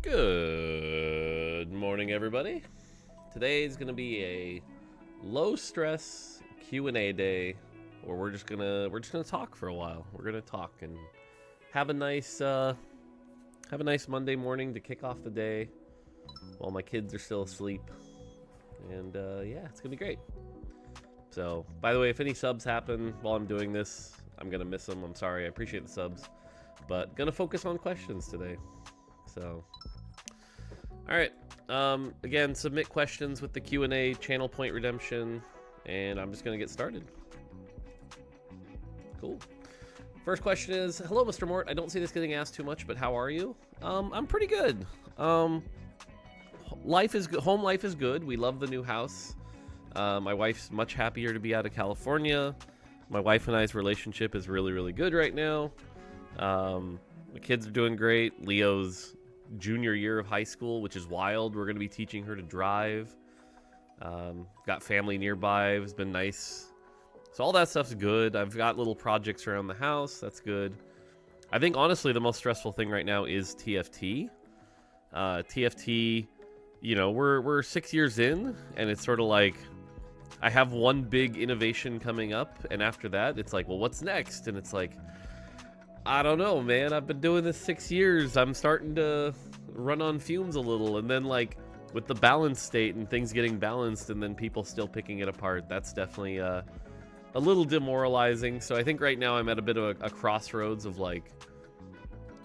Good morning, everybody. Today is going to be a low stress Q&A day where we're just gonna talk for a while. We're gonna talk and have a nice Monday morning to kick off the day while my kids are still asleep. And yeah, it's gonna be great. So, by the way, if any subs happen while I'm doing this, I'm gonna miss them. I'm sorry. I appreciate the subs, but gonna focus on questions today. So, all right. Again, submit questions with the Q&A channel point redemption, and I'm just gonna get started. Cool. First question is, hello, Mr. Mort. I don't see this getting asked too much, but how are you? I'm pretty good. Home life is good. We love the new house. My wife's much happier to be out of California. My wife and I's relationship is really, really good right now. The kids are doing great. Leo's junior year of high school, which is wild. We're going to be teaching her to drive. Got family nearby. It's been nice. So all that stuff's good. I've got little projects around the house. That's good. I think, honestly, the most stressful thing right now is TFT. TFT, you know, we're 6 years in, and it's sort of like I have one big innovation coming up, and after that, it's like, well, what's next? And it's like, I don't know, man. I've been doing this 6 years. I'm starting to run on fumes a little, and then, like, with the balance state and things getting balanced and then people still picking it apart, that's definitely a little demoralizing. So I think right now I'm at a bit of a crossroads of, like,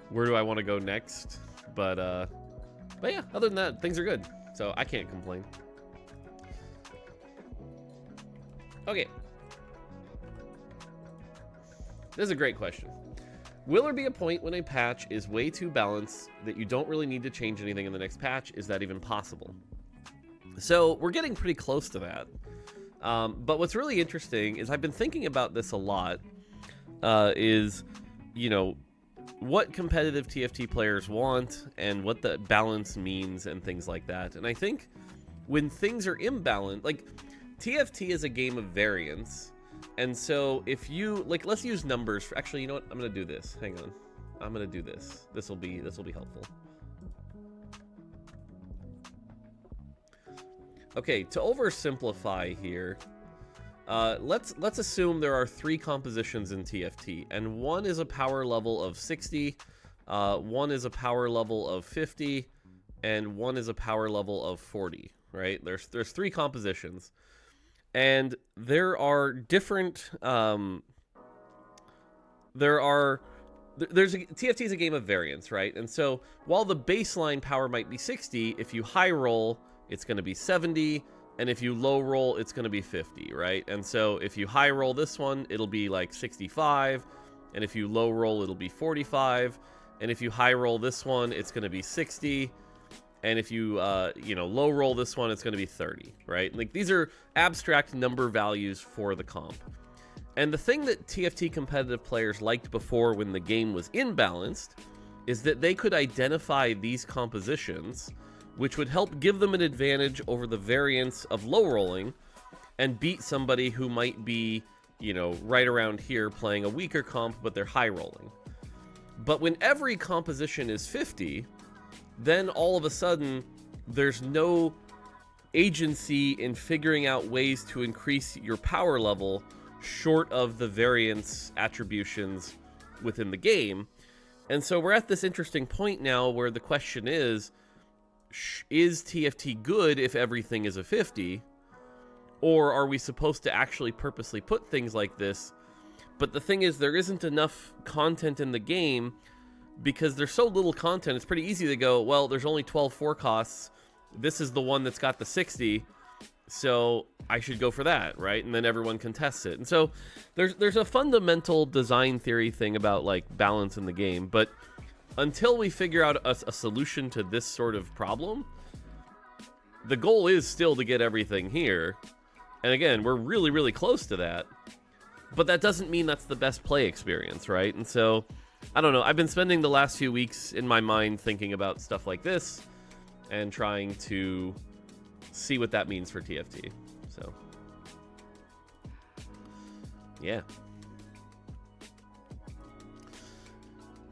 where do I want to go next? But yeah, other than that, things are good. So I can't complain. Okay. This is a great question. Will there be a point when a patch is way too balanced that you don't really need to change anything in the next patch? Is that even possible? So we're getting pretty close to that. But what's really interesting is I've been thinking about this a lot, is, you know, what competitive TFT players want and what the balance means and things like that. And I think when things are imbalanced, like TFT is a game of variance. And so if you, like, let's use numbers for, actually, you know what? I'm going to do this. Hang on. I'm going to do this. This will be helpful. Okay, to oversimplify here, let's assume there are 3 compositions in TFT, and one is a power level of 60, one is a power level of 50, and one is a power level of 40, right? There's 3 compositions. And there are different, TFT is a game of variance, right? And so while the baseline power might be 60, if you high roll, it's going to be 70, and if you low roll, it's going to be 50, right? And so if you high roll this one, it'll be like 65, and if you low roll, it'll be 45, and if you high roll this one, it's going to be 60, and if you, low roll this one, it's going to be 30, right? Like, these are abstract number values for the comp. And the thing that TFT competitive players liked before when the game was imbalanced is that they could identify these compositions, which would help give them an advantage over the variance of low rolling and beat somebody who might be, you know, right around here playing a weaker comp, but they're high rolling. But when every composition is 50, then all of a sudden there's no agency in figuring out ways to increase your power level short of the variance attributions within the game. And so we're at this interesting point now where the question is TFT good if everything is a 50? Or are we supposed to actually purposely put things like this? But the thing is, there isn't enough content in the game. Because there's so little content, it's pretty easy to go, well, there's only 12 forecasts. This is the one that's got the 60, so I should go for that, right? And then everyone contests it. And so there's a fundamental design theory thing about, like, balance in the game. But until we figure out a solution to this sort of problem, the goal is still to get everything here. And again, we're really, really close to that. But that doesn't mean that's the best play experience, right? And so I don't know. I've been spending the last few weeks in my mind thinking about stuff like this and trying to see what that means for TFT. So, yeah.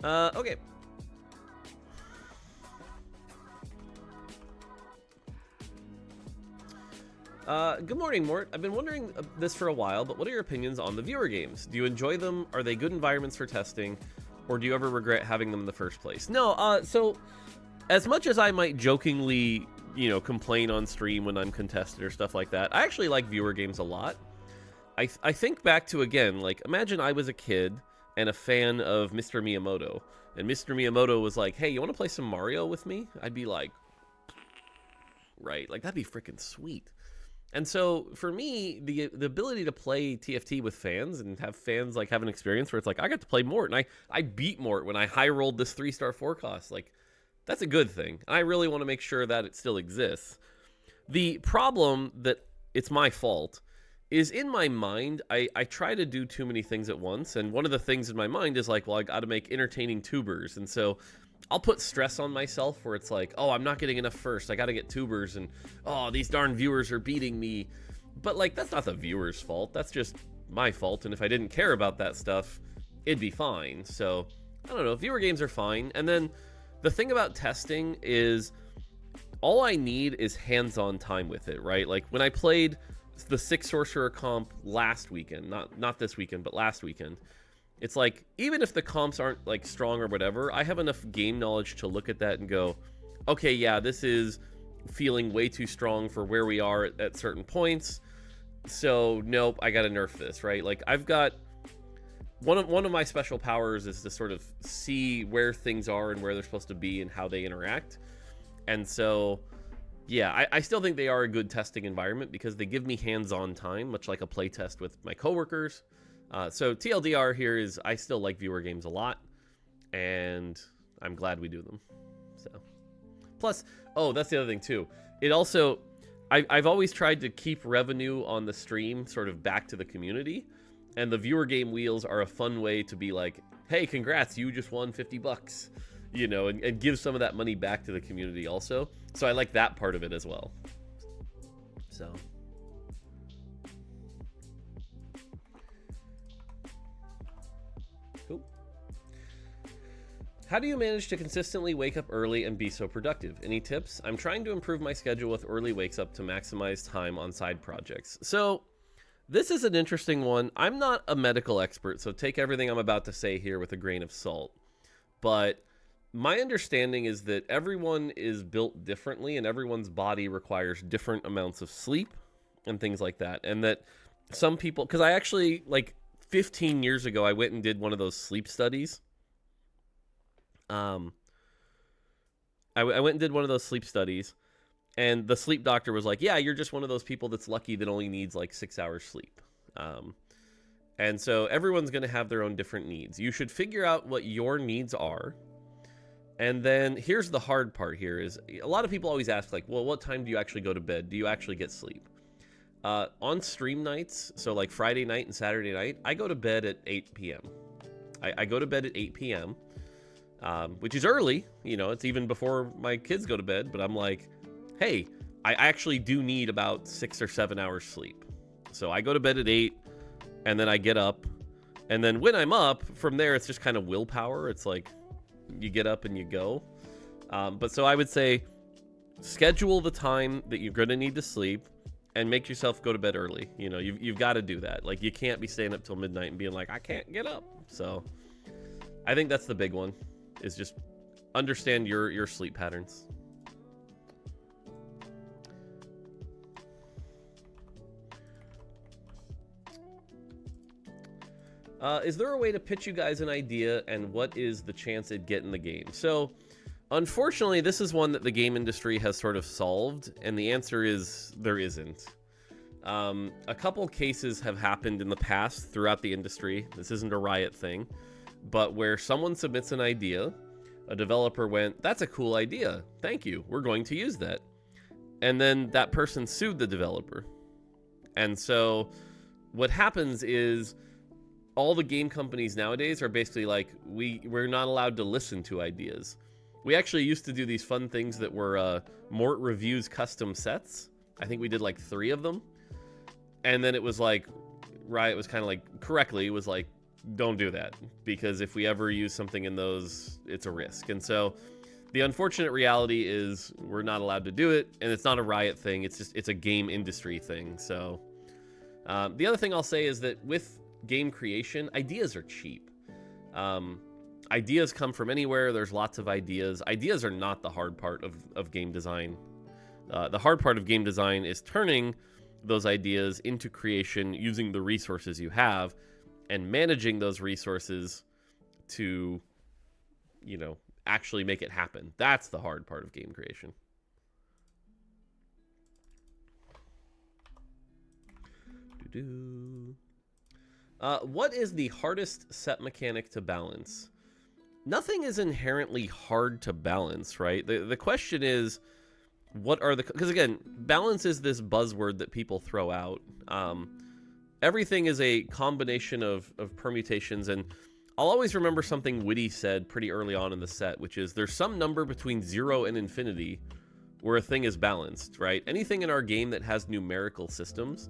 Okay. Good morning, Mort. I've been wondering this for a while, but what are your opinions on the viewer games? Do you enjoy them? Are they good environments for testing? Or do you ever regret having them in the first place? No, so as much as I might jokingly, complain on stream when I'm contested or stuff like that, I actually like viewer games a lot. I think back to, again, like, imagine I was a kid and a fan of Mr. Miyamoto, and Mr. Miyamoto was like, hey, you want to play some Mario with me? I'd be like, right, like, that'd be freaking sweet. And so for me, the ability to play TFT with fans and have fans like have an experience where it's like, I got to play Mort, and I beat Mort when I high rolled this 3-star forecast, like, that's a good thing. And I really want to make sure that it still exists. The problem that it's my fault is, in my mind, I try to do too many things at once. And one of the things in my mind is like, well, I got to make entertaining tubers. And so I'll put stress on myself where it's like, oh, I'm not getting enough first. I got to get tubers, and oh, these darn viewers are beating me. But like, that's not the viewer's fault. That's just my fault. And if I didn't care about that stuff, it'd be fine. So I don't know. Viewer games are fine. And then the thing about testing is all I need is hands-on time with it, right? Like when I played the 6 Sorcerer comp last weekend, not this weekend, but last weekend, it's like, even if the comps aren't like strong or whatever, I have enough game knowledge to look at that and go, okay, yeah, this is feeling way too strong for where we are at certain points. So nope, I gotta nerf this, right? Like I've got one of my special powers is to sort of see where things are and where they're supposed to be and how they interact. And so, yeah, I still think they are a good testing environment because they give me hands-on time, much like a play test with my coworkers. So TLDR here is I still like viewer games a lot, and I'm glad we do them. So, plus, oh, that's the other thing too. It also, I've always tried to keep revenue on the stream sort of back to the community, and the viewer game wheels are a fun way to be like, hey, congrats, you just won $50, and give some of that money back to the community also. So I like that part of it as well. So. Cool. How do you manage to consistently wake up early and be so productive? Any tips? I'm trying to improve my schedule with early wakes up to maximize time on side projects. So this is an interesting one. I'm not a medical expert, so take everything I'm about to say here with a grain of salt. But my understanding is that everyone is built differently and everyone's body requires different amounts of sleep and things like that. And that some people, because I actually, like 15 years ago, I went and did one of those sleep studies. I went and did one of those sleep studies, and the sleep doctor was like, yeah, you're just one of those people that's lucky that only needs like 6 hours sleep. And so everyone's going to have their own different needs. You should figure out what your needs are. And then here's the hard part here is a lot of people always ask like, well, what time do you actually go to bed? Do you actually get sleep? On stream nights, so like Friday night and Saturday night, I go to bed at 8 p.m. I go to bed at 8 p.m., which is early. It's even before my kids go to bed, but I'm like, hey, I actually do need about 6 or 7 hours sleep. So I go to bed at 8, and then I get up. And then when I'm up, from there, it's just kind of willpower. It's like, you get up and you go. But so I would say schedule the time that you're going to need to sleep and make yourself go to bed early. You've got to do that. Like, you can't be staying up till midnight and being like, I can't get up. So I think that's the big one, is just understand your sleep patterns. Is there a way to pitch you guys an idea, and what is the chance it'd get in the game? So, unfortunately, this is one that the game industry has sort of solved, and the answer is there isn't. A couple cases have happened in the past throughout the industry. This isn't a Riot thing, but where someone submits an idea, a developer went, that's a cool idea. Thank you. We're going to use that. And then that person sued the developer. And so what happens is all the game companies nowadays are basically like, we're not allowed to listen to ideas. We actually used to do these fun things that were Mort Reviews custom sets. I think we did like 3 of them. And then it was like, Riot was kind of like, correctly, was like, don't do that. Because if we ever use something in those, it's a risk. And so The unfortunate reality is we're not allowed to do it, and it's not a Riot thing. It's a game industry thing. So the other thing I'll say is that with game creation, ideas are cheap. Ideas come from anywhere. There's lots of ideas. Ideas are not the hard part of game design. The hard part of game design is turning those ideas into creation using the resources you have and managing those resources to, you know, actually make it happen. That's the hard part of game creation. What is the hardest set mechanic to balance? Nothing is inherently hard to balance, right? The question is, what are the... Because again, balance is this buzzword that people throw out. Everything is a combination of permutations, and I'll always remember something Witty said pretty early on in the set, which is there's some number between 0 and infinity where a thing is balanced, right? Anything in our game that has numerical systems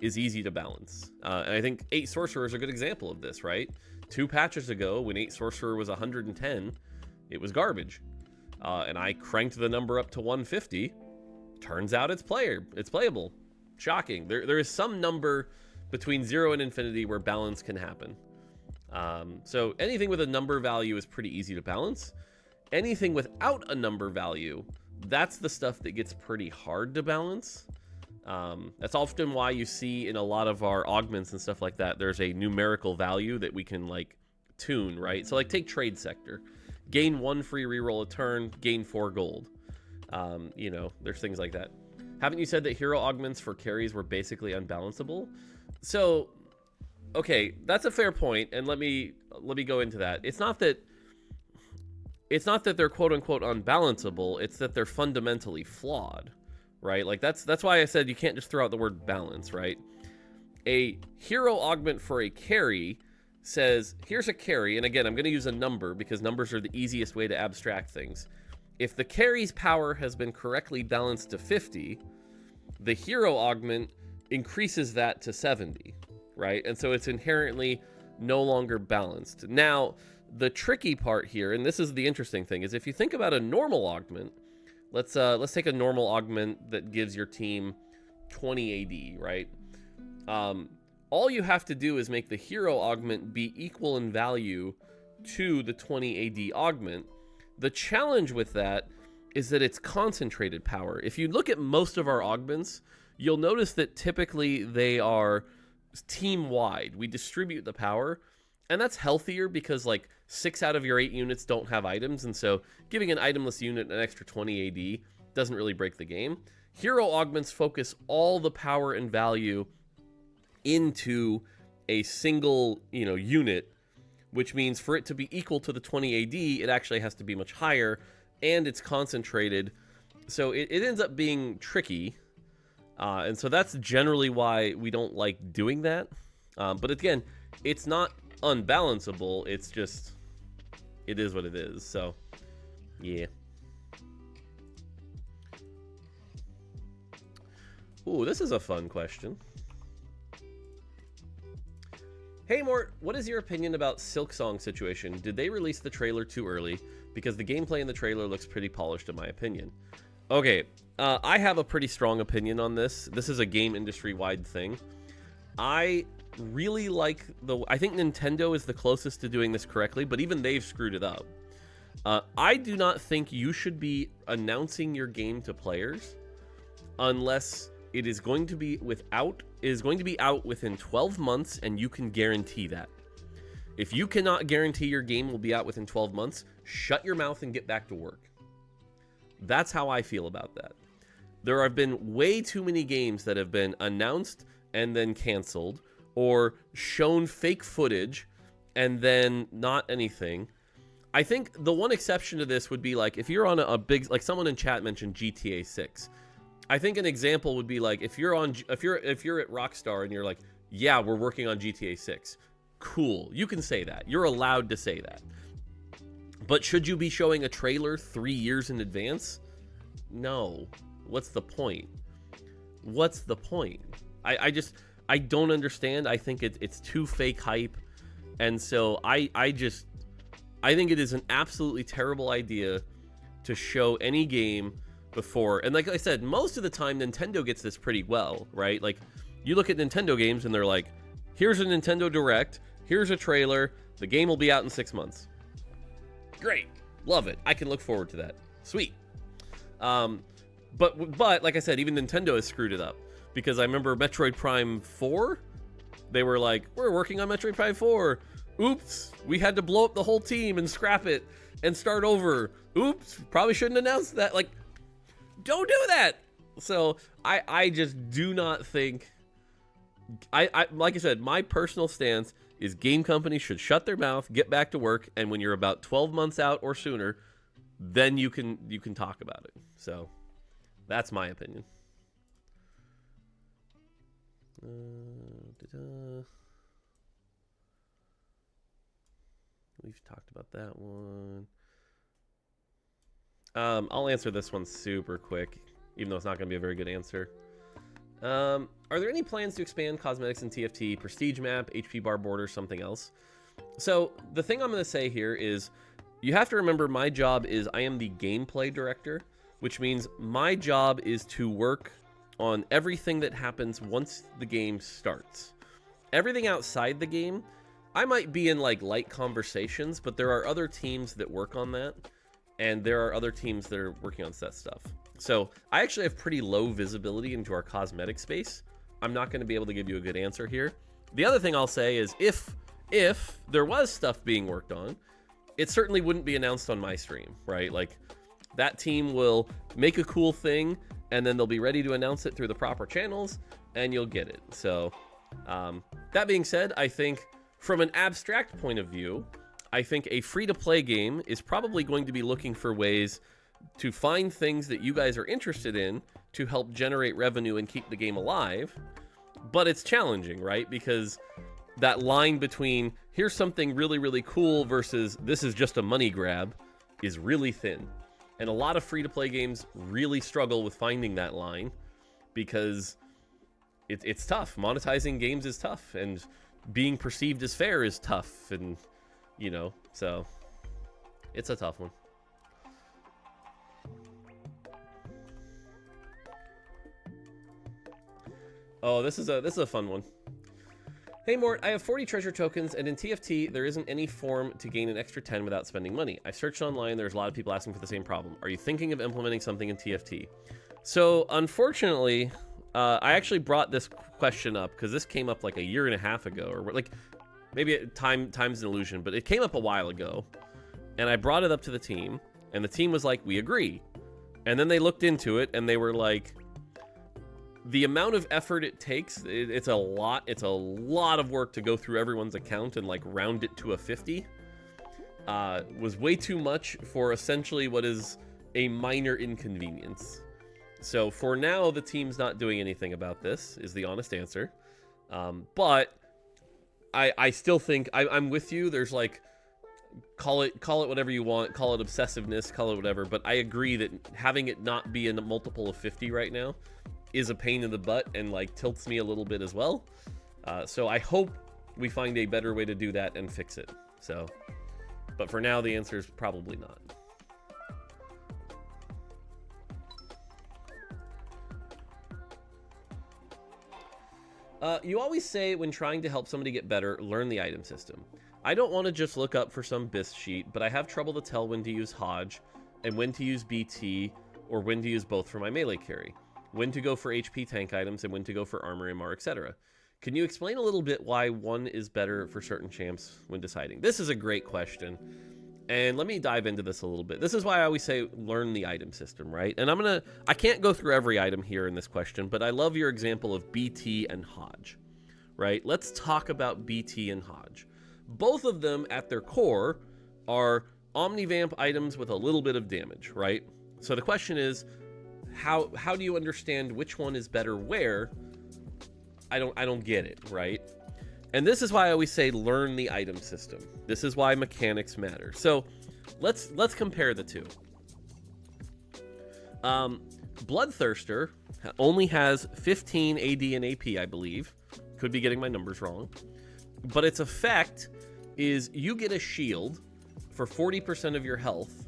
is easy to balance. And I think 8 Sorcerer is a good example of this, right? 2 patches ago, when 8 Sorcerer was 110, it was garbage. And I cranked the number up to 150. Turns out it's playable. Shocking. There is some number between 0 and infinity where balance can happen. So anything with a number value is pretty easy to balance. Anything without a number value, that's the stuff that gets pretty hard to balance. That's often why you see in a lot of our augments and stuff like that, there's a numerical value that we can like tune, right? So like take Trade Sector. Gain 1 free reroll a turn, gain 4 gold. You know, there's things like that. Haven't you said that hero augments for carries were basically unbalanceable? So, okay, that's a fair point, and let me go into that. It's not that they're quote unquote unbalanceable, it's that they're fundamentally flawed, right? Like that's why I said you can't just throw out the word balance, right? A hero augment for a carry says, here's a carry, and again, I'm going to use a number because numbers are the easiest way to abstract things. If the carry's power has been correctly balanced to 50, the hero augment increases that to 70, right? And so it's inherently no longer balanced. Now, the tricky part here, and this is the interesting thing, is if you think about a normal augment, let's take a normal augment that gives your team 20 AD, right? All you have to do is make the hero augment be equal in value to the 20 AD augment. The challenge with that is that it's concentrated power. If you look at most of our augments, you'll notice that typically they are team-wide. We distribute the power, and that's healthier because like 6 out of your 8 units don't have items, and so giving an itemless unit an extra 20 AD doesn't really break the game. Hero augments focus all the power and value into a single, you know, unit, which means for it to be equal to the 20 AD, it actually has to be much higher, and it's concentrated. So it ends up being tricky, and so that's generally why we don't like doing that. But again, it's not unbalanceable, it's just, it is what it is, so yeah. Ooh, this is a fun question. Hey Mort, what is your opinion about Silksong situation? Did they release the trailer too early? Because the gameplay in the trailer looks pretty polished in my opinion. Okay, I have a pretty strong opinion on this. This is a game industry-wide thing. I really like I think Nintendo is the closest to doing this correctly, but even they've screwed it up. I do not think you should be announcing your game to players unless it is going to be out within 12 months, and you can guarantee that. If you cannot guarantee your game will be out within 12 months, shut your mouth and get back to work. That's how I feel about that. There have been way too many games that have been announced and then canceled, or shown fake footage and then not anything. I think the one exception to this would be like if you're on a big, like someone in chat mentioned GTA 6. I think an example would be like if you're at Rockstar and you're like, yeah, we're working on GTA 6. Cool. You can say that. You're allowed to say that. But should you be showing a trailer 3 years in advance? No. What's the point? What's the point? I don't understand. I think it's too fake hype. And so I think it is an absolutely terrible idea to show any game before. And like I said, most of the time Nintendo gets this pretty well, right? Like you look at Nintendo games and they're like, here's a Nintendo Direct, here's a trailer, the game will be out in 6 months. Great, love it. I can look forward to that. Sweet. But like I said, even Nintendo has screwed it up, because I remember Metroid Prime 4, they were like, we're working on Metroid Prime 4. Oops, we had to blow up the whole team and scrap it and start over. Oops, probably shouldn't announce that. Like, don't do that. So I just do not think, I like I said, my personal stance is game companies should shut their mouth, get back to work, and when you're about 12 months out or sooner, then you can talk about it. So that's my opinion. We've talked about that one. I'll answer this one super quick, even though it's not going to be a very good answer. Are there any plans to expand cosmetics in TFT, prestige map, HP bar border, something else? So the thing I'm going to say here is, you have to remember my job is I am the gameplay director, which means my job is to work on everything that happens once the game starts. Everything outside the game, I might be in like light conversations, but there are other teams that work on that, and there are other teams that are working on that stuff. So I actually have pretty low visibility into our cosmetic space. I'm not going to be able to give you a good answer here. The other thing I'll say is if there was stuff being worked on, it certainly wouldn't be announced on my stream, right? Like, that team will make a cool thing, and then they'll be ready to announce it through the proper channels, and you'll get it. So that being said, I think from an abstract point of view, I think a free-to-play game is probably going to be looking for ways to find things that you guys are interested in to help generate revenue and keep the game alive. But it's challenging, right? Because that line between here's something really, really cool versus this is just a money grab is really thin. And a lot of free-to-play games really struggle with finding that line, because it's tough. Monetizing games is tough, and being perceived as fair is tough, and, you know, so it's a tough one. Oh, this is a fun one. Hey Mort, I have 40 treasure tokens, and in TFT, there isn't any form to gain an extra 10 without spending money. I've searched online, there's a lot of people asking for the same problem. Are you thinking of implementing something in TFT? So, unfortunately, I actually brought this question up, because this came up like a year and a half ago, or like, maybe time's an illusion, but it came up a while ago, and I brought it up to the team, and the team was like, we agree. And then they looked into it, and they were like, the amount of effort it takes, it's a lot of work to go through everyone's account and like round it to a 50, was way too much for essentially what is a minor inconvenience. So for now, the team's not doing anything about this, is the honest answer. But I still think I'm with you. There's like, call it whatever you want, call it obsessiveness, call it whatever, but I agree that having it not be a multiple of 50 right now is a pain in the butt and like tilts me a little bit as well. So I hope we find a better way to do that and fix it. So, but for now, the answer is probably not. You always say when trying to help somebody get better, learn the item system. I don't want to just look up for some BIS sheet, but I have trouble to tell when to use Hodge and when to use BT, or when to use both for my melee carry, when to go for HP tank items, and when to go for armor, MR, etc. Can you explain a little bit why one is better for certain champs when deciding? This is a great question, and let me dive into this a little bit. This is why I always say learn the item system, right? And I can't go through every item here in this question, but I love your example of BT and Hodge, right? Let's talk about BT and Hodge. Both of them at their core are Omnivamp items with a little bit of damage, right? So the question is, how do you understand which one is better where? I don't get it, right? And this is why I always say learn the item system. This is why mechanics matter. So let's compare the two. Bloodthirster only has 15 AD and AP, I believe. Could be getting my numbers wrong. But its effect is you get a shield for 40% of your health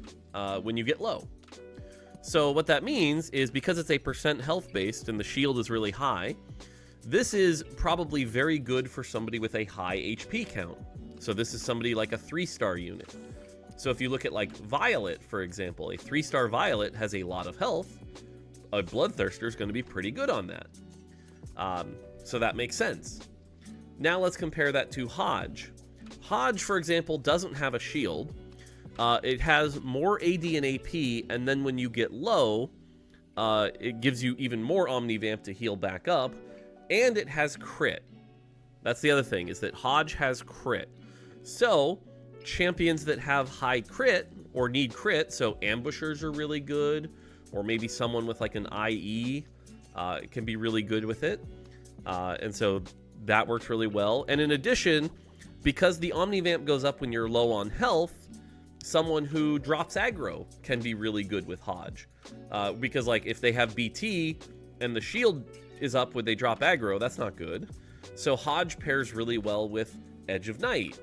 when you get low. So what that means is because it's a percent health based and the shield is really high, this is probably very good for somebody with a high HP count. So this is somebody like a 3-star unit. So if you look at like Violet, for example, a 3-star Violet has a lot of health. A Bloodthirster is going to be pretty good on that. So that makes sense. Now let's compare that to Hodge. Hodge, for example, doesn't have a shield. It has more AD and AP, and then when you get low, it gives you even more Omnivamp to heal back up, and it has crit. That's the other thing, is that Hodge has crit. So, champions that have high crit, or need crit, so ambushers are really good, or maybe someone with like an IE can be really good with it. And so that works really well. And in addition, because the Omnivamp goes up when you're low on health, someone who drops aggro can be really good with Hodge. Because like if they have BT and the shield is up when they drop aggro, that's not good. So Hodge pairs really well with Edge of Night.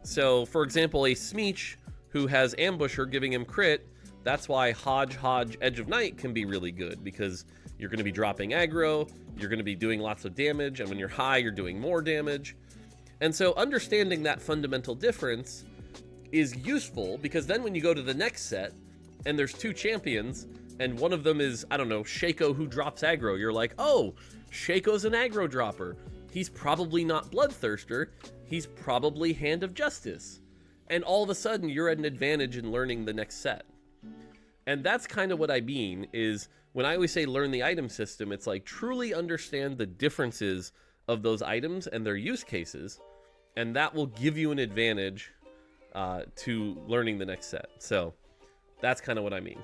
So for example, a Smeech who has Ambusher giving him crit, that's why Hodge, Edge of Night can be really good, because you're going to be dropping aggro, you're going to be doing lots of damage, and when you're high, you're doing more damage. And so understanding that fundamental difference is useful, because then when you go to the next set, and there's 2 champions, and one of them is, I don't know, Shaco who drops aggro, you're like, oh, Shaco's an aggro dropper. He's probably not Bloodthirster, he's probably Hand of Justice. And all of a sudden, you're at an advantage in learning the next set. And that's kind of what I mean, is when I always say learn the item system, it's like truly understand the differences of those items and their use cases, and that will give you an advantage to learning the next set. So that's kind of what I mean.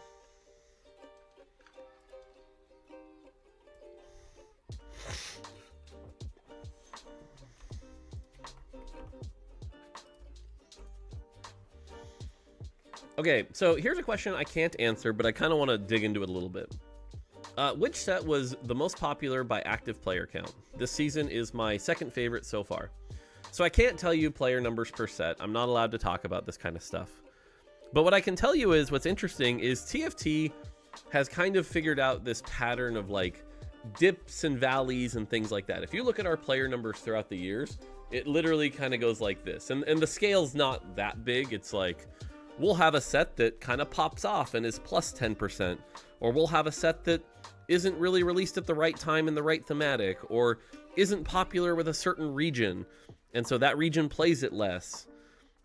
Okay, so here's a question I can't answer, but I kind of want to dig into it a little bit. Which set was the most popular by active player count? This season is my second favorite so far. So I can't tell you player numbers per set. I'm not allowed to talk about this kind of stuff. But what I can tell you is what's interesting is TFT has kind of figured out this pattern of like dips and valleys and things like that. If you look at our player numbers throughout the years, it literally kind of goes like this. And the scale's not that big. It's like, we'll have a set that kind of pops off and is plus 10%, or we'll have a set that isn't really released at the right time in the right thematic, or isn't popular with a certain region, and so that region plays it less.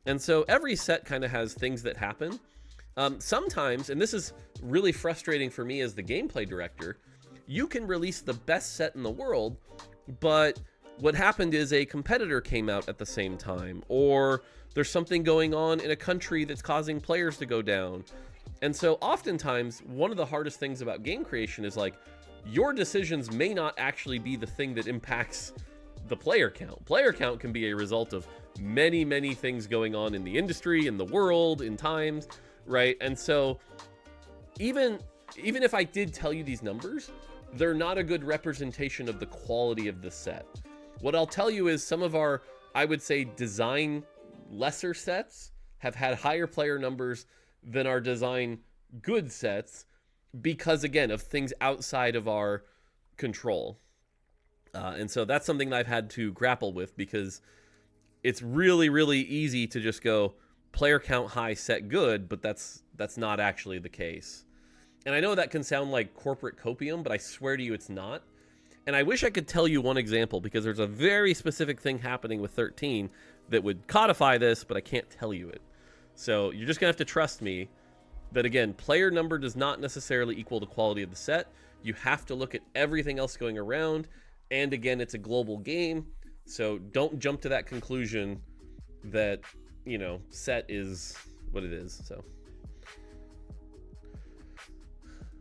And so every set kind of has things that happen. Sometimes, and this is really frustrating for me as the gameplay director, you can release the best set in the world, but what happened is a competitor came out at the same time, or there's something going on in a country that's causing players to go down. And so oftentimes, one of the hardest things about game creation is like, your decisions may not actually be the thing that impacts the player count. Player count can be a result of many, many things going on in the industry, in the world, in times, right? And so even if I did tell you these numbers, they're not a good representation of the quality of the set. What I'll tell you is some of our, I would say, design lesser sets have had higher player numbers than our design good sets because, again, of things outside of our control. And so that's something that I've had to grapple with, because it's really, really easy to just go player count high, set good, but that's not actually the case. And I know that can sound like corporate copium, but I swear to you it's not. And I wish I could tell you one example, because there's a very specific thing happening with 13 that would codify this, but I can't tell you it. So you're just going to have to trust me that, again, player number does not necessarily equal the quality of the set. You have to look at everything else going around. And again, it's a global game. So don't jump to that conclusion that, you know, set is what it is. So,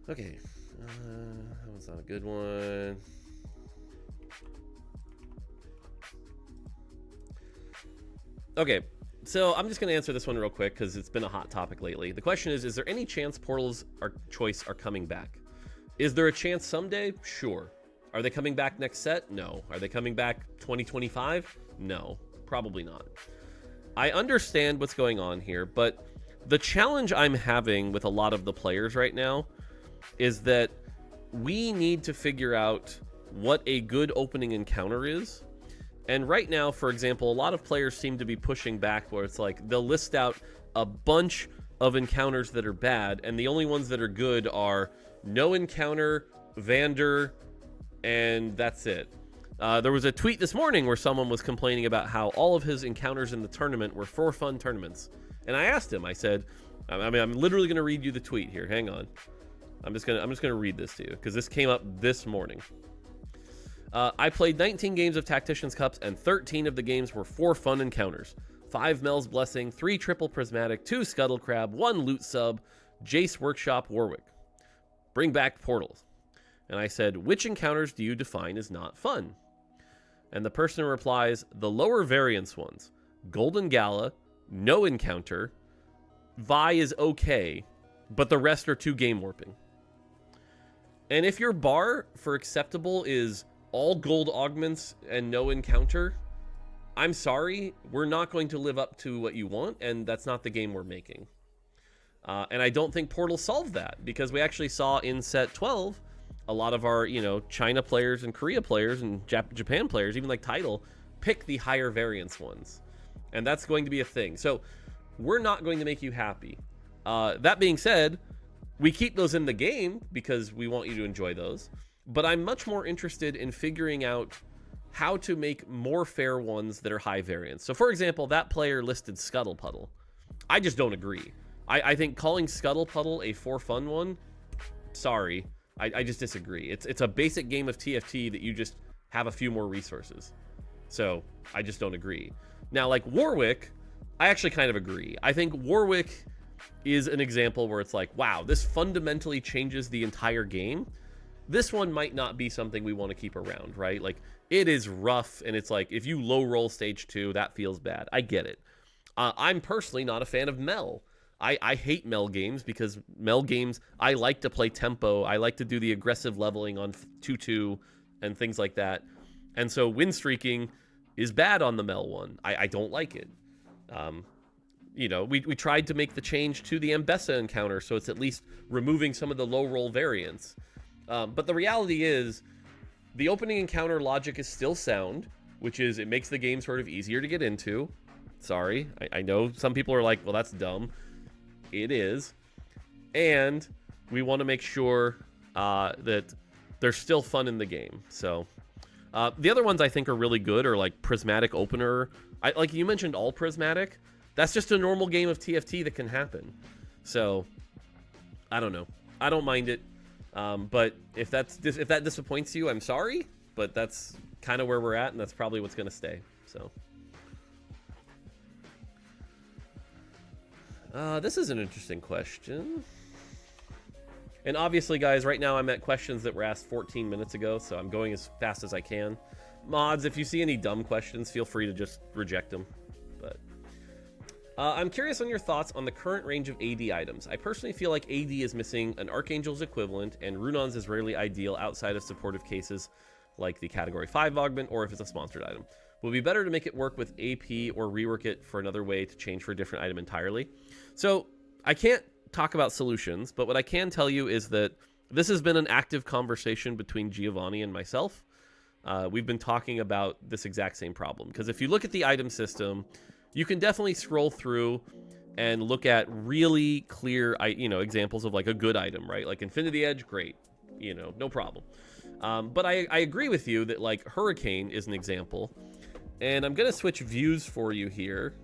okay. That one's not a good one. Okay, so I'm just going to answer this one real quick because it's been a hot topic lately. The question is there any chance Portal's choice are coming back? Is there a chance someday? Sure. Are they coming back next set? No. Are they coming back 2025? No, probably not. I understand what's going on here, but the challenge I'm having with a lot of the players right now is that we need to figure out what a good opening encounter is. And right now, for example, a lot of players seem to be pushing back where it's like they'll list out a bunch of encounters that are bad, and the only ones that are good are no encounter, Vander, and that's it. There was a tweet this morning where someone was complaining about how all of his encounters in the tournament were for fun tournaments. And I asked him, I said, I'm literally going to read you the tweet here. Hang on. I'm just going to read this to you because this came up this morning. I played 19 games of Tactician's Cups, and 13 of the games were for fun encounters. 5 Mel's Blessing, 3 Triple Prismatic, 2 Scuttle Crab, 1 Loot Sub, Jace Workshop Warwick. Bring back Portals. And I said, which encounters do you define as not fun? And the person replies, the lower variance ones. Golden Gala, no encounter. Vi is okay, but the rest are too game warping. And if your bar for acceptable is all gold augments and no encounter, I'm sorry, we're not going to live up to what you want, and that's not the game we're making. And I don't think Portal solved that, because we actually saw in set 12 a lot of our, China players and Korea players and Japan players, even like Tidal, pick the higher variance ones. And that's going to be a thing. So we're not going to make you happy. That being said, we keep those in the game because we want you to enjoy those. But I'm much more interested in figuring out how to make more fair ones that are high variance. So for example, that player listed Scuttle Puddle. I just don't agree. I think calling Scuttle Puddle a for fun one, sorry, I just disagree. It's a basic game of TFT that you just have a few more resources. So I just don't agree. Now, like Warwick, I actually kind of agree. I think Warwick is an example where it's like, wow, this fundamentally changes the entire game. This one might not be something we want to keep around, right? Like, it is rough, and it's like, if you low roll stage 2, that feels bad. I get it. I'm personally not a fan of Mel. I hate Mel games because Mel games, I like to play tempo. I like to do the aggressive leveling on 2-2 and things like that. And so win streaking is bad on the Mel one. I don't like it. We tried to make the change to the Ambessa encounter, so it's at least removing some of the low roll variance. But the reality is, the opening encounter logic is still sound, which is it makes the game sort of easier to get into. Sorry, I know some people are like, well, that's dumb. It is. And we want to make sure that there's still fun in the game. So the other ones I think are really good are like Prismatic Opener. Like you mentioned, all Prismatic. That's just a normal game of TFT that can happen. So I don't know. I don't mind it. But if that disappoints you, I'm sorry. But that's kind of where we're at, and that's probably what's going to stay. So. This is an interesting question. And obviously, guys, right now I'm at questions that were asked 14 minutes ago, so I'm going as fast as I can. Mods, if you see any dumb questions, feel free to just reject them. But I'm curious on your thoughts on the current range of AD items. I personally feel like AD is missing an Archangel's equivalent, and Runon's is rarely ideal outside of supportive cases like the Category 5 Augment, or if it's a sponsored item. Would it be better to make it work with AP or rework it for another way to change for a different item entirely? So I can't talk about solutions, but what I can tell you is that this has been an active conversation between Giovanni and myself. We've been talking about this exact same problem, because if you look at the item system, you can definitely scroll through and look at really clear, examples of like a good item, right? Like Infinity Edge, great, no problem. But I agree with you that like Hurricane is an example. And I'm going to switch views for you here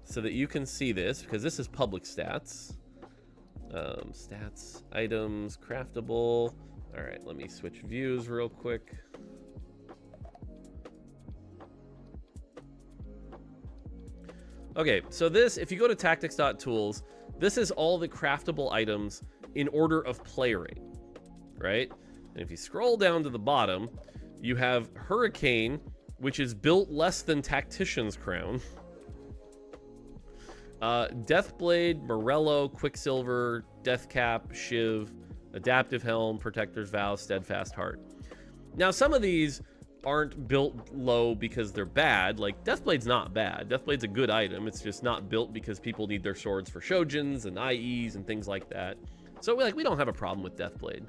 so that you can see this, because this is public stats. Stats, items, craftable. All right, let me switch views real quick. Okay, so this, if you go to tactics.tools, this is all the craftable items in order of play rate, right? And if you scroll down to the bottom, you have Hurricane, which is built less than Tactician's Crown. Deathblade, Morello, Quicksilver, Deathcap, Shiv, Adaptive Helm, Protector's Vow, Steadfast Heart. Now, some of these aren't built low because they're bad. Like, Deathblade's not bad. Deathblade's a good item. It's just not built because people need their swords for Shojins and IEs and things like that. So we don't have a problem with Deathblade.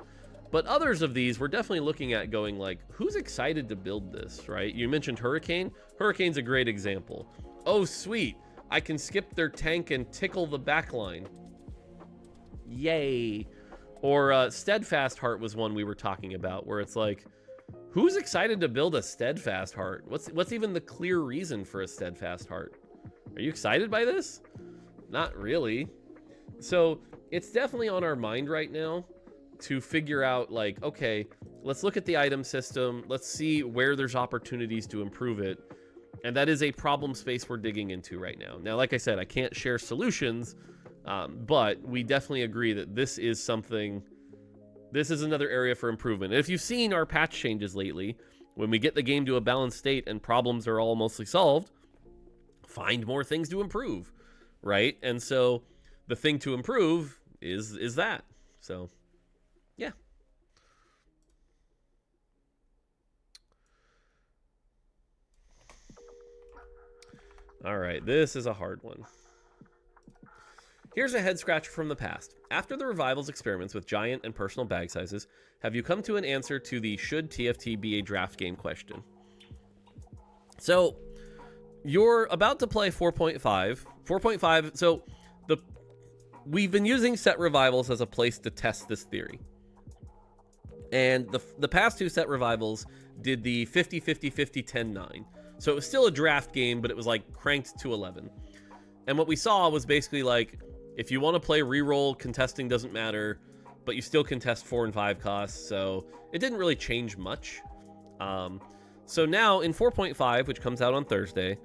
But others of these, we're definitely looking at going like, who's excited to build this, right? You mentioned Hurricane. Hurricane's a great example. Oh, sweet. I can skip their tank and tickle the backline. Yay. Or Steadfast Heart was one we were talking about, where it's like, who's excited to build a Steadfast Heart? What's even the clear reason for a Steadfast Heart? Are you excited by this? Not really. So it's definitely on our mind right now to figure out like, okay, let's look at the item system. Let's see where there's opportunities to improve it. And that is a problem space we're digging into right now. Now, like I said, I can't share solutions, but we definitely agree that this is another area for improvement. And if you've seen our patch changes lately, when we get the game to a balanced state and problems are all mostly solved, find more things to improve, right? And so the thing to improve is that. So, yeah. All right, this is a hard one. Here's a head scratcher from the past. After the Revival's experiments with giant and personal bag sizes, have you come to an answer to the should TFT be a draft game question? So, you're about to play 4.5. 4.5, so we've been using set revivals as a place to test this theory. And the past two set revivals did the 50-50-50 10-9. So it was still a draft game, but it was like cranked to 11. And what we saw was basically like, if you want to play reroll, contesting doesn't matter, but you still contest 4 and 5 costs. So it didn't really change much. So now in 4.5, which comes out on Thursday,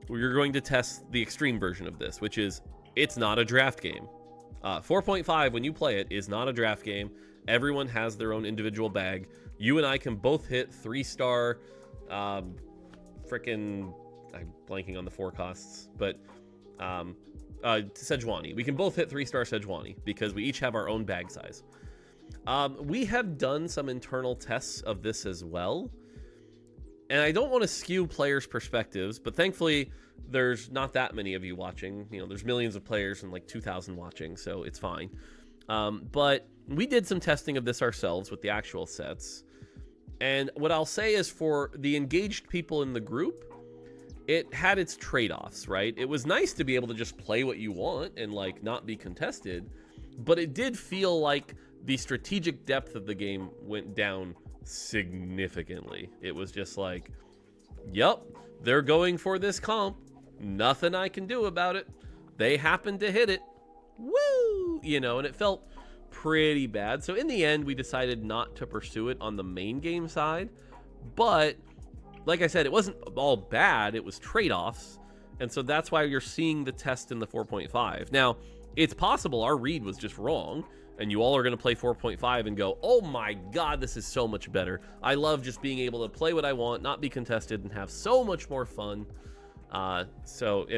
we're going to test the extreme version of this, which is it's not a draft game. 4.5, when you play it, is not a draft game. Everyone has their own individual bag. You and I can both hit 3-star frickin', I'm blanking on the 4 costs, but Sejuani. We can both hit 3-star Sejuani because we each have our own bag size. We have done some internal tests of this as well, and I don't want to skew players' perspectives, but thankfully there's not that many of you watching. You know, there's millions of players and like 2,000 watching, so it's fine. But we did some testing of this ourselves with the actual sets. And what I'll say is, for the engaged people in the group, it had its trade-offs, right? It was nice to be able to just play what you want and like not be contested, but it did feel like the strategic depth of the game went down significantly. It was just like, yep, they're going for this comp. Nothing I can do about it. They happened to hit it. Woo! You know, and it felt pretty bad. So in the end, we decided not to pursue it on the main game side. But like I said, it wasn't all bad. It was trade-offs. And so that's why you're seeing the test in the 4.5. Now, it's possible our read was just wrong, and you all are going to play 4.5 and go, oh my god, this is so much better. I love just being able to play what I want, not be contested, and have so much more fun. And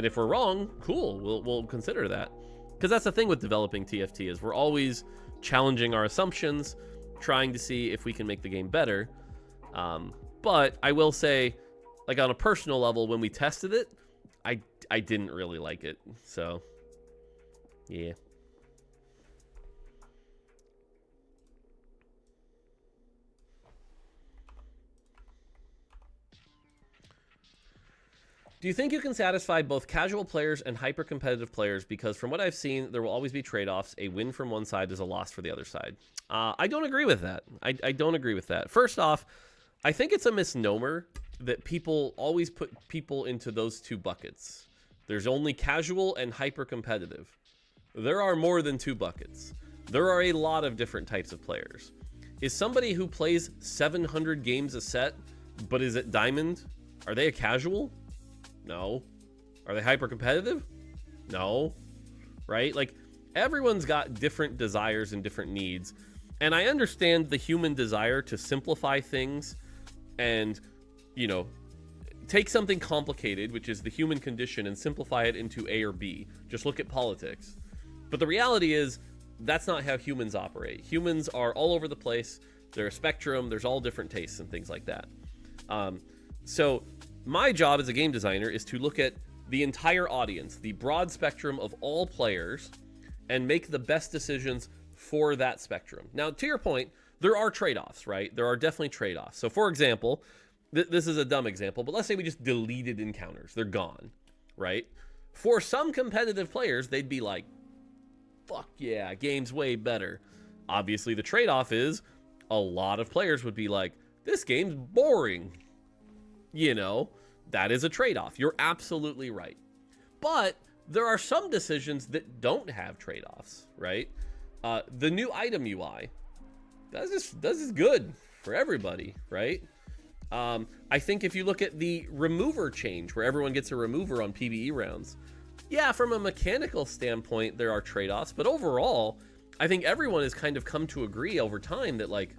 if we're wrong, cool, we'll consider that. Because that's the thing with developing TFT, is we're always challenging our assumptions, trying to see if we can make the game better. But I will say, like on a personal level, when we tested it, I didn't really like it. So, yeah. Do you think you can satisfy both casual players and hyper-competitive players? Because from what I've seen, there will always be trade-offs. A win from one side is a loss for the other side. I don't agree with that. I don't agree with that. First off, I think it's a misnomer that people always put people into those two buckets. There's only casual and hyper-competitive. There are more than two buckets. There are a lot of different types of players. Is somebody who plays 700 games a set, but is at Diamond, are they a casual? No. Are they hyper competitive? No. Right? Like, everyone's got different desires and different needs. And I understand the human desire to simplify things and, you know, take something complicated, which is the human condition, and simplify it into A or B. Just look at politics. But the reality is, that's not how humans operate. Humans are all over the place. They're a spectrum. There's all different tastes and things like that. So my job as a game designer is to look at the entire audience, the broad spectrum of all players, and make the best decisions for that spectrum. Now, to your point, there are trade-offs, right? There are definitely trade-offs. So, for example, this is a dumb example, but let's say we just deleted encounters. They're gone, right? For some competitive players, they'd be like, fuck yeah, game's way better. Obviously, the trade-off is a lot of players would be like, this game's boring. You know, that is a trade-off. You're absolutely right. But there are some decisions that don't have trade-offs, right? The new item UI, that's just good for everybody, right? I think if you look at the remover change, where everyone gets a remover on PvE rounds, yeah, from a mechanical standpoint, there are trade-offs, but overall, I think everyone has kind of come to agree over time that, like,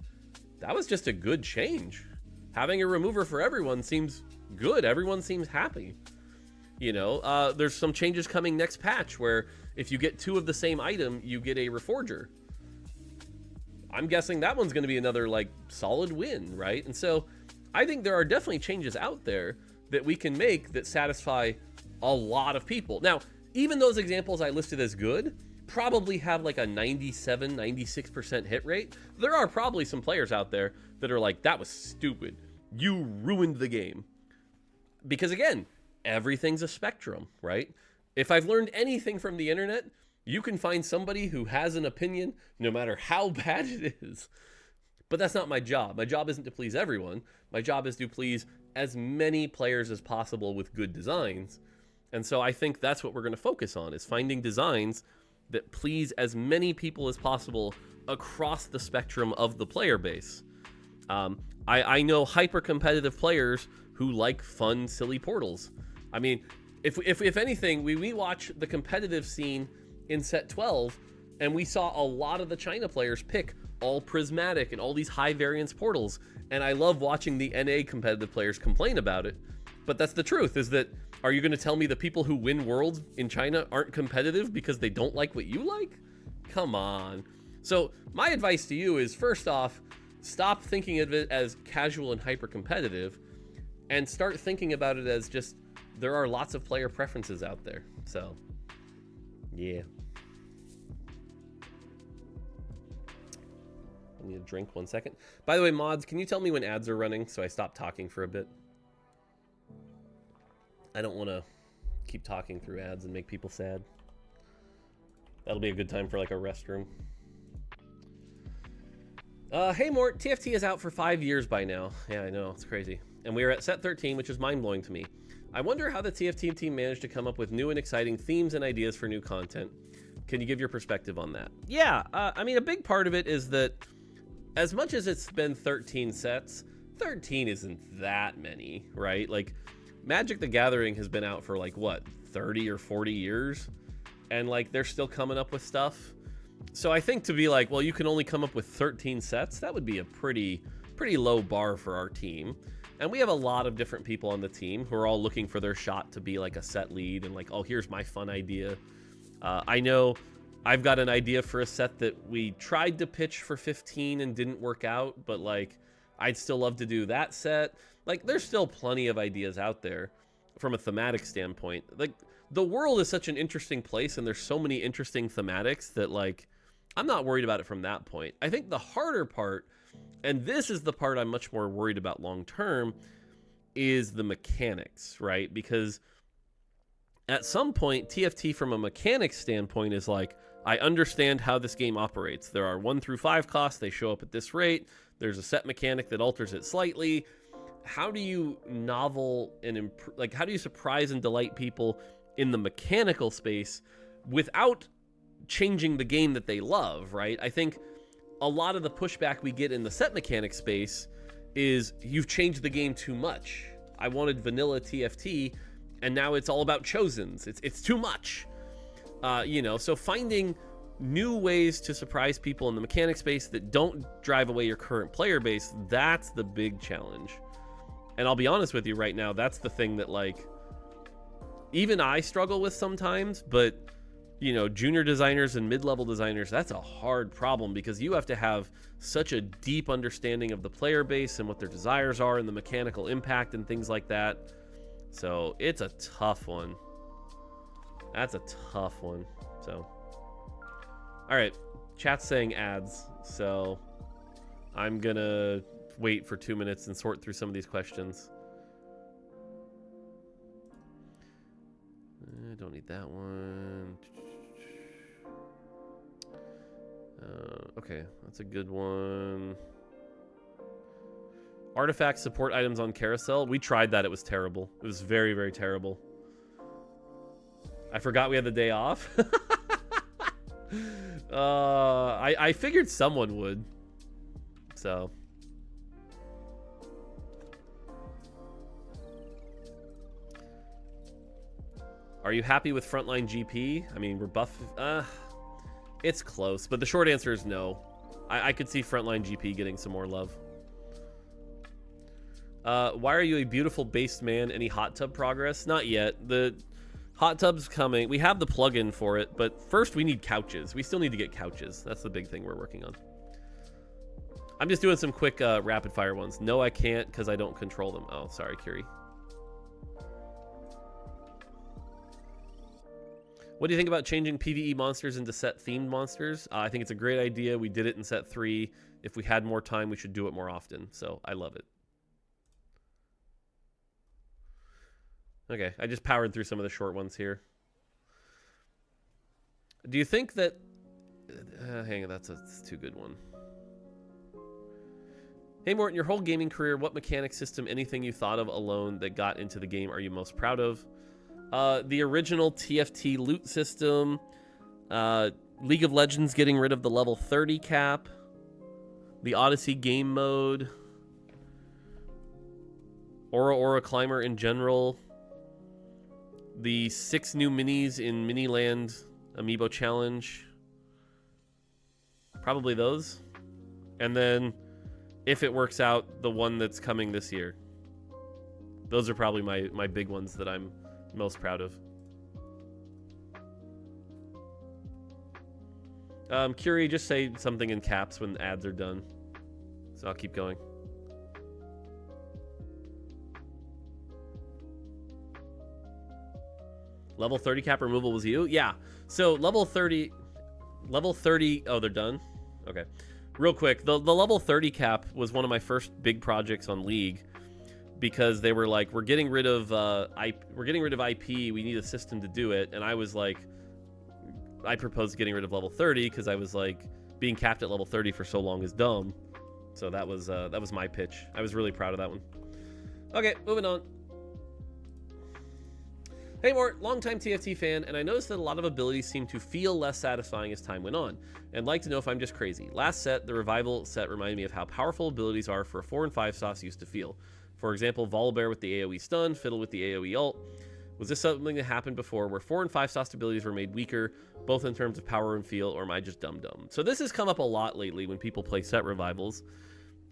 that was just a good change. Having a remover for everyone seems good. Everyone seems happy. You know, there's some changes coming next patch where if you get 2 of the same item, you get a Reforger. I'm guessing that one's going to be another, like, solid win, right? And so I think there are definitely changes out there that we can make that satisfy a lot of people. Now, even those examples I listed as good probably have like a 97, 96% hit rate. There are probably some players out there that are like, that was stupid. You ruined the game. Because again, everything's a spectrum, right? If I've learned anything from the internet, you can find somebody who has an opinion no matter how bad it is. But that's not my job. My job isn't to please everyone. My job is to please as many players as possible with good designs. And so I think that's what we're going to focus on, is finding designs that please as many people as possible across the spectrum of the player base. I know hyper-competitive players who like fun, silly portals. I mean, if anything, we watch the competitive scene in set 12, and we saw a lot of the China players pick all prismatic and all these high variance portals. And I love watching the NA competitive players complain about it. But that's the truth, is that, are you going to tell me the people who win worlds in China aren't competitive because they don't like what you like? Come on. So my advice to you is, first off, stop thinking of it as casual and hyper competitive, and start thinking about it as just, there are lots of player preferences out there. So, yeah. I need a drink, 1 second. By the way, mods, can you tell me when ads are running so I stop talking for a bit? I don't want to keep talking through ads and make people sad. That'll be a good time for like a restroom. Hey Mort, TFT is out for 5 years by now. Yeah, I know, it's crazy. And we are at set 13, which is mind-blowing to me. I wonder how the TFT team managed to come up with new and exciting themes and ideas for new content. Can you give your perspective on that? Yeah, I mean, a big part of it is that as much as it's been 13 sets, 13 isn't that many, right? Like, Magic the Gathering has been out for like, what, 30 or 40 years? And like, they're still coming up with stuff. So I think to be like, well, you can only come up with 13 sets, that would be a pretty low bar for our team. And we have a lot of different people on the team who are all looking for their shot to be like a set lead and like, oh, here's my fun idea. I know I've got an idea for a set that we tried to pitch for 15 and didn't work out, but like, I'd still love to do that set. Like, there's still plenty of ideas out there from a thematic standpoint. Like, the world is such an interesting place, and there's so many interesting thematics that, like, I'm not worried about it from that point. I think the harder part, and this is the part I'm much more worried about long term, is the mechanics, right? Because at some point, TFT from a mechanics standpoint is like, I understand how this game operates. There are 1 through 5 costs, they show up at this rate. There's a set mechanic that alters it slightly. How do you novel and like, how do you surprise and delight people in the mechanical space without changing the game that they love, right? I think a lot of the pushback we get in the set mechanic space is, you've changed the game too much. I wanted vanilla TFT, and now it's all about chosens. It's too much. You know, so finding new ways to surprise people in the mechanic space that don't drive away your current player base, that's the big challenge. And I'll be honest with you right now, that's the thing that, like, even I struggle with sometimes, but, you know, junior designers and mid-level designers, that's a hard problem, because you have to have such a deep understanding of the player base and what their desires are and the mechanical impact and things like that. So it's a tough one. That's a tough one. So, all right. Chat's saying ads, so I'm gonna wait for 2 minutes and sort through some of these questions. I don't need that one. Okay, that's a good one. Artifact support items on carousel. We tried that. It was terrible. It was very, very terrible. I forgot we had the day off. I figured someone would. So. Are you happy with frontline GP? I mean, rebuff. It's close, but the short answer is no. I could see frontline GP getting some more love. Why are you a beautiful based man? Any hot tub progress? Not yet. The hot tub's coming. We have the plugin for it, but first we need couches. We still need to get couches. That's the big thing we're working on. I'm just doing some quick rapid fire ones. No, I can't because I don't control them. Oh, sorry, Curie. What do you think about changing PvE monsters into set-themed monsters? I think it's a great idea. We did it in set 3. If we had more time, we should do it more often. So I love it. Okay, I just powered through some of the short ones here. Do you think that... hang on, that's a too good one. Hey, Morton, your whole gaming career, what mechanic system, anything you thought of alone that got into the game are you most proud of? The original TFT loot system, League of Legends getting rid of the level 30 cap, the Odyssey game mode, Aura Climber in general, the 6 new minis in Miniland Amiibo Challenge, probably those, and then, if it works out, the one that's coming this year. Those are probably my big ones that I'm most proud of. Curie, just say something in caps when ads are done. So I'll keep going. Level 30 cap removal was you? Yeah. So level 30... Oh, they're done? Okay. Real quick, the level 30 cap was one of my first big projects on League, because they were like, we're getting rid of IP, we need a system to do it. And I was like, I proposed getting rid of level 30 because I was like, being capped at level 30 for so long is dumb. So that was my pitch. I was really proud of that one. Okay, moving on. Hey Mort, longtime TFT fan, and I noticed that a lot of abilities seem to feel less satisfying as time went on, and like to know if I'm just crazy. Last set, the Revival set reminded me of how powerful abilities are for a 4 and 5 sauce used to feel. For example, Volibear with the AoE stun, Fiddle with the AoE ult. Was this something that happened before where 4 and 5 sauce abilities were made weaker, both in terms of power and feel, or am I just dumb? So this has come up a lot lately when people play set revivals,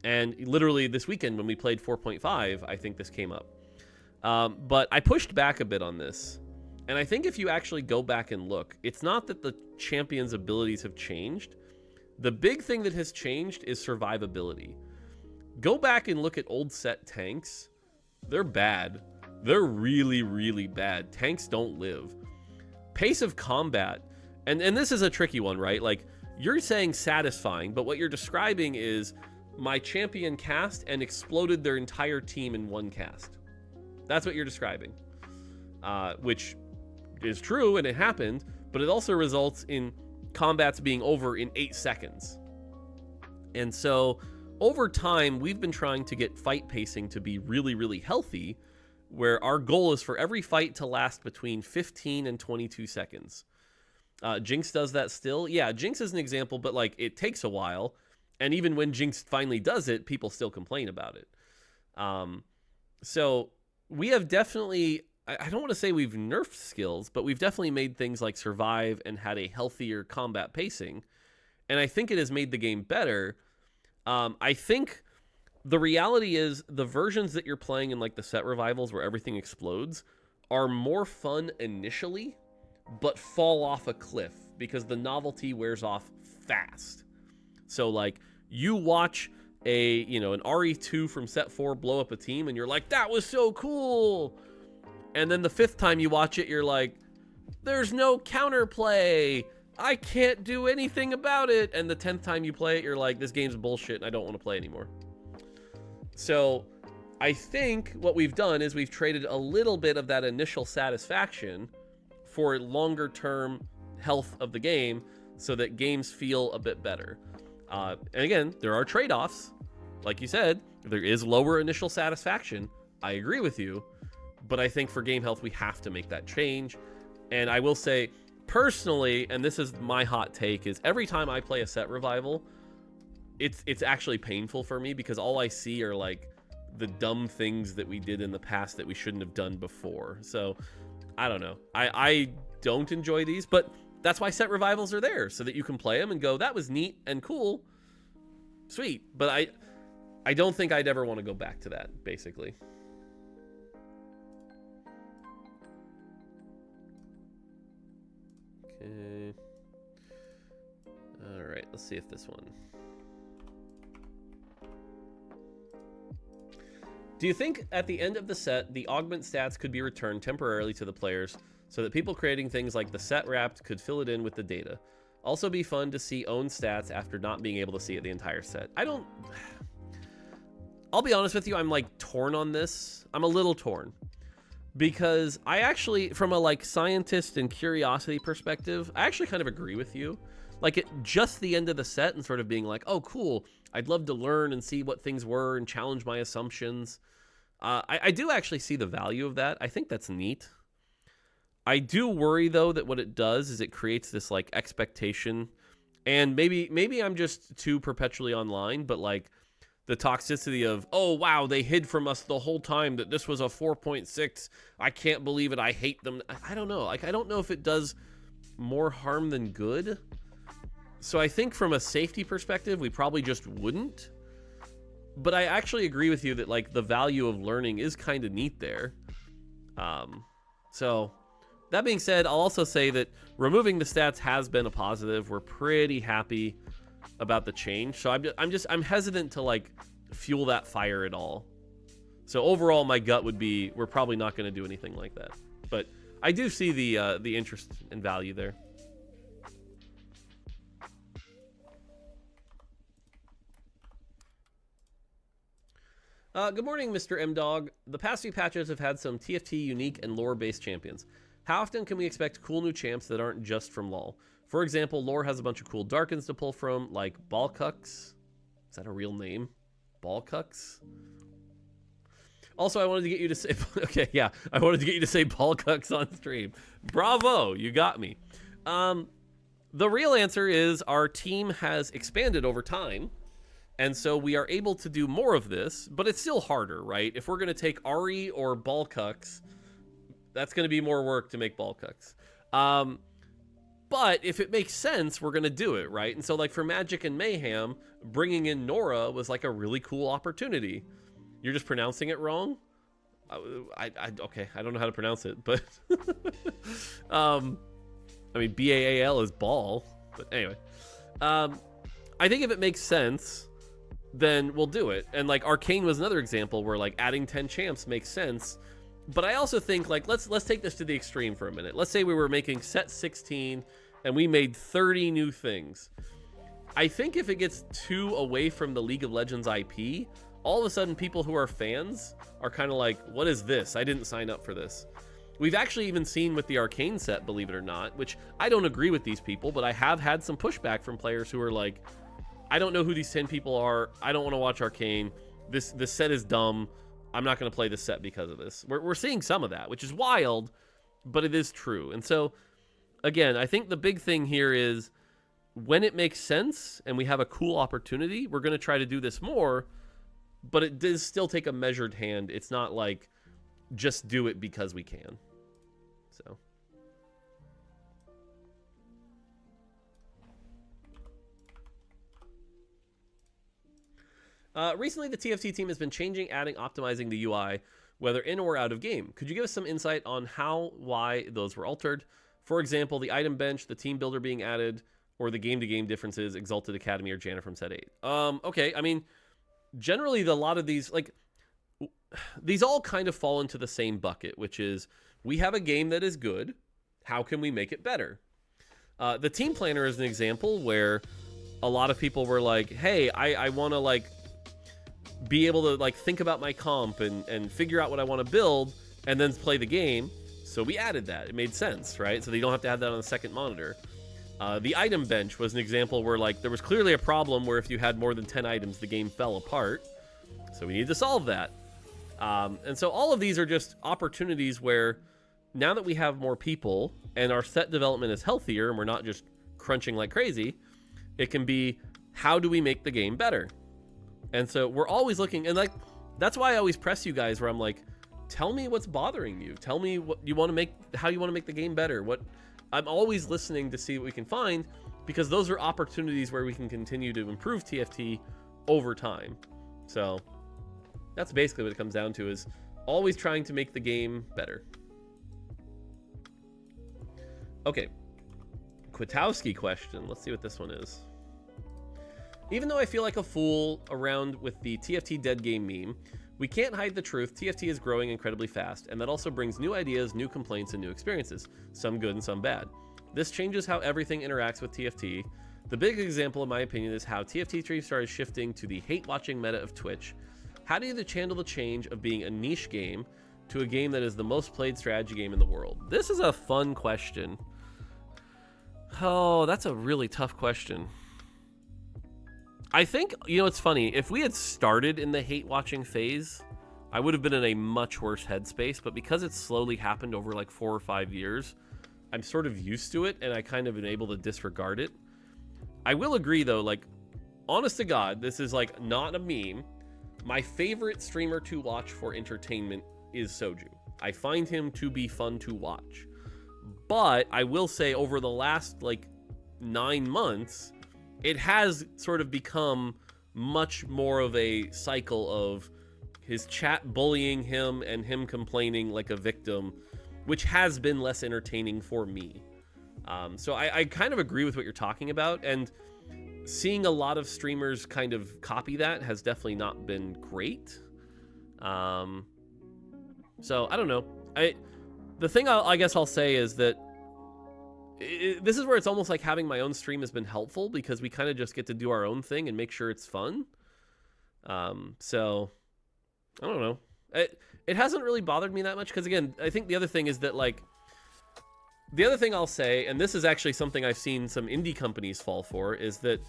and literally this weekend when we played 4.5, I think this came up. But I pushed back a bit on this, and I think if you actually go back and look, it's not that the champion's abilities have changed. The big thing that has changed is survivability. Go back and look at old set tanks. They're bad. They're really, really bad. Tanks don't live. Pace of combat, and this is a tricky one, right? Like, you're saying satisfying, but what you're describing is my champion cast and exploded their entire team in one cast. That's what you're describing, which is true, and it happened, but it also results in combats being over in 8 seconds. And so, over time, we've been trying to get fight pacing to be really, really healthy, where our goal is for every fight to last between 15 and 22 seconds. Jinx does that still. Yeah, Jinx is an example, but like it takes a while, and even when Jinx finally does it, people still complain about it. So we have definitely, I don't want to say we've nerfed skills, but we've definitely made things like survive and had a healthier combat pacing, and I think it has made the game better. I think the reality is the versions that you're playing in like the set revivals where everything explodes are more fun initially, but fall off a cliff because the novelty wears off fast. So like you watch an RE2 from set 4 blow up a team and you're like, that was so cool. And then the 5th time you watch it, you're like, there's no counterplay. I can't do anything about it. And the 10th time you play it, you're like, this game's bullshit and I don't want to play anymore. So I think what we've done is we've traded a little bit of that initial satisfaction for longer term health of the game so that games feel a bit better. And again, there are trade-offs. Like you said, there is lower initial satisfaction. I agree with you. But I think for game health, we have to make that change. And I will say, personally, and this is my hot take, is every time I play a set revival, it's actually painful for me because all I see are like the dumb things that we did in the past that we shouldn't have done before. So I don't know. I don't enjoy these, but that's why set revivals are there, so that you can play them and go, that was neat and cool. Sweet. But I don't think I'd ever want to go back to that, basically. Okay. All right, let's see if this one. Do you think at the end of the set, the augment stats could be returned temporarily to the players so that people creating things like the set wrapped could fill it in with the data? Also be fun to see own stats after not being able to see it the entire set. I'll be honest with you, I'm like torn on this. I'm a little torn. Because I actually, from a like scientist and curiosity perspective, I actually kind of agree with you. Like at just the end of the set and sort of being like, oh cool, I'd love to learn and see what things were and challenge my assumptions. I do actually see the value of that. I think that's neat. I do worry though that what it does is it creates this like expectation, and maybe I'm just too perpetually online, but like the toxicity of, oh wow, they hid from us the whole time that this was a 4.6. I can't believe it. I hate them. I don't know. Like I don't know if it does more harm than good. So I think from a safety perspective, we probably just wouldn't. But I actually agree with you that like the value of learning is kind of neat there. So that being said, I'll also say that removing the stats has been a positive. We're pretty happy about the change. So I'm hesitant to like fuel that fire at all. So overall, my gut would be we're probably not going to do anything like that. But I do see the interest and value there. Good morning, Mr. M-Dog. The past few patches have had some TFT unique and lore-based champions. How often can we expect cool new champs that aren't just from LoL? For example, lore has a bunch of cool Darkins to pull from, like Balkux. Is that a real name? Balkux? Also, I wanted to get you to say... Okay, yeah. I wanted to get you to say Balkux on stream. Bravo! You got me. The real answer is our team has expanded over time. And so we are able to do more of this, but it's still harder, right? If we're going to take Ari or Balkux, that's going to be more work to make Balkux. But if it makes sense, we're going to do it, right? And so like for Magic and Mayhem, bringing in Nora was like a really cool opportunity. You're just pronouncing it wrong? Okay, I don't know how to pronounce it, but... I mean, B-A-A-L is ball, but anyway. I think if it makes sense, then we'll do it. And like Arcane was another example where like adding 10 champs makes sense. But I also think like let's take this to the extreme for a minute. Let's say we were making set 16 and we made 30 new things. I think if it gets too away from the League of Legends IP, all of a sudden people who are fans are kind of like, what is this? I didn't sign up for this. We've actually even seen with the Arcane set, believe it or not, which I don't agree with these people, but I have had some pushback from players who are like, I don't know who these 10 people are. I don't want to watch Arcane. This set is dumb. I'm not going to play this set because of this. We're seeing some of that, which is wild, but it is true. And so, again, I think the big thing here is when it makes sense and we have a cool opportunity, we're going to try to do this more, but it does still take a measured hand. It's not like just do it because we can. So... recently, the TFT team has been changing, adding, optimizing the UI, whether in or out of game. Could you give us some insight on how, why those were altered? For example, the item bench, the team builder being added, or the game-to-game differences, Exalted Academy or Janna from set 8. Okay, I mean, generally, a lot of these, like, these all kind of fall into the same bucket, which is, we have a game that is good. How can we make it better? The team planner is an example where a lot of people were like, hey, I want to like be able to like think about my comp and figure out what I want to build and then play the game. So we added that. It made sense, right? So you don't have to have that on the second monitor. The item bench was an example where like there was clearly a problem where if you had more than 10 items, the game fell apart. So we need to solve that. And so all of these are just opportunities where now that we have more people and our set development is healthier and we're not just crunching like crazy, it can be, how do we make the game better? And so we're always looking, and like, that's why I always press you guys where I'm like, tell me what's bothering you. Tell me what you want to make, how you want to make the game better. I'm always listening to see what we can find, because those are opportunities where we can continue to improve TFT over time. So that's basically what it comes down to, is always trying to make the game better. Okay, Kwiatkowski question. Let's see what this one is. Even though I feel like a fool around with the TFT dead game meme, we can't hide the truth. TFT is growing incredibly fast, and that also brings new ideas, new complaints, and new experiences, some good and some bad. This changes how everything interacts with TFT. The big example, in my opinion, is how TFT streams started shifting to the hate-watching meta of Twitch. How do you handle the change of being a niche game to a game that is the most played strategy game in the world? This is a fun question. Oh, that's a really tough question. I think, you know, it's funny. If we had started in the hate-watching phase, I would have been in a much worse headspace. But because it's slowly happened over like 4 or 5 years, I'm sort of used to it, and I kind of been able to disregard it. I will agree, though, like, honest to God, this is like not a meme. My favorite streamer to watch for entertainment is Soju. I find him to be fun to watch. But I will say, over the last like 9 months, it has sort of become much more of a cycle of his chat bullying him and him complaining like a victim, which has been less entertaining for me. So I kind of agree with what you're talking about, and seeing a lot of streamers kind of copy that has definitely not been great. So I don't know. The thing I guess I'll say is that this is where it's almost like having my own stream has been helpful, because we kind of just get to do our own thing and make sure it's fun. So I don't know. It hasn't really bothered me that much, because again, I think the other thing is that like, the other thing I'll say, and this is actually something I've seen some indie companies fall for, is that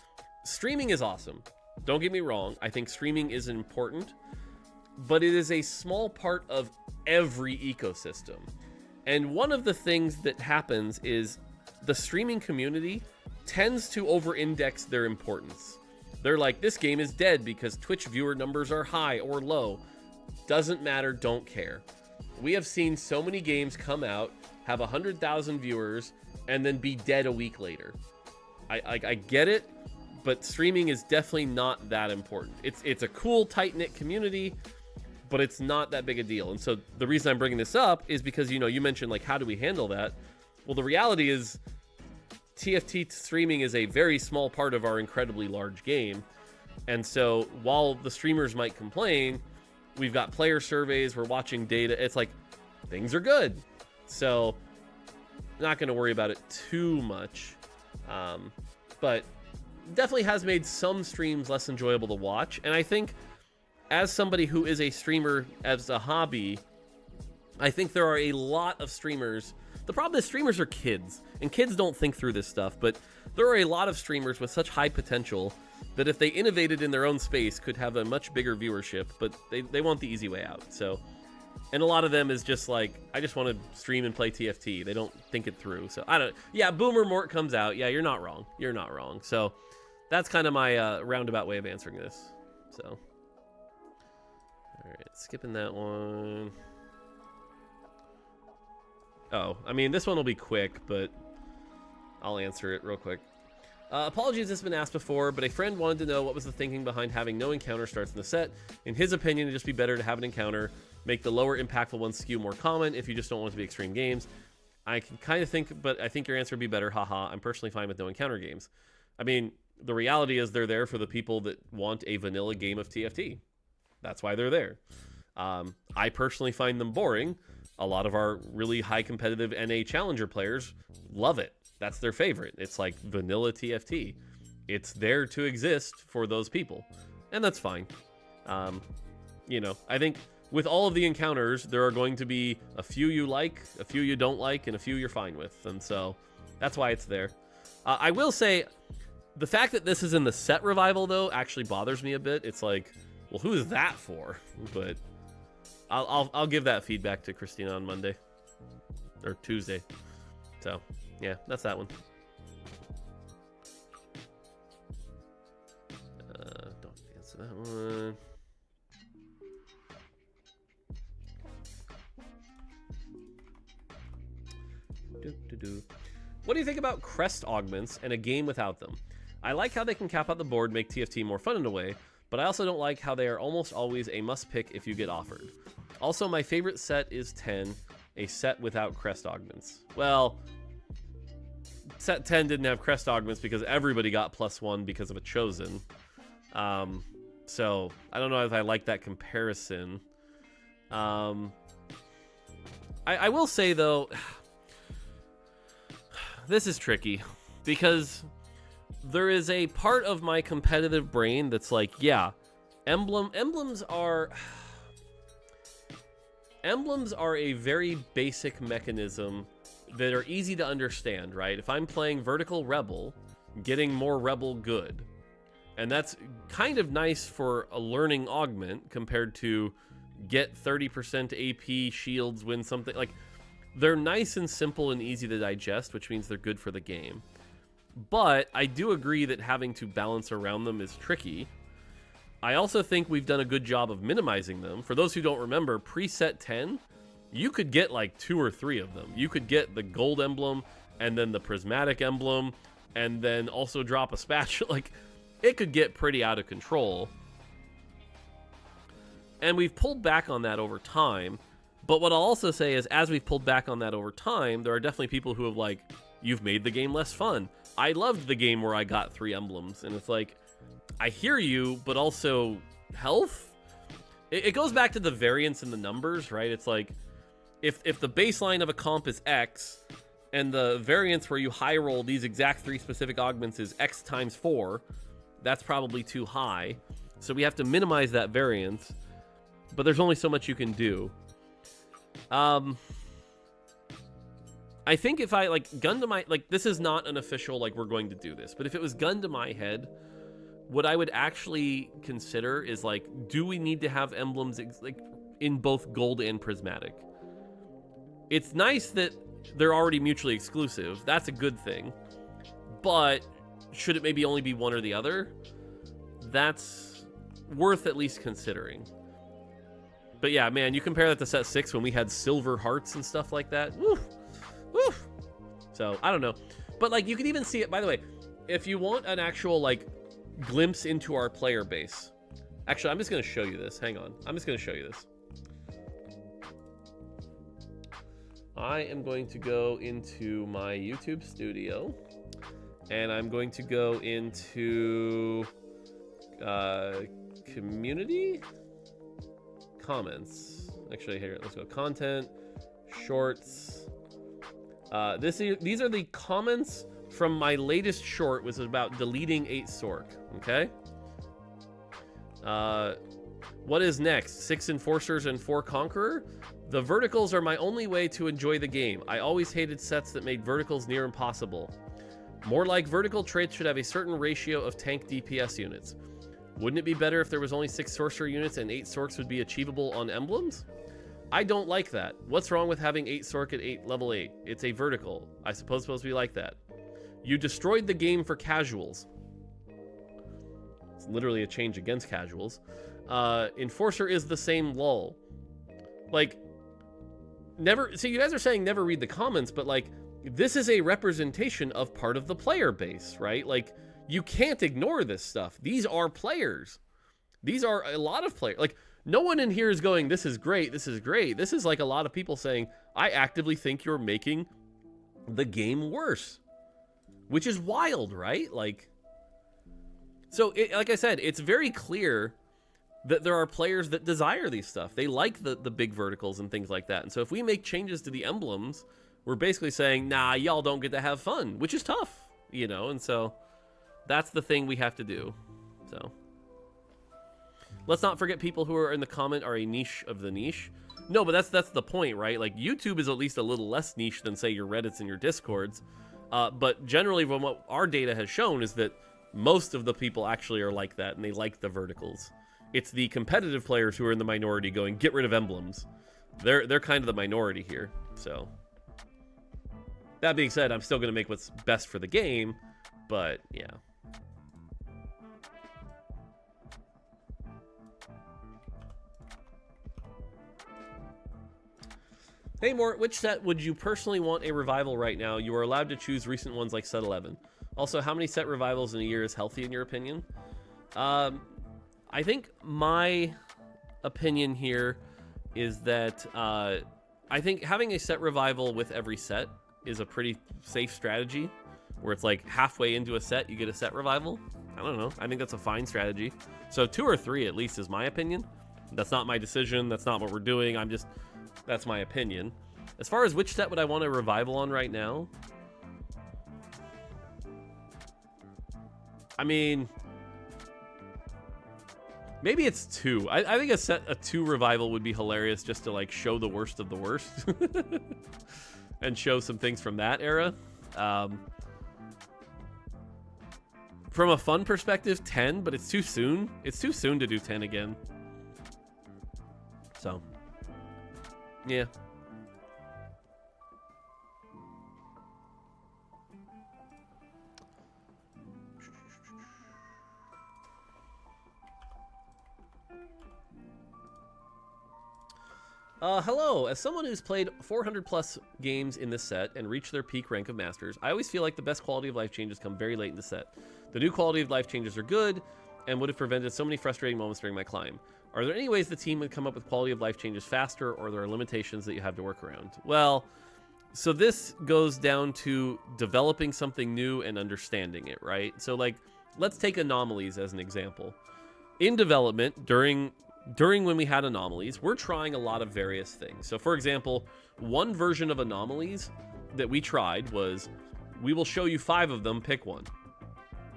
streaming is awesome. Don't get me wrong. I think streaming is important, but it is a small part of every ecosystem. And one of the things that happens is the streaming community tends to over-index their importance. They're like, this game is dead because Twitch viewer numbers are high or low. Doesn't matter, don't care. We have seen so many games come out, have 100,000 viewers, and then be dead a week later. I get it, but streaming is definitely not that important. It's a cool, tight-knit community, but it's not that big a deal. And so the reason I'm bringing this up is because, you know, you mentioned like, how do we handle that? Well, the reality is TFT streaming is a very small part of our incredibly large game. And so while the streamers might complain, we've got player surveys, we're watching data. It's like, things are good. So not going to worry about it too much. But definitely has made some streams less enjoyable to watch. And I think as somebody who is a streamer as a hobby, I think there are a lot of streamers. The problem is streamers are kids, and kids don't think through this stuff, but there are a lot of streamers with such high potential that if they innovated in their own space could have a much bigger viewership, but they want the easy way out. So, and a lot of them is just like, I just want to stream and play TFT. They don't think it through. So I don't, yeah, Boomer Mort comes out. Yeah, you're not wrong. You're not wrong. So that's kind of my roundabout way of answering this. So, all right, skipping that one. Oh, I mean, this one will be quick, but I'll answer it real quick. Apologies, this has been asked before, but a friend wanted to know what was the thinking behind having no encounter starts in the set. In his opinion, it'd just be better to have an encounter, make the lower impactful ones skew more common if you just don't want it to be extreme games. I can kind of think, but I think your answer would be better. Haha, I'm personally fine with no encounter games. I mean, the reality is they're there for the people that want a vanilla game of TFT. That's why they're there. I personally find them boring. A lot of our really high competitive NA challenger players love it. That's their favorite. It's like vanilla TFT. It's there to exist for those people, and that's fine. You know, I think with all of the encounters, there are going to be a few you like, a few you don't like, and a few you're fine with, and so that's why it's there. I will say, the fact that this is in the set revival, though, actually bothers me a bit. It's like, well, who is that for? But I'll give that feedback to Christina on Monday or Tuesday. So yeah, that's that one. Don't answer that one. What do you think about crest augments and a game without them? I like how they can cap out the board, make TFT more fun in a way, but I also don't like how they are almost always a must pick if you get offered. Also, my favorite set is 10, a set without crest augments. Well, set 10 didn't have crest augments because everybody got +1 because of a chosen. So I don't know if I like that comparison. I will say though, this is tricky because there is a part of my competitive brain that's like, yeah, emblems are a very basic mechanism that are easy to understand, right? If I'm playing vertical rebel, getting more rebel good, and that's kind of nice for a learning augment compared to get 30% AP shields, win something. Like, they're nice and simple and easy to digest, which means they're good for the game. But I do agree that having to balance around them is tricky. I also think we've done a good job of minimizing them. For those who don't remember, preset 10, you could get like 2 or 3 of them. You could get the gold emblem and then the prismatic emblem and then also drop a spatula. Like, it could get pretty out of control. And we've pulled back on that over time. But what I'll also say is, as we've pulled back on that over time, there are definitely people who have like, you've made the game less fun. I loved the game where I got 3 emblems, and it's like, I hear you, but also health? It goes back to the variance in the numbers, right? It's like, if the baseline of a comp is X, and the variance where you high roll these exact 3 specific augments is X times 4, that's probably too high. So we have to minimize that variance, but there's only so much you can do. I think if I, like, gun to my, like, this is not an official, like, we're going to do this, but if it was gun to my head, what I would actually consider is, like, do we need to have emblems, like, in both gold and prismatic? It's nice that they're already mutually exclusive. That's a good thing. But should it maybe only be one or the other? That's worth at least considering. But yeah, man, you compare that to set 6 when we had silver hearts and stuff like that. Woo! Woo! So, I don't know. But, like, you can even see it, by the way, if you want an actual, like, glimpse into our player base. Actually, I'm just going to show you this. Hang on. I'm just going to show you this. I am going to go into my YouTube studio, and I'm going to go into community comments. Actually, here, let's go content, shorts. These are the comments from my latest short, which is about deleting 8 Sork. Okay. What is next? 6 Enforcers and 4 Conqueror? The verticals are my only way to enjoy the game. I always hated sets that made verticals near impossible. More like vertical traits should have a certain ratio of tank DPS units. Wouldn't it be better if there was only 6 Sorcerer units and 8 Sorks would be achievable on emblems? I don't like that. What's wrong with having 8 Sork at level 8? It's a vertical. I suppose it's supposed to be like that. You destroyed the game for casuals. It's literally a change against casuals. Enforcer is the same lull. Like, never... See, you guys are saying never read the comments, but, like, this is a representation of part of the player base, right? Like, you can't ignore this stuff. These are players. These are a lot of players. Like, no one in here is going, this is great, this is great. This is like a lot of people saying, I actively think you're making the game worse. Which is wild, right? Like, so, like I said, it's very clear that there are players that desire these stuff. They like the big verticals and things like that. And so if we make changes to the emblems, we're basically saying, nah, y'all don't get to have fun, which is tough, you know, and so that's the thing we have to do. So let's not forget people who are in the comment are a niche of the niche. No, but that's the point, right? Like, YouTube is at least a little less niche than, say, your Reddits and your Discords. But generally, from what our data has shown is that most of the people actually are like that, and they like the verticals. It's the competitive players who are in the minority going, get rid of emblems. They're kind of the minority here. So that being said, I'm still going to make what's best for the game, but yeah. Hey Mort, which set would you personally want a revival right now? You are allowed to choose recent ones like set 11. Also, how many set revivals in a year is healthy in your opinion? I think my opinion here is that I think having a set revival with every set is a pretty safe strategy, where it's like halfway into a set, you get a set revival. I don't know. I think that's a fine strategy. So 2 or 3 at least is my opinion. That's not my decision. That's not what we're doing. That's my opinion. As far as which set would I want a revival on right now? I mean, maybe it's 2. I think a 2 revival would be hilarious, just to like show the worst of the worst and show some things from that era. From a fun perspective, 10, but it's too soon. It's too soon to do 10 again. So, yeah. Hello. As someone who's played 400 plus games in this set and reached their peak rank of Masters, I always feel like the best quality of life changes come very late in the set. The new quality of life changes are good and would have prevented so many frustrating moments during my climb. Are there any ways the team would come up with quality of life changes faster, or there are limitations that you have to work around? Well, so this goes down to developing something new and understanding it, right? So like, let's take anomalies as an example. In development, during when we had anomalies, we're trying a lot of various things. So for example, one version of anomalies that we tried was, we will show you 5 of them, pick one.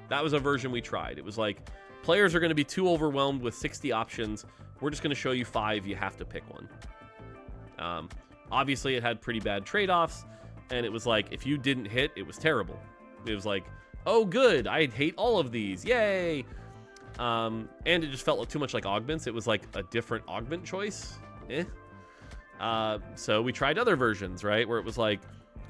That was a version we tried. It was like, players are going to be too overwhelmed with 60 options. We're just going to show you 5. You have to pick one. Obviously, it had pretty bad trade-offs, and it was like, if you didn't hit, it was terrible. It was like, oh, good, I hate all of these. Yay! And it just felt too much like augments. It was like a different augment choice. So we tried other versions, right? Where it was like,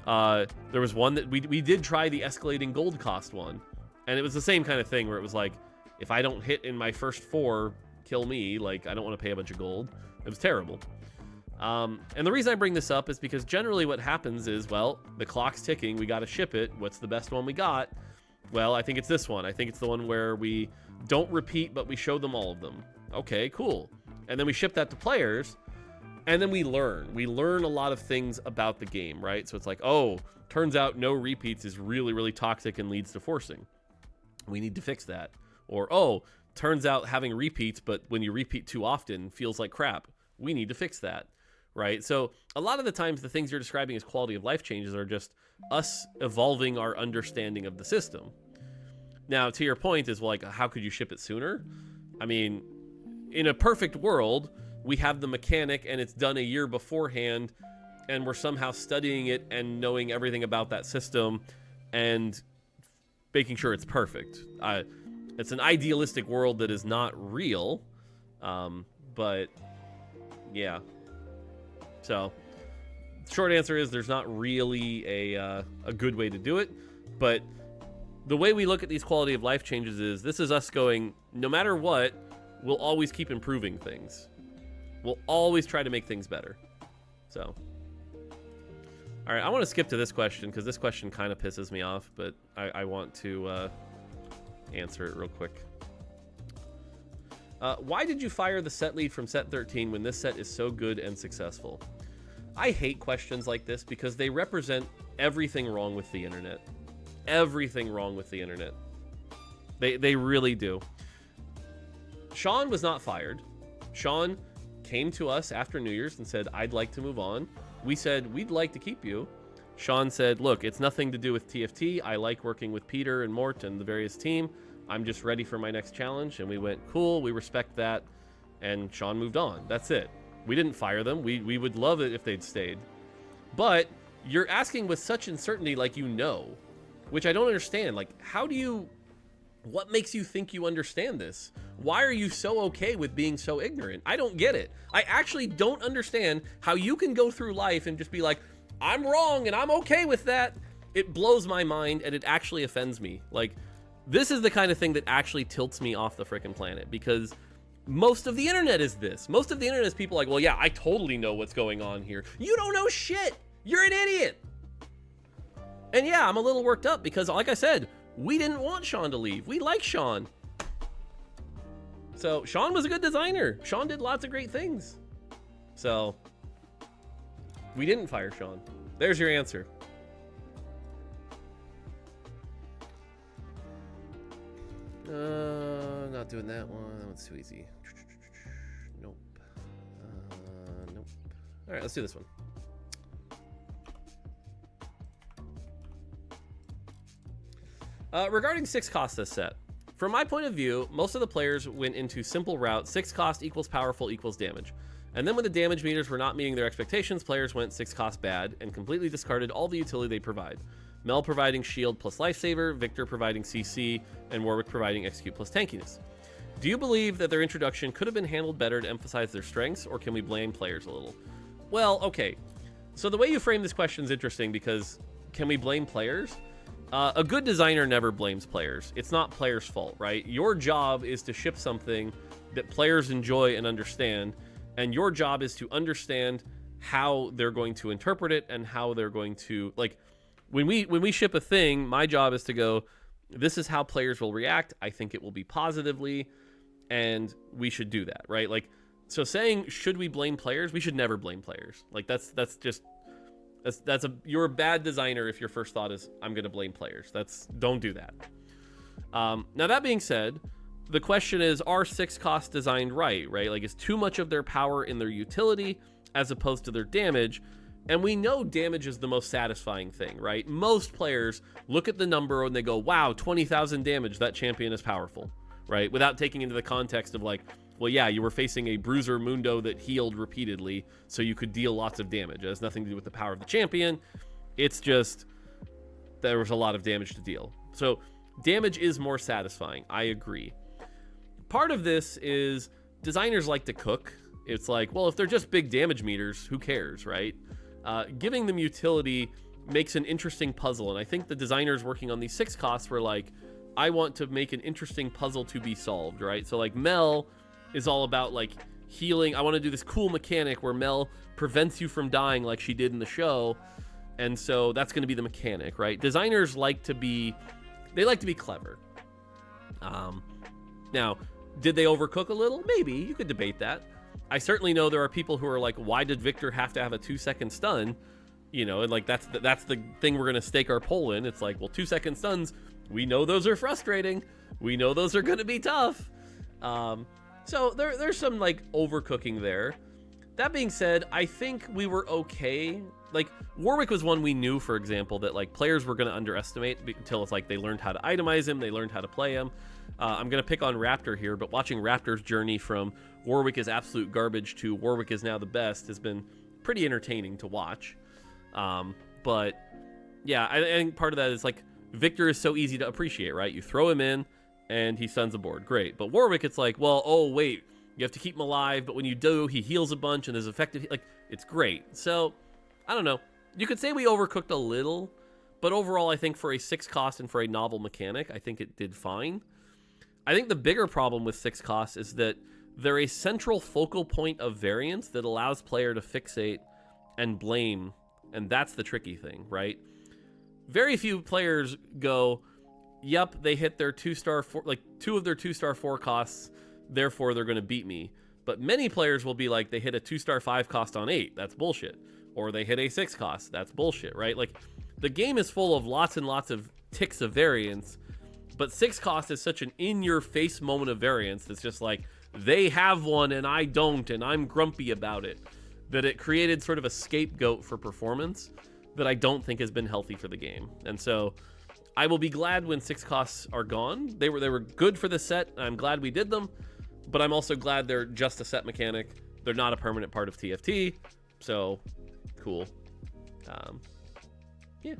there was one that we did try the escalating gold cost one. And it was the same kind of thing where it was like, if I don't hit in my first 4, kill me. Like, I don't want to pay a bunch of gold. It was terrible. And the reason I bring this up is because generally what happens is, well, the clock's ticking. We got to ship it. What's the best one we got? Well, I think it's this one. I think it's the one where we don't repeat, but we show them all of them. Okay, cool. And then we ship that to players, and then we learn. We learn a lot of things about the game, right? So it's like, oh, turns out no repeats is really, really toxic and leads to forcing. We need to fix that. Or, oh, turns out having repeats, but when you repeat too often, feels like crap. We need to fix that, right? So a lot of the times the things you're describing as quality of life changes are just us evolving our understanding of the system. Now, to your point is, well, like, how could you ship it sooner? I mean, in a perfect world, we have the mechanic and it's done a year beforehand, and we're somehow studying it and knowing everything about that system and making sure it's perfect. It's an idealistic world that is not real, but yeah. So, short answer is there's not really a good way to do it, but the way we look at these quality of life changes is, this is us going, no matter what, we'll always keep improving things. We'll always try to make things better. So, all right, I want to skip to this question because this question kind of pisses me off, but I want to answer it real quick. Why did you fire the set lead from set 13 when this set is so good and successful? I hate questions like this because they represent everything wrong with the internet. Everything wrong with the internet. They really do. Sean was not fired. Sean came to us after New Year's and said, I'd like to move on. We said, we'd like to keep you. Sean said, look, it's nothing to do with TFT. I like working with Peter and Mort and the various team. I'm just ready for my next challenge. And we went, cool, we respect that. And Sean moved on. That's it. We didn't fire them. We would love it if they'd stayed. But you're asking with such uncertainty, like you know, which I don't understand. Like, how do you... What makes you think you understand this? Why are you so okay with being so ignorant? I don't get it. I actually don't understand how you can go through life and just be like, I'm wrong and I'm okay with that. It blows my mind and it actually offends me. Like, this is the kind of thing that actually tilts me off the frickin' planet, because most of the internet is this. Most of the internet is people like, well, yeah, I totally know what's going on here. You don't know shit. You're an idiot. And yeah, I'm a little worked up because, like I said, we didn't want Sean to leave. We like Sean. So Sean was a good designer. Sean did lots of great things. So we didn't fire Sean. There's your answer. Not doing that one. That one's too easy. Nope. Nope. All right, let's do this one. Regarding 6 cost this set, from my point of view, most of the players went into simple route, 6 cost equals powerful equals damage. And then when the damage meters were not meeting their expectations, players went 6 cost bad and completely discarded all the utility they provide. Mel providing shield plus lifesaver, Victor providing CC, and Warwick providing execute plus tankiness. Do you believe that their introduction could have been handled better to emphasize their strengths, or can we blame players a little? Well, okay. So the way you frame this question is interesting, because can we blame players? A good designer never blames players. It's not players' fault, right? Your job is to ship something that players enjoy and understand, and your job is to understand how they're going to interpret it and how they're going to, like, when we ship a thing, my job is to go, this is how players will react. I think it will be positively, and we should do that, right? Like, so saying, should we blame players? We should never blame players. Like, that's you're a bad designer if your first thought is, I'm going to blame players. Don't do that. Now, that being said, the question is, are 6 costs designed right? Like, is too much of their power in their utility as opposed to their damage? And we know damage is the most satisfying thing, right? Most players look at the number and they go, wow, 20,000 damage, that champion is powerful, right? Without taking into the context of like, well, yeah, you were facing a bruiser Mundo that healed repeatedly, so you could deal lots of damage. It has nothing to do with the power of the champion. It's just there was a lot of damage to deal. So damage is more satisfying. I agree. Part of this is designers like to cook. It's like, well, if they're just big damage meters, who cares, right? Giving them utility makes an interesting puzzle. And I think the designers working on these 6 costs were like, I want to make an interesting puzzle to be solved, right? So like Mel is all about like healing. I want to do this cool mechanic where Mel prevents you from dying like she did in the show. And so that's going to be the mechanic, right? Designers like to be clever. Now, did they overcook a little? Maybe. You could debate that. I certainly know there are people who are like, why did Victor have to have a 2-second stun? You know, and like that's the thing we're going to stake our poll in. It's like, well, 2-second stuns, we know those are frustrating. We know those are going to be tough. So there's some like overcooking there. That being said, I think we were okay. Like Warwick was one we knew, for example, that like players were going to underestimate until it's like they learned how to itemize him, they learned how to play him. I'm going to pick on Raptor here, but watching Raptor's journey from Warwick is absolute garbage to Warwick is now the best has been pretty entertaining to watch. But yeah, I think part of that is like Victor is so easy to appreciate, right? You throw him in and he stuns a board. Great. But Warwick, it's like, well, oh, wait, you have to keep him alive. But when you do, he heals a bunch and is effective. Like, it's great. So, I don't know. You could say we overcooked a little, but overall, I think for a 6 cost and for a novel mechanic, I think it did fine. I think the bigger problem with 6 costs is that they're a central focal point of variance that allows player to fixate and blame. And that's the tricky thing, right? Very few players go, yep, they hit their 2-star 4, like 2 of their 2-star 4 costs, therefore they're going to beat me. But many players will be like, they hit a 2-star 5 cost on 8, that's bullshit. Or they hit a 6 cost, that's bullshit, right? Like, the game is full of lots and lots of ticks of variance, but 6 cost is such an in-your-face moment of variance that's just like, they have one and I don't, and I'm grumpy about it, that it created sort of a scapegoat for performance that I don't think has been healthy for the game. And so I will be glad when 6 costs are gone. They were good for the set. I'm glad we did them, but I'm also glad they're just a set mechanic. They're not a permanent part of TFT. So cool. Yeah.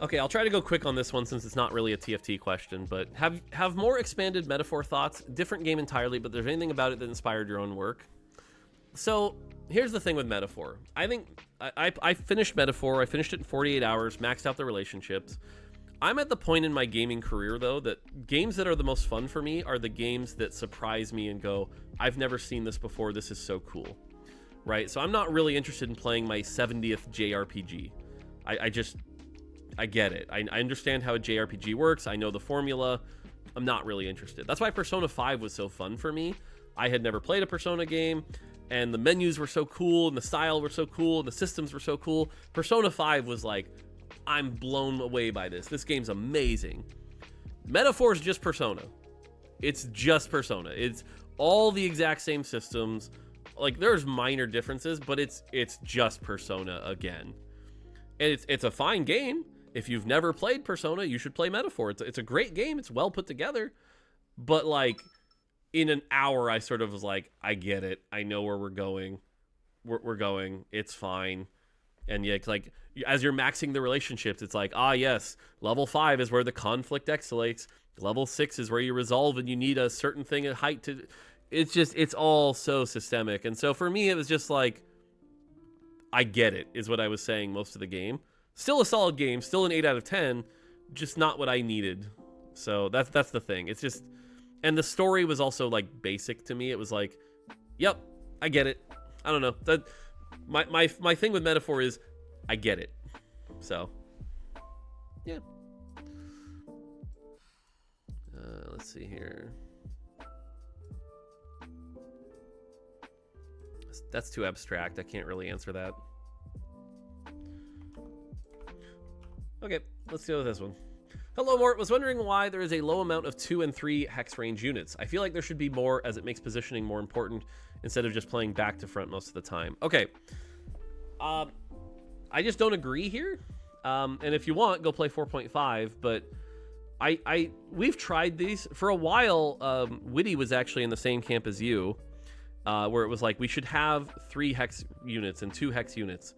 Okay, I'll try to go quick on this one since it's not really a TFT question, but have more expanded metaphor thoughts. Different game entirely, but there's anything about it that inspired your own work. So here's the thing with metaphor. I think I finished metaphor. I finished it in 48 hours, maxed out the relationships. I'm at the point in my gaming career, though, that games that are the most fun for me are the games that surprise me and go, I've never seen this before. This is so cool, right? So I'm not really interested in playing my 70th JRPG. I get it. I understand how a JRPG works. I know the formula. I'm not really interested. That's why Persona 5 was so fun for me. I had never played a Persona game, and the menus were so cool, and the style were so cool, and the systems were so cool. Persona 5 was like, I'm blown away by this. This game's amazing. Metaphor is just Persona. It's just Persona. It's all the exact same systems. Like, there's minor differences, but it's just Persona again. And it's a fine game. If you've never played Persona, you should play Metaphor. It's a great game. It's well put together. But, like, in an hour, I sort of was like, I get it. I know where we're going. We're going. It's fine. And yeah, like, as you're maxing the relationships, it's like, yes, level 5 is where the conflict escalates. Level 6 is where you resolve and you need a certain thing at height to... It's all so systemic. And so for me, it was just like, I get it, is what I was saying most of the game. Still a solid game, still an 8 out of 10, just not what I needed. So that's the thing. It's just... And the story was also, like, basic to me. It was like, yep, I get it. I don't know. That my thing with Metaphor is, I get it. So, yeah. Let's see here. That's too abstract. I can't really answer that. Okay, let's go with this one. Hello, Mort. Was wondering why there is a low amount of 2 and 3 hex range units. I feel like there should be more, as it makes positioning more important instead of just playing back to front most of the time. Okay. I just don't agree here. And if you want, go play 4.5. But we've tried these for a while. Witty was actually in the same camp as you, where it was like we should have 3 hex units and 2 hex units.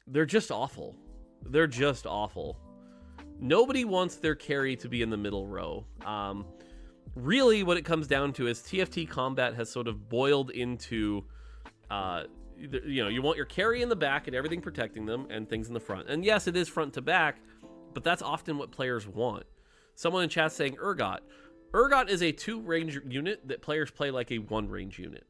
They're just awful. They're just awful. Nobody wants their carry to be in the middle row. Really, what it comes down to is TFT combat has sort of boiled into, you want your carry in the back and everything protecting them and things in the front. And yes, it is front to back, but that's often what players want. Someone in chat saying Urgot. Urgot is a 2 range unit that players play like a 1 range unit.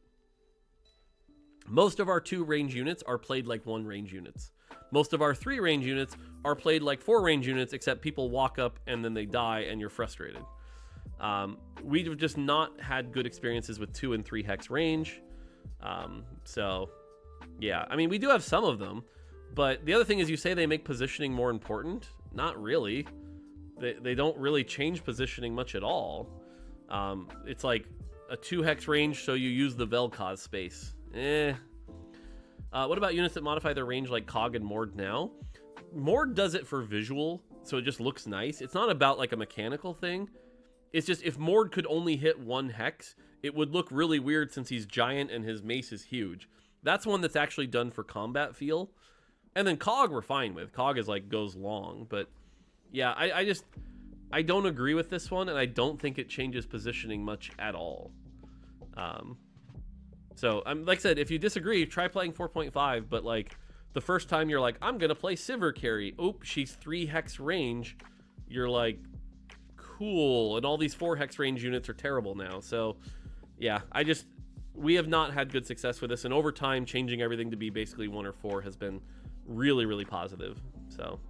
Most of our 2 range units are played like 1 range units. Most of our 3 range units are played like 4 range units, except people walk up and then they die and you're frustrated. We've just not had good experiences with 2 and 3 hex range. So, yeah. I mean, we do have some of them, but the other thing is you say they make positioning more important. Not really. They don't really change positioning much at all. It's like a 2 hex range, so you use the Vel'Koz space. What about units that modify their range like Cog and Mord now? Mord does it for visual, so it just looks nice. It's not about like a mechanical thing. It's just if Mord could only hit 1 hex, it would look really weird since he's giant and his mace is huge. That's one that's actually done for combat feel. And then Cog we're fine with. Cog is like goes long, but yeah, I don't agree with this one, and I don't think it changes positioning much at all. So, like I said, if you disagree, try playing 4.5, but, like, the first time you're like, I'm going to play Sivir carry. Oop, she's 3 hex range. You're like, cool. And all these 4 hex range units are terrible now. So, yeah, we have not had good success with this. And over time, changing everything to be basically 1 or 4 has been really, really positive. So...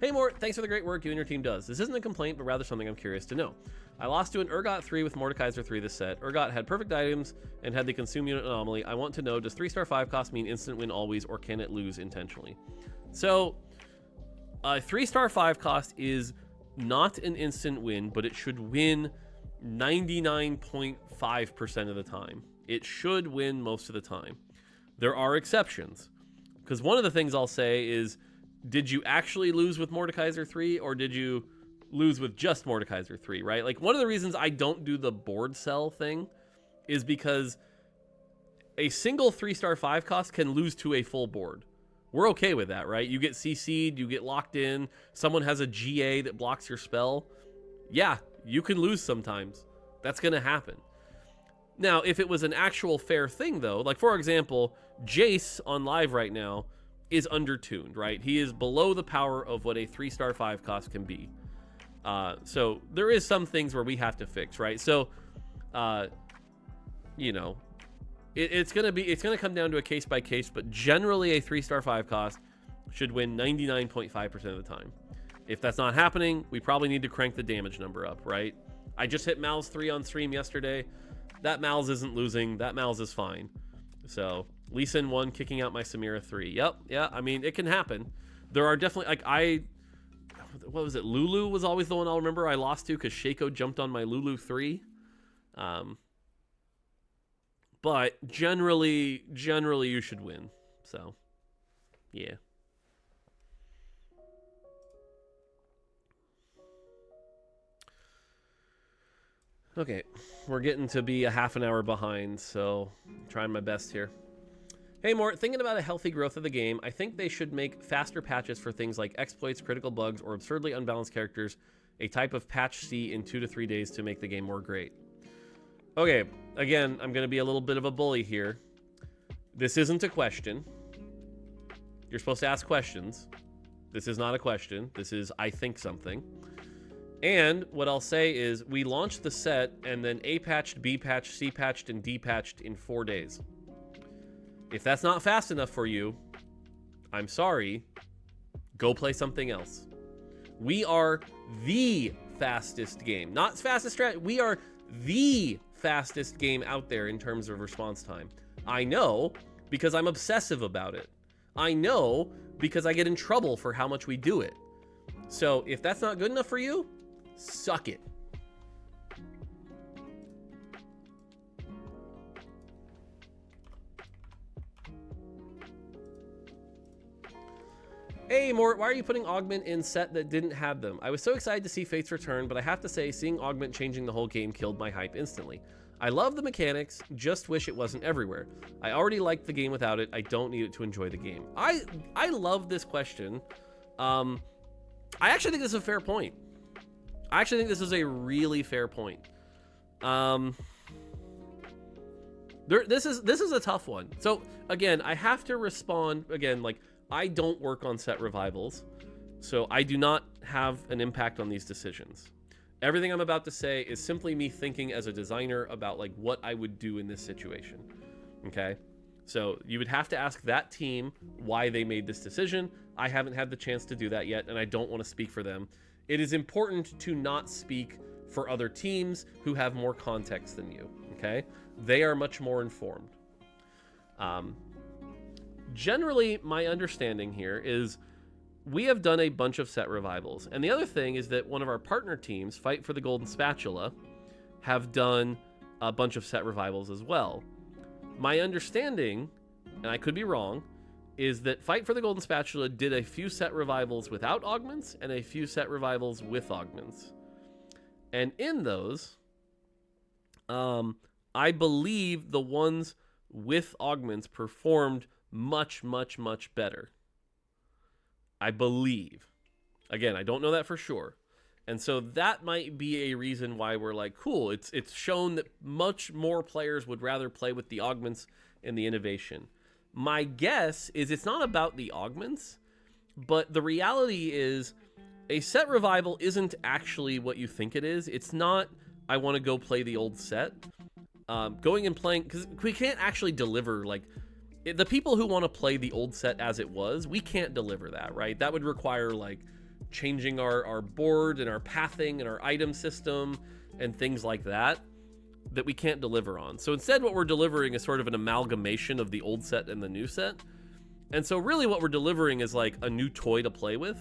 Hey Mort, thanks for the great work you and your team does. This isn't a complaint, but rather something I'm curious to know. I lost to an Urgot 3 with Mordekaiser 3 this set. Urgot had perfect items and had the consume unit anomaly. I want to know, does 3-star 5 cost mean instant win always, or can it lose intentionally? So, 3-star 5 cost is not an instant win, but it should win 99.5% of the time. It should win most of the time. There are exceptions, because one of the things I'll say is, did you actually lose with Mordekaiser 3, or did you lose with just Mordekaiser 3, right? Like, one of the reasons I don't do the board sell thing is because a single 3-star 5 cost can lose to a full board. We're okay with that, right? You get CC'd, you get locked in, someone has a GA that blocks your spell. Yeah, you can lose sometimes. That's going to happen. Now, if it was an actual fair thing, though, like, for example, Jace on live right now is undertuned, right? He is below the power of what a 3-star 5 cost can be. So there is some things where we have to fix, right? So, you know, it's gonna come down to a case by case, but generally a 3-star 5 cost should win 99.5% of the time. If that's not happening, we probably need to crank the damage number up, right? I just hit Mal's 3 on stream yesterday. That Mal's isn't losing. That Mal's is fine. So Lee Sin 1 kicking out my Samira 3. Yep, yeah. I mean, it can happen. There are definitely, like, what was it? Lulu was always the one I'll remember I lost to because Shaco jumped on my Lulu 3. But generally you should win. So, yeah. Okay, we're getting to be a half an hour behind, so I'm trying my best here. Hey Mort, thinking about a healthy growth of the game, I think they should make faster patches for things like exploits, critical bugs, or absurdly unbalanced characters, a type of patch C in 2 to 3 days to make the game more great. Okay, again, I'm going to be a little bit of a bully here. This isn't a question. You're supposed to ask questions. This is not a question. This is, I think something. And what I'll say is, we launched the set, and then A patched, B patched, C patched, and D patched in 4 days. If that's not fast enough for you, I'm sorry. Go play something else. We are the fastest game. Not fastest strat. We are the fastest game out there in terms of response time. I know because I'm obsessive about it. I know because I get in trouble for how much we do it. So if that's not good enough for you, suck it. Hey Mort, why are you putting Augment in set that didn't have them? I was so excited to see Fate's return, but I have to say seeing Augment changing the whole game killed my hype instantly. I love the mechanics, just wish it wasn't everywhere. I already liked the game without it. I don't need it to enjoy the game. I love this question. I actually think this is a fair point. I actually think this is a really fair point. This is a tough one. So again, I have to respond again, like, I don't work on set revivals, so I do not have an impact on these decisions. Everything I'm about to say is simply me thinking as a designer about like what I would do in this situation. Okay? So you would have to ask that team why they made this decision. I haven't had the chance to do that yet, and I don't want to speak for them. It is important to not speak for other teams who have more context than you. Okay? They are much more informed. Generally, my understanding here is we have done a bunch of set revivals. And the other thing is that one of our partner teams, Fight for the Golden Spatula, have done a bunch of set revivals as well. My understanding, and I could be wrong, is that Fight for the Golden Spatula did a few set revivals without augments and a few set revivals with augments. And in those, I believe the ones with augments performed much, much, much better. I believe. Again, I don't know that for sure. And so that might be a reason why we're like, cool, it's shown that much more players would rather play with the augments and the innovation. My guess is it's not about the augments, but the reality is a set revival isn't actually what you think it is. It's not, I want to go play the old set. Going and playing, because we can't actually deliver, like, the people who want to play the old set as it was, we can't deliver that, right? That would require, like, changing our board and our pathing and our item system and things like that we can't deliver on. So instead what we're delivering is sort of an amalgamation of the old set and the new set. And so really what we're delivering is like a new toy to play with.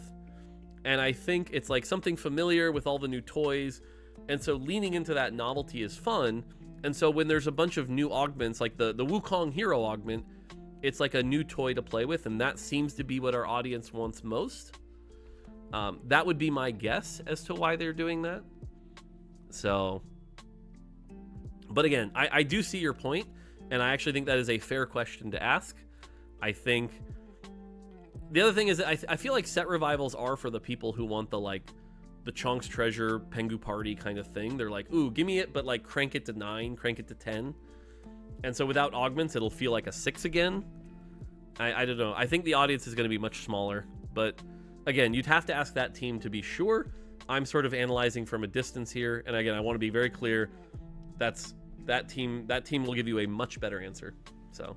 And I think it's like something familiar with all the new toys. And so leaning into that novelty is fun. And so when there's a bunch of new augments, like the Wukong hero augment, it's like a new toy to play with. And that seems to be what our audience wants most. That would be my guess as to why they're doing that. So, but again, I do see your point, and I actually think that is a fair question to ask. I think the other thing is that I feel like set revivals are for the people who want the Chonk's Treasure, Pengu Party kind of thing. They're like, ooh, give me it, but like crank it to 9, crank it to 10. And so without augments, it'll feel like a 6 again. I don't know. I think the audience is going to be much smaller, but again, you'd have to ask that team to be sure. I'm sort of analyzing from a distance here, and again, I want to be very clear. That team will give you a much better answer. So.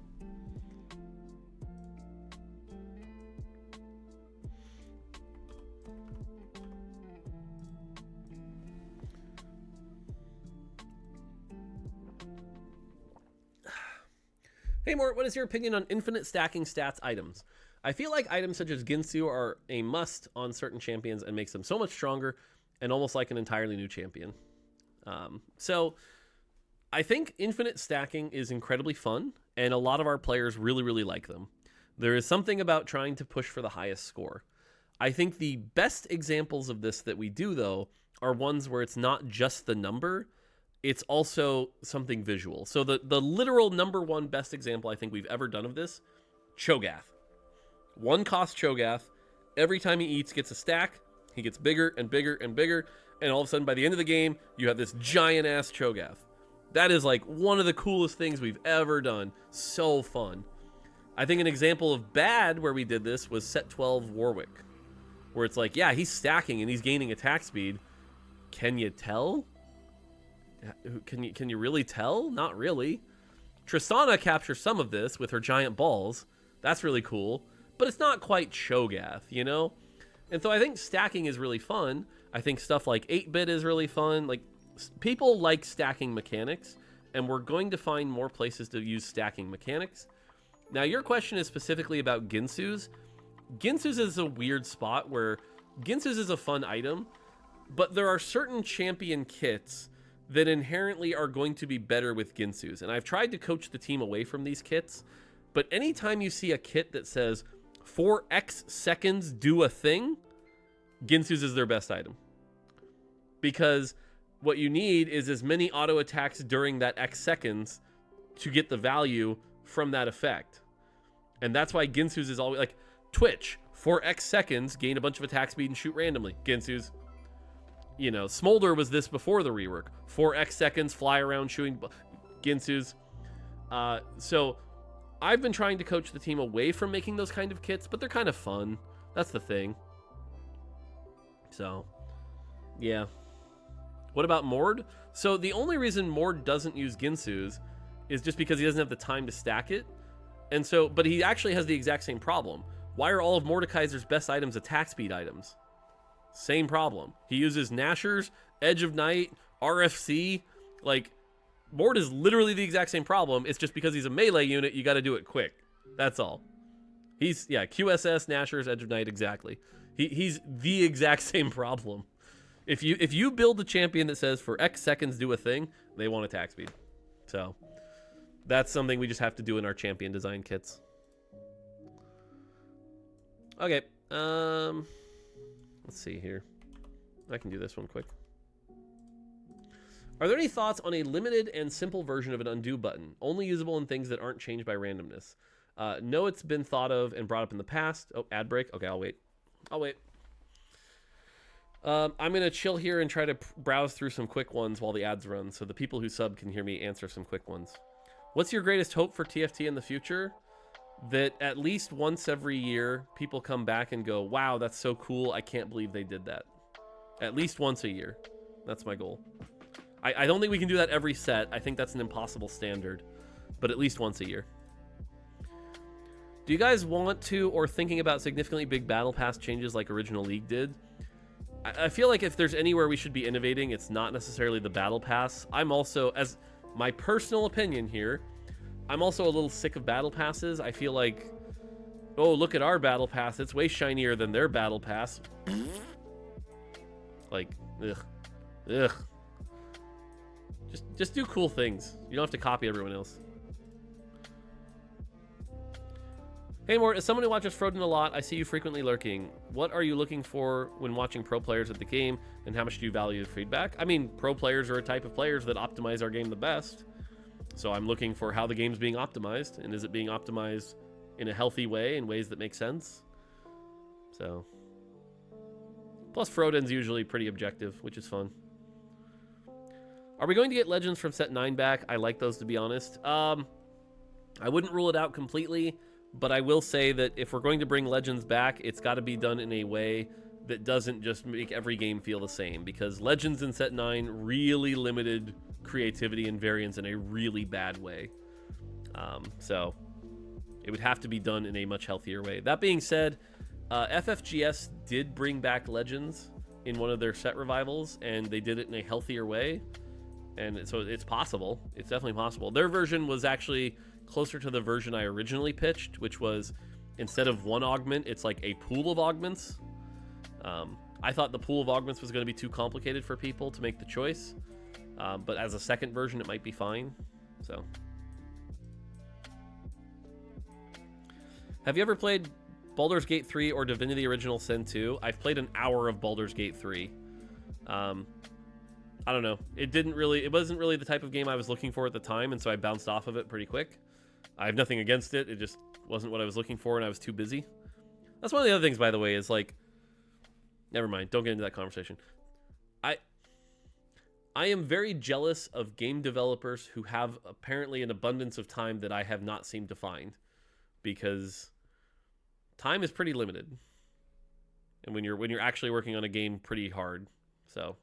Hey Mort, what is your opinion on infinite stacking stats items? I feel like items such as Ginsu are a must on certain champions and makes them so much stronger and almost like an entirely new champion. So I think infinite stacking is incredibly fun, and a lot of our players really, really like them. There is something about trying to push for the highest score. I think the best examples of this that we do, though, are ones where it's not just the number, it's also something visual. So the literal number one best example I think we've ever done of this, Cho'Gath. 1 cost Cho'Gath. Every time he eats, gets a stack. He gets bigger and bigger and bigger. And all of a sudden, by the end of the game, you have this giant-ass Cho'Gath. That is like one of the coolest things we've ever done. So fun. I think an example of bad where we did this was set 12 Warwick. Where it's like, yeah, he's stacking and he's gaining attack speed. Can you tell? Can you really tell? Not really. Tristana captures some of this with her giant balls. That's really cool. But it's not quite Cho'Gath, you know? And so I think stacking is really fun. I think stuff like 8-bit is really fun. Like, people like stacking mechanics, and we're going to find more places to use stacking mechanics. Now, your question is specifically about Ginsu's. Ginsu's is a weird spot where Ginsu's is a fun item, but there are certain champion kits that inherently are going to be better with Ginsu's. And I've tried to coach the team away from these kits, but anytime you see a kit that says, for X seconds, do a thing, Ginsu's is their best item. Because what you need is as many auto attacks during that X seconds to get the value from that effect. And that's why Ginsu's is always like Twitch. For X seconds, gain a bunch of attack speed and shoot randomly. Ginsu's. You know, Smolder was this before the rework. For X seconds, fly around shooting Ginsu's. So I've been trying to coach the team away from making those kind of kits, but they're kind of fun. That's the thing. So, yeah. What about Mord? So the only reason Mord doesn't use Ginsu's is just because he doesn't have the time to stack it. And so, but he actually has the exact same problem. Why are all of Mordekaiser's best items attack speed items? Same problem. He uses Nashers, Edge of Night, RFC. Like, Mord is literally the exact same problem. It's just because he's a melee unit, you got to do it quick. That's all. He's, yeah, QSS, Nashers, Edge of Night, exactly. He's the exact same problem. If you build a champion that says for X seconds do a thing, they want attack speed. So that's something we just have to do in our champion design kits. Okay. Let's see here. I can do this one quick. Are there any thoughts on a limited and simple version of an undo button, only usable in things that aren't changed by randomness? No, it's been thought of and brought up in the past. Oh, ad break. Okay, I'll wait. I'm going to chill here and try to browse through some quick ones while the ads run so the people who sub can hear me answer some quick ones. What's your greatest hope for TFT in the future? That at least once every year, people come back and go, wow, that's so cool. I can't believe they did that. At least once a year. That's my goal. I don't think we can do that every set. I think that's an impossible standard. But at least once a year. Do you guys want to or thinking about significantly big battle pass changes like Original League did? I feel like if there's anywhere we should be innovating, it's not necessarily the battle pass. I'm also, as my personal opinion here, I'm also a little sick of battle passes. I feel like, oh, look at our battle pass. It's way shinier than their battle pass. Like, ugh. Just do cool things. You don't have to copy everyone else. Hey Mort, as someone who watches Froden a lot, I see you frequently lurking. What are you looking for when watching pro players at the game, and how much do you value the feedback? I mean, pro players are a type of players that optimize our game the best. So I'm looking for how the game's being optimized, and is it being optimized in a healthy way, in ways that make sense? So. Plus Froden's usually pretty objective, which is fun. Are we going to get Legends from set 9 back? I like those, to be honest. I wouldn't rule it out completely. But I will say that if we're going to bring Legends back, it's got to be done in a way that doesn't just make every game feel the same. Because Legends in Set 9 really limited creativity and variance in a really bad way. So it would have to be done in a much healthier way. That being said, FFGS did bring back Legends in one of their set revivals, and they did it in a healthier way. And so it's possible. It's definitely possible. Their version was actually closer to the version I originally pitched, which was instead of one augment, it's like a pool of augments. I thought the pool of augments was going to be too complicated for people to make the choice, but as a second version, it might be fine. So, have you ever played Baldur's Gate 3 or Divinity Original Sin 2? I've played an hour of Baldur's Gate 3. I don't know. It wasn't really the type of game I was looking for at the time, and so I bounced off of it pretty quick. I have nothing against it. It just wasn't what I was looking for, and I was too busy. That's one of the other things, by the way, is like, never mind. Don't get into that conversation. I am very jealous of game developers who have apparently an abundance of time that I have not seemed to find, because time is pretty limited, and when you're actually working on a game, pretty hard. So.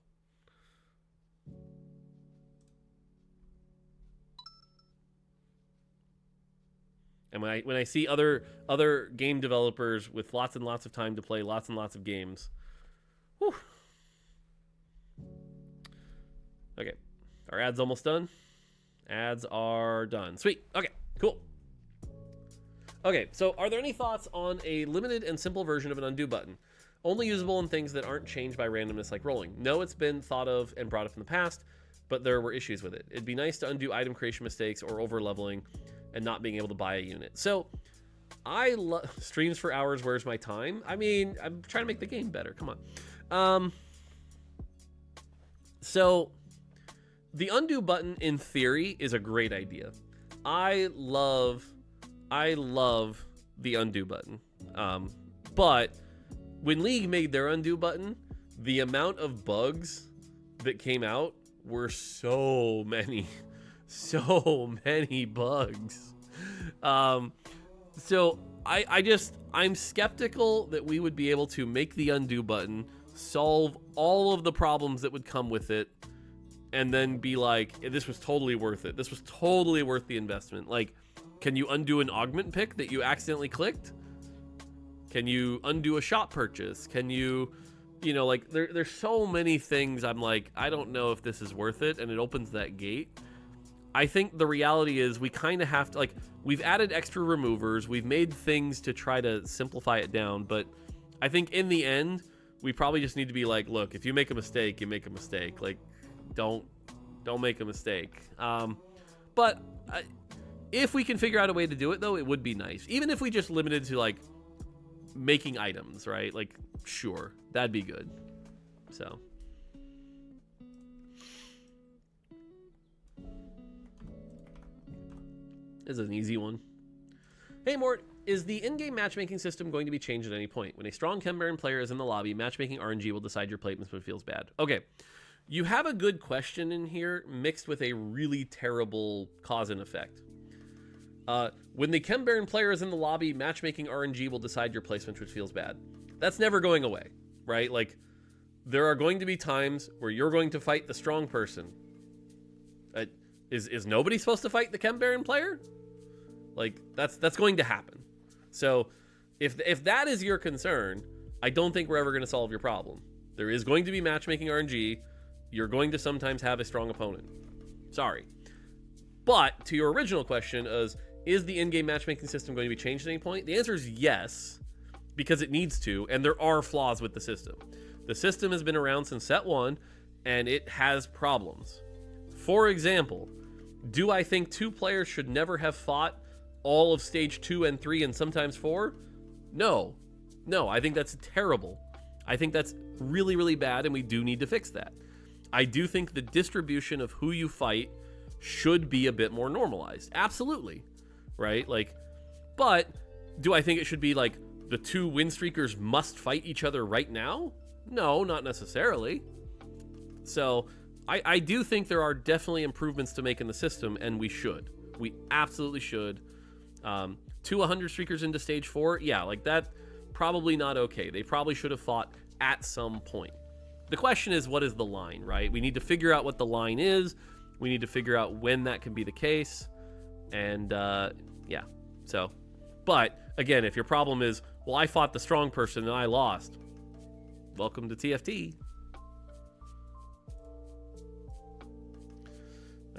And when I see other game developers with lots and lots of time to play lots and lots of games, whew. Okay, our ad's almost done. Ads are done. Sweet. Okay, cool. Okay, so are there any thoughts on a limited and simple version of an undo button? Only usable in things that aren't changed by randomness like rolling. No, it's been thought of and brought up in the past, but there were issues with it. It'd be nice to undo item creation mistakes or over leveling and not being able to buy a unit. So I love streams for hours. Where's my time? I mean, I'm trying to make the game better. Come on. So the undo button in theory is a great idea. I love the undo button. But when League made their undo button, the amount of bugs that came out were so many. So many bugs. So I'm skeptical that we would be able to make the undo button, solve all of the problems that would come with it, and then be like, this was totally worth it. This was totally worth the investment. Like, can you undo an augment pick that you accidentally clicked? Can you undo a shop purchase? Can you know, like, there's so many things I'm like, I don't know if this is worth it, and it opens that gate. I think the reality is we kind of have to, like, we've added extra removers, we've made things to try to simplify it down, but I think in the end, we probably just need to be like, look, if you make a mistake, you make a mistake. Like, don't make a mistake. But if we can figure out a way to do it, though, it would be nice. Even if we just limited to, like, making items, right? Like, sure, that'd be good. So. This is an easy one. Hey Mort, is the in-game matchmaking system going to be changed at any point? When a strong Chembaron player is in the lobby, matchmaking RNG will decide your placements when it feels bad. Okay, you have a good question in here mixed with a really terrible cause and effect. When the Chembaron player is in the lobby, matchmaking RNG will decide your placement which feels bad. That's never going away, right? Like, there are going to be times where you're going to fight the strong person. Is nobody supposed to fight the Chembaron player? Like, that's going to happen. So if that is your concern, I don't think we're ever going to solve your problem. There is going to be matchmaking RNG. You're going to sometimes have a strong opponent. Sorry. But to your original question is the in-game matchmaking system going to be changed at any point? The answer is yes, because it needs to, and there are flaws with the system. The system has been around since set 1, and it has problems. For example, do I think 2 players should never have fought all of stage 2 and 3 and sometimes 4? No. No, I think that's terrible. I think that's really, really bad, and we do need to fix that. I do think the distribution of who you fight should be a bit more normalized. Absolutely. Right? Like, but do I think it should be like the 2 win streakers must fight each other right now? No, not necessarily. So I do think there are definitely improvements to make in the system, and we should. We absolutely should. 2 100 streakers into stage 4, yeah, like that, probably not okay. They probably should have fought at some point. The question is, what is the line, right? We need to figure out what the line is. We need to figure out when that can be the case. And yeah, so, but again, if your problem is, well, I fought the strong person and I lost, welcome to TFT.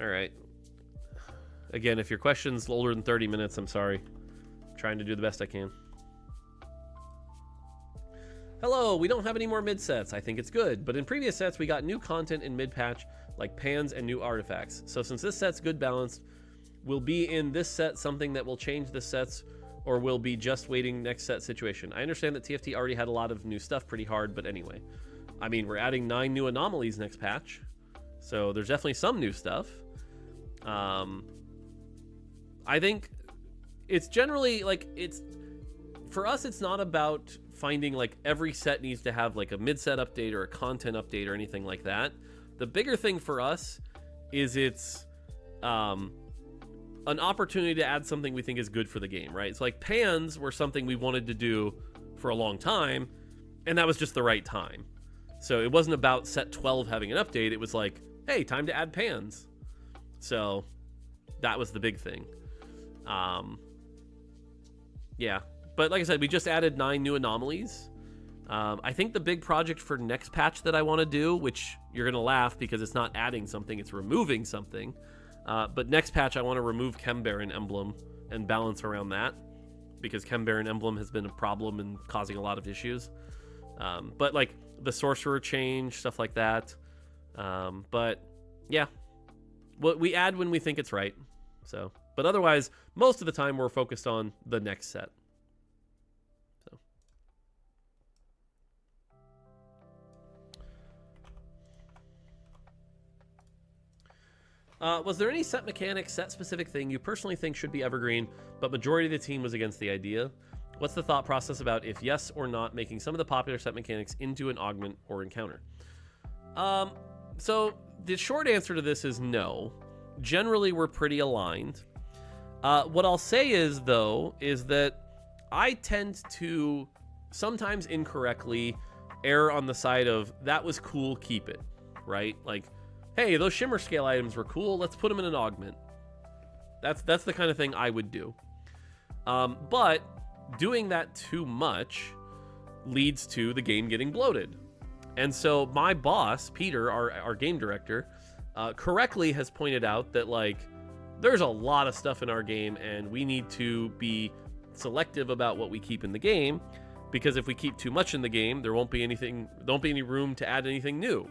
All right. Again, if your question's older than 30 minutes, I'm sorry. I'm trying to do the best I can. Hello, we don't have any more mid sets. I think it's good, but in previous sets we got new content in mid patch like pans and new artifacts. So since this set's good balanced, will be in this set something that will change the sets, or will be just waiting next set situation? I understand that TFT already had a lot of new stuff pretty hard, but anyway. I mean, we're adding 9 new anomalies next patch, so there's definitely some new stuff. I think it's generally like, it's, for us, it's not about finding like every set needs to have like a mid-set update or a content update or anything like that. The bigger thing for us is it's an opportunity to add something we think is good for the game, right? So like pans were something we wanted to do for a long time, and that was just the right time. So it wasn't about set 12 having an update. It was like, hey, time to add pans. So that was the big thing. Yeah, but like I said, we just added 9 new anomalies. I think the big project for next patch that I want to do, which you're going to laugh because it's not adding something, it's removing something. But next patch, I want to remove Chem Baron Emblem and balance around that, because Chem Baron Emblem has been a problem and causing a lot of issues. But like the Sorcerer change, stuff like that. But yeah, what we add when we think it's right. So, but otherwise, most of the time we're focused on the next set. So. Was there any set mechanic, set specific thing you personally think should be evergreen, but majority of the team was against the idea? What's the thought process about if yes or not making some of the popular set mechanics into an augment or encounter? So the short answer to this is no. Generally, we're pretty aligned. What I'll say is, though, is that I tend to sometimes incorrectly err on the side of that was cool, keep it, right? Like, hey, those shimmer scale items were cool, let's put them in an augment. That's the kind of thing I would do. But doing that too much leads to the game getting bloated. And so my boss, Peter, our game director, correctly has pointed out that, like, there's a lot of stuff in our game and we need to be selective about what we keep in the game, because if we keep too much in the game, there won't be any room to add anything new.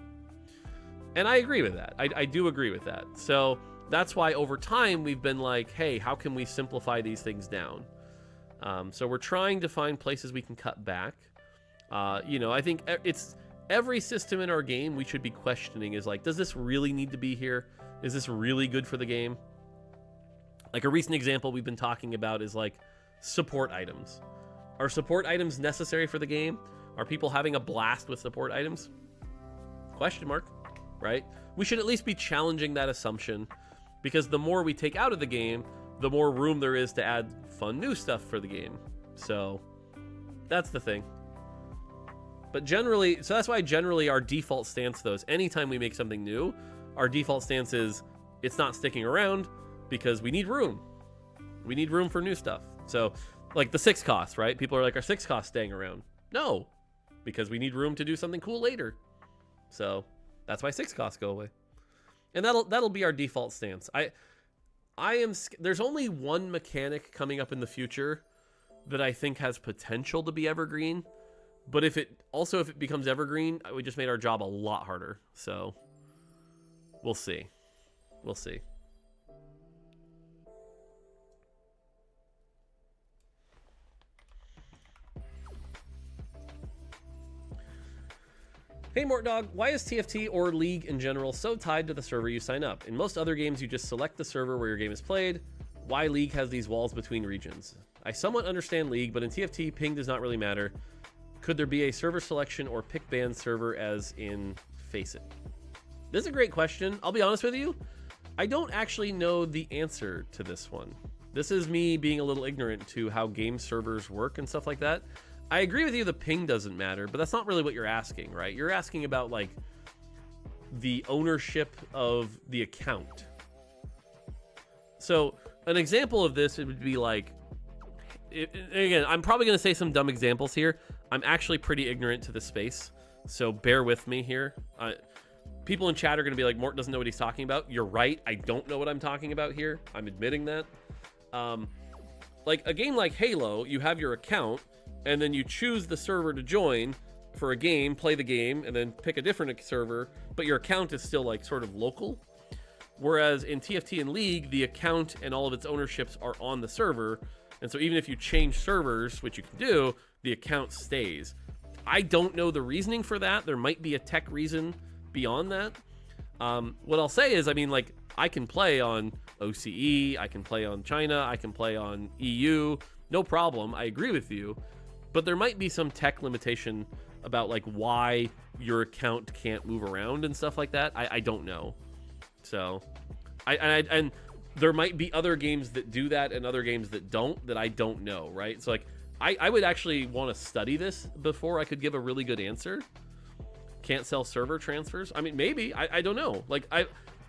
And I agree with that. I do agree with that. So that's why over time we've been like, hey, how can we simplify these things down? So we're trying to find places we can cut back. I think it's every system in our game we should be questioning is like, does this really need to be here? Is this really good for the game? Like a recent example we've been talking about is like support items. Are support items necessary for the game? Are people having a blast with support items? Question mark, right? We should at least be challenging that assumption, because the more we take out of the game, the more room there is to add fun new stuff for the game. So that's the thing. But generally, so that's why generally our default stance, though, is anytime we make something new, our default stance is it's not sticking around because we need room. We need room for new stuff. So like the 6 cost, right? People are like, are 6 costs staying around? No, because we need room to do something cool later. So that's why 6 costs go away. And that'll be our default stance. There's only one mechanic coming up in the future that I think has potential to be evergreen. But if it becomes evergreen, we just made our job a lot harder. So we'll see. We'll see. Hey Mortdog, why is TFT or League in general so tied to the server you sign up? In most other games, you just select the server where your game is played. Why League has these walls between regions? I somewhat understand League, but in TFT, ping does not really matter. Could there be a server selection or pick ban server as in Face It? This is a great question. I'll be honest with you. I don't actually know the answer to this one. This is me being a little ignorant to how game servers work and stuff like that. I agree with you, the ping doesn't matter, but that's not really what you're asking, right? You're asking about like the ownership of the account. So an example of this, it would be like, again, I'm probably going to say some dumb examples here. I'm actually pretty ignorant to this space, so bear with me here. People in chat are going to be like, Mort doesn't know what he's talking about. You're right. I don't know what I'm talking about here. I'm admitting that. Like a game like Halo, you have your account, and then you choose the server to join for a game, play the game, and then pick a different server, but your account is still like sort of local. Whereas in TFT and League, the account and all of its ownerships are on the server, and so even if you change servers, which you can do, the account stays. I don't know the reasoning for that. There might be a tech reason beyond that. What I'll say is, I mean, like, I can play on OCE, I can play on China, I can play on EU, no problem. I agree with you. But there might be some tech limitation about like why your account can't move around and stuff like that. I don't know. So, and there might be other games that do that and other games that don't, that I don't know, right? So like, I would actually want to study this before I could give a really good answer. Can't sell server transfers? I mean, maybe. I don't know. Like,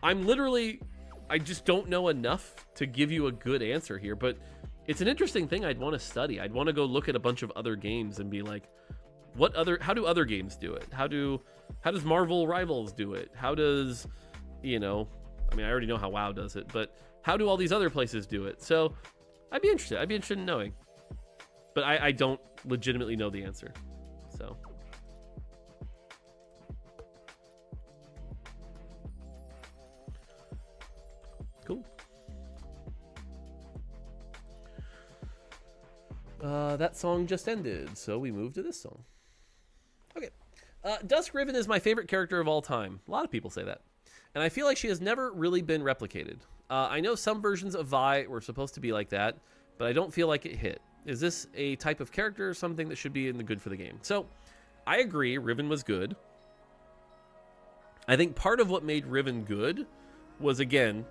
I'm literally, I just don't know enough to give you a good answer here, but it's an interesting thing I'd want to study. I'd want to go look at a bunch of other games and be like, how do other games do it? How does Marvel Rivals do it? How does, I mean, I already know how WoW does it, but how do all these other places do it? So I'd be interested in knowing, but I don't legitimately know the answer. So. Cool. That song just ended, so we move to this song. Okay. Dusk Riven is my favorite character of all time. A lot of people say that. And I feel like she has never really been replicated. I know some versions of Vi were supposed to be like that, but I don't feel like it hit. Is this a type of character or something that should be in the good for the game? So, I agree, Riven was good. I think part of what made Riven good was, again,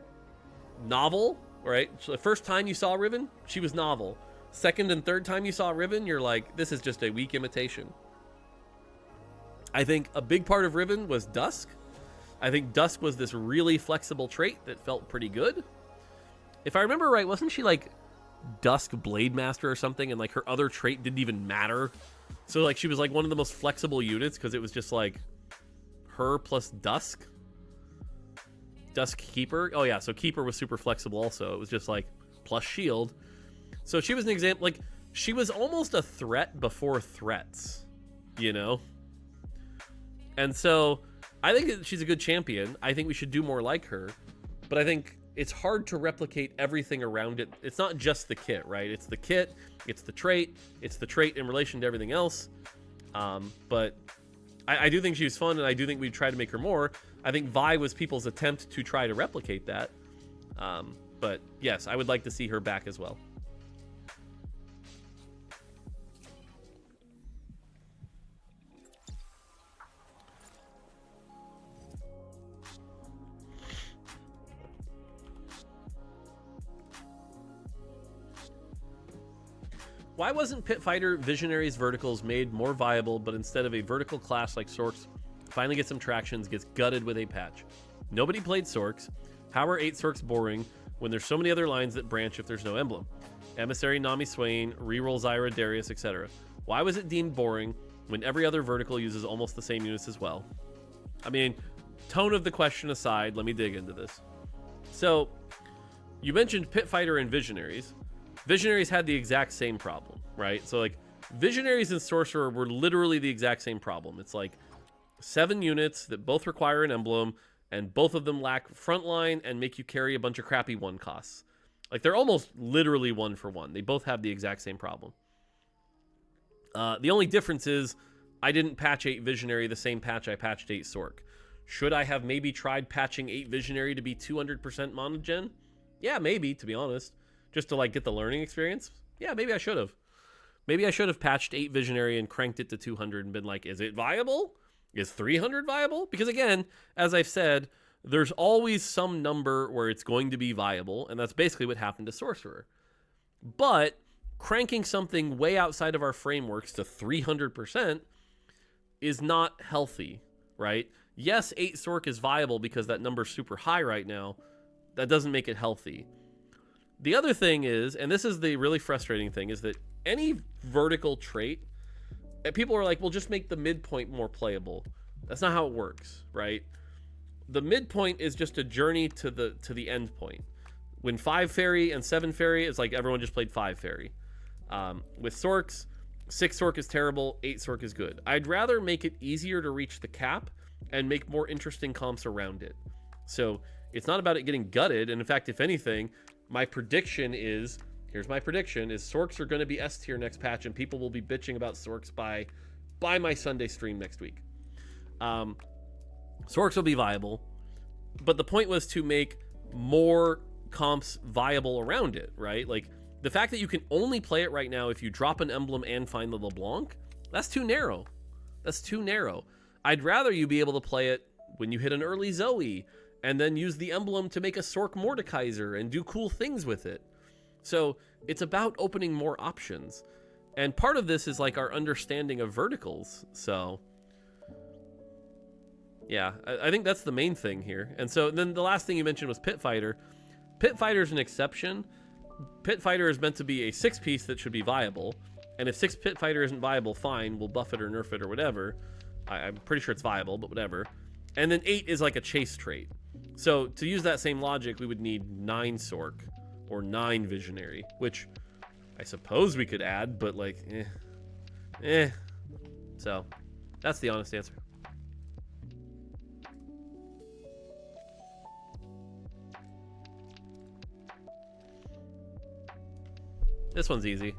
novel, right? So the first time you saw Riven, she was novel. Second and third time you saw Riven, you're like, this is just a weak imitation. I think a big part of Riven was Dusk. I think Dusk was this really flexible trait that felt pretty good. If I remember right, wasn't she like Dusk Blade Master or something, and like her other trait didn't even matter? So like she was like one of the most flexible units because it was just like her plus Dusk. Dusk Keeper. Oh yeah, so Keeper was super flexible also. It was just like plus shield. So she was an example, like she was almost a threat before threats, And so I think that she's a good champion. I think we should do more like her, but I think it's hard to replicate everything around it. It's not just the kit, right? It's the kit, it's the trait in relation to everything else. But I do think she was fun, and I do think we'd try to make her more. I think Vi was people's attempt to try to replicate that. But yes, I would like to see her back as well. Why wasn't Pit Fighter Visionaries Verticals made more viable, but instead of a vertical class like Sorks finally gets some tractions, gets gutted with a patch? Nobody played Sorks. How are 8 Sorks boring when there's so many other lines that branch if there's no emblem? Emissary, Nami Swain, reroll Zyra, Darius, etc. Why was it deemed boring? when every other vertical uses almost the same units as well? I mean, tone of the question aside, let me dig into this. So, you mentioned Pit Fighter and Visionaries. Visionaries had the exact same problem, right? So, like, Visionaries and Sorcerer were literally the exact same problem. It's like 7 units that both require an emblem, and both of them lack frontline and make you carry a bunch of crappy 1 costs. Like, they're almost literally 1 for 1. They both have the exact same problem. The only difference is I didn't patch 8 Visionary the same patch I patched 8 Sorc. Should I have maybe tried patching 8 Visionary to be 200% monogen? Yeah, maybe, to be honest. Just to, like, get the learning experience? Yeah, maybe I should have. Maybe I should have patched 8 Visionary and cranked it to 200 and been like, is it viable? Is 300 viable? Because again, as I've said, there's always some number where it's going to be viable, and that's basically what happened to Sorcerer. But cranking something way outside of our frameworks to 300% is not healthy, right? Yes, 8 Sorc is viable because that number's super high right now. That doesn't make it healthy. The other thing is, and this is the really frustrating thing, is that any vertical trait, people are like, well, just make the midpoint more playable. That's not how it works, right? The midpoint is just a journey to the end point. When 5 Fairy and 7 Fairy, it's like everyone just played 5 Fairy. With Sorcs, 6 Sorc is terrible, 8 Sorc is good. I'd rather make it easier to reach the cap and make more interesting comps around it. So it's not about it getting gutted. And in fact, if anything, my prediction is, here's my prediction, is Sorcs are going to be S tier next patch, and people will be bitching about Sorcs by my Sunday stream next week. Sorcs will be viable, but the point was to make more comps viable around it, right? Like, the fact that you can only play it right now if you drop an emblem and find the LeBlanc, that's too narrow. That's too narrow. I'd rather you be able to play it when you hit an early Zoe, and then use the emblem to make a Sorc Mordekaiser and do cool things with it. So it's about opening more options. And part of this is like our understanding of verticals. So yeah, I think that's the main thing here. And so then the last thing you mentioned was Pit Fighter. Pit Fighter is an exception. Pit Fighter is meant to be a 6-piece that should be viable. And if 6 Pit Fighter isn't viable, fine, we'll buff it or nerf it or whatever. I'm pretty sure it's viable, but whatever. And then 8 is like a chase trait. So to use that same logic, we would need 9 Sorc or 9 Visionary, which I suppose we could add, but like, So that's the honest answer. This one's easy.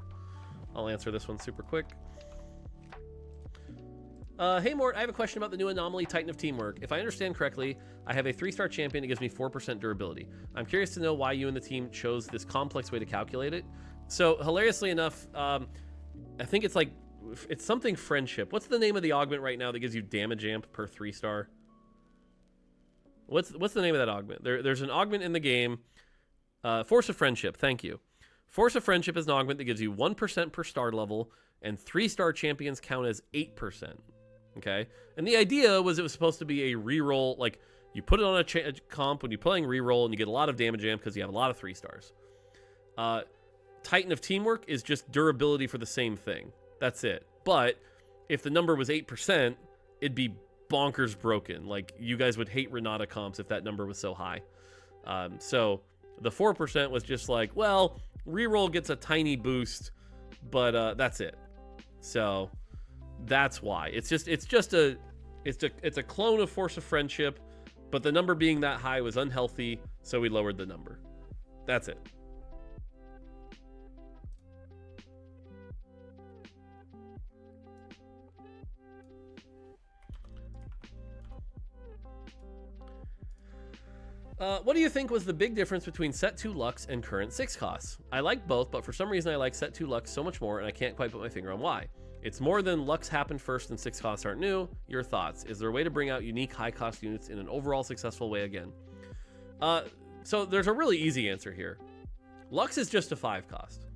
I'll answer this one super quick. Hey Mort, I have a question about the new anomaly Titan of Teamwork. If I understand correctly, I have a 3-star champion that gives me 4% durability. I'm curious to know why you and the team chose this complex way to calculate it. So, hilariously enough, I think it's like, it's something friendship. What's the name of the augment right now that gives you damage amp per 3-star? What's the name of that augment? There's an augment in the game. Force of Friendship, thank you. Force of Friendship is an augment that gives you 1% per star level, and 3-star champions count as 8%. Okay? And the idea was it was supposed to be a reroll, like, you put it on a comp when you're playing reroll, and you get a lot of damage amp because you have a lot of 3-stars. Titan of Teamwork is just durability for the same thing. That's it. But if the number was 8%, it'd be bonkers broken. Like, you guys would hate Renata comps if that number was so high. So the 4% was just like, well, reroll gets a tiny boost, but that's it. So that's why. It's a clone of Force of Friendship, but the number being that high was unhealthy, so we lowered the number. That's it. What do you think was the big difference between Set 2 Lux and current 6 costs? I like both, but for some reason I like Set 2 Lux so much more, and I can't quite put my finger on why. It's more than Lux happened first and 6 costs aren't new. Your thoughts? Is there a way to bring out unique high-cost units in an overall successful way again? So there's a really easy answer here. Lux is just a 5 cost.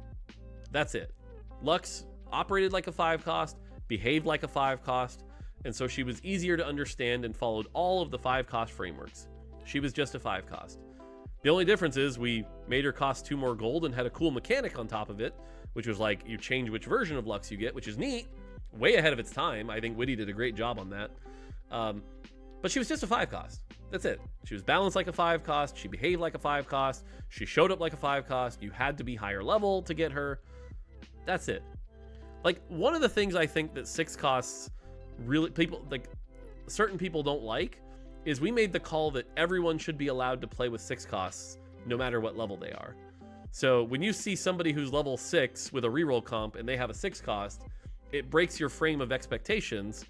That's it. Lux operated like a 5 cost, behaved like a 5 cost, and so she was easier to understand and followed all of the 5 cost frameworks. She was just a 5 cost. The only difference is we made her cost 2 more gold and had a cool mechanic on top of it, which was like you change which version of Lux you get, which is neat, way ahead of its time. I think Witty did a great job on that. But she was just a 5 cost. That's it. She was balanced like a 5 cost. She behaved like a 5 cost. She showed up like a 5 cost. You had to be higher level to get her. That's it. Like, one of the things I think that 6 costs really, people, like, certain people don't like is we made the call that everyone should be allowed to play with 6 costs no matter what level they are. So when you see somebody who's level 6 with a reroll comp and they have a 6 cost, it breaks your frame of expectations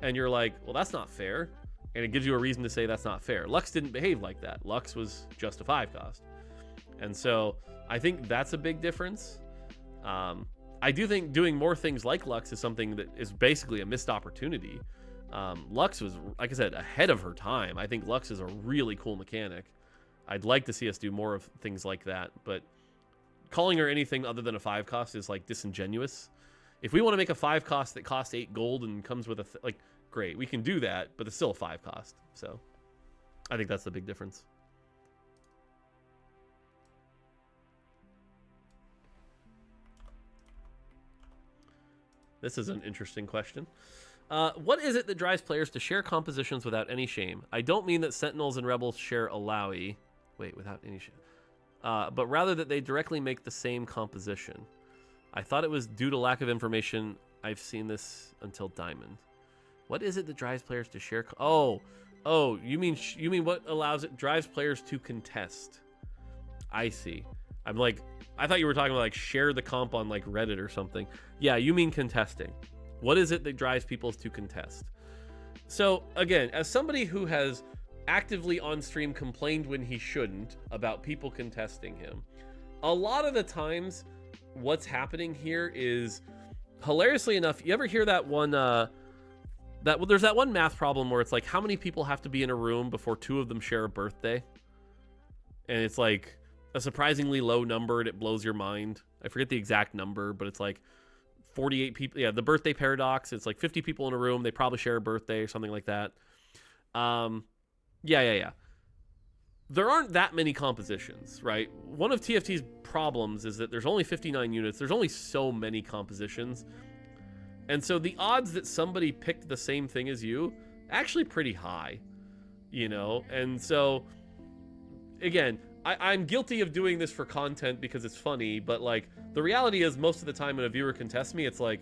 and you're like, well, that's not fair. And it gives you a reason to say that's not fair. Lux didn't behave like that. Lux was just a 5 cost. And so I think that's a big difference. I do think doing more things like Lux is something that is basically a missed opportunity. Lux was, like I said, ahead of her time. I think Lux is a really cool mechanic. I'd like to see us do more of things like that, but calling her anything other than a 5 cost is like disingenuous. If we want to make a 5 cost that costs 8 gold and comes with a like, great, we can do that, but it's still a 5 cost. So I think that's the big difference. This is an interesting question. What is it that drives players to share compositions without any shame? I don't mean that Sentinels and Rebels share Alawi. Wait, without any shame. But rather that they directly make the same composition. I thought it was due to lack of information. I've seen this until Diamond. What is it that drives players to share? Oh, you mean what drives players to contest? I see. I'm like, I thought you were talking about like share the comp on like Reddit or something. Yeah, you mean contesting. What is it that drives people to contest? So again, as somebody who has actively on stream complained when he shouldn't about people contesting him, a lot of the times what's happening here is, hilariously enough, you ever hear that one there's that one math problem where it's like how many people have to be in a room before 2 of them share a birthday, and it's like a surprisingly low number and it blows your mind. I forget the exact number, but it's like 48 people. Yeah, the birthday paradox. It's like 50 people in a room, they probably share a birthday or something like that. Yeah. There aren't that many compositions, right? One of TFT's problems is that there's only 59 units. There's only so many compositions. And so the odds that somebody picked the same thing as you, actually pretty high, you know? And so, again, I'm guilty of doing this for content because it's funny, but like the reality is most of the time when a viewer contests me, it's like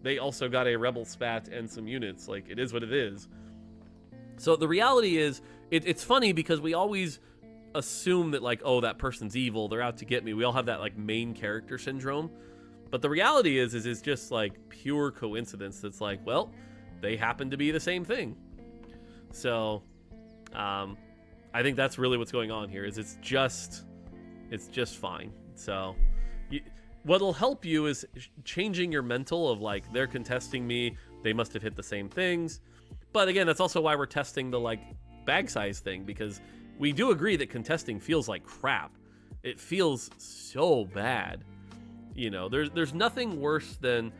they also got a Rebel spat and some units. Like, it is what it is. So the reality is, it's funny because we always assume that like, oh, that person's evil, they're out to get me. We all have that like main character syndrome. But the reality is it's just like pure coincidence. That's like, well, they happen to be the same thing. So, I think that's really what's going on here. Is it's just fine. So, what'll help you is changing your mental of like, they're contesting me, they must have hit the same things. But again, that's also why we're testing the like bag size thing, because we do agree that contesting feels like crap. It feels so bad. You know, there's nothing worse than,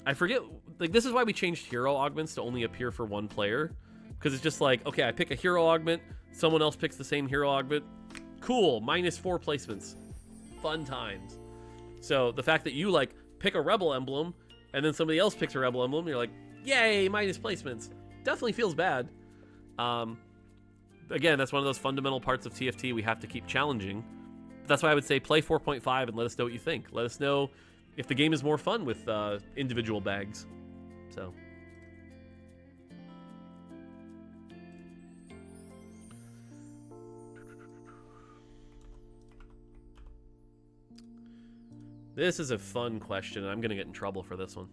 I forget, like this is why we changed hero augments to only appear for one player, because it's just like, okay, I pick a hero augment, someone else picks the same hero augment, cool, -4 placements, fun times. So the fact that you like pick a rebel emblem and then somebody else picks a rebel emblem, you're like, yay, minus placements, definitely feels bad. Again, that's one of those fundamental parts of TFT we have to keep challenging. That's why I would say play 4.5 and let us know what you think. Let us know if the game is more fun with individual bags. So. This is a fun question, and I'm going to get in trouble for this one.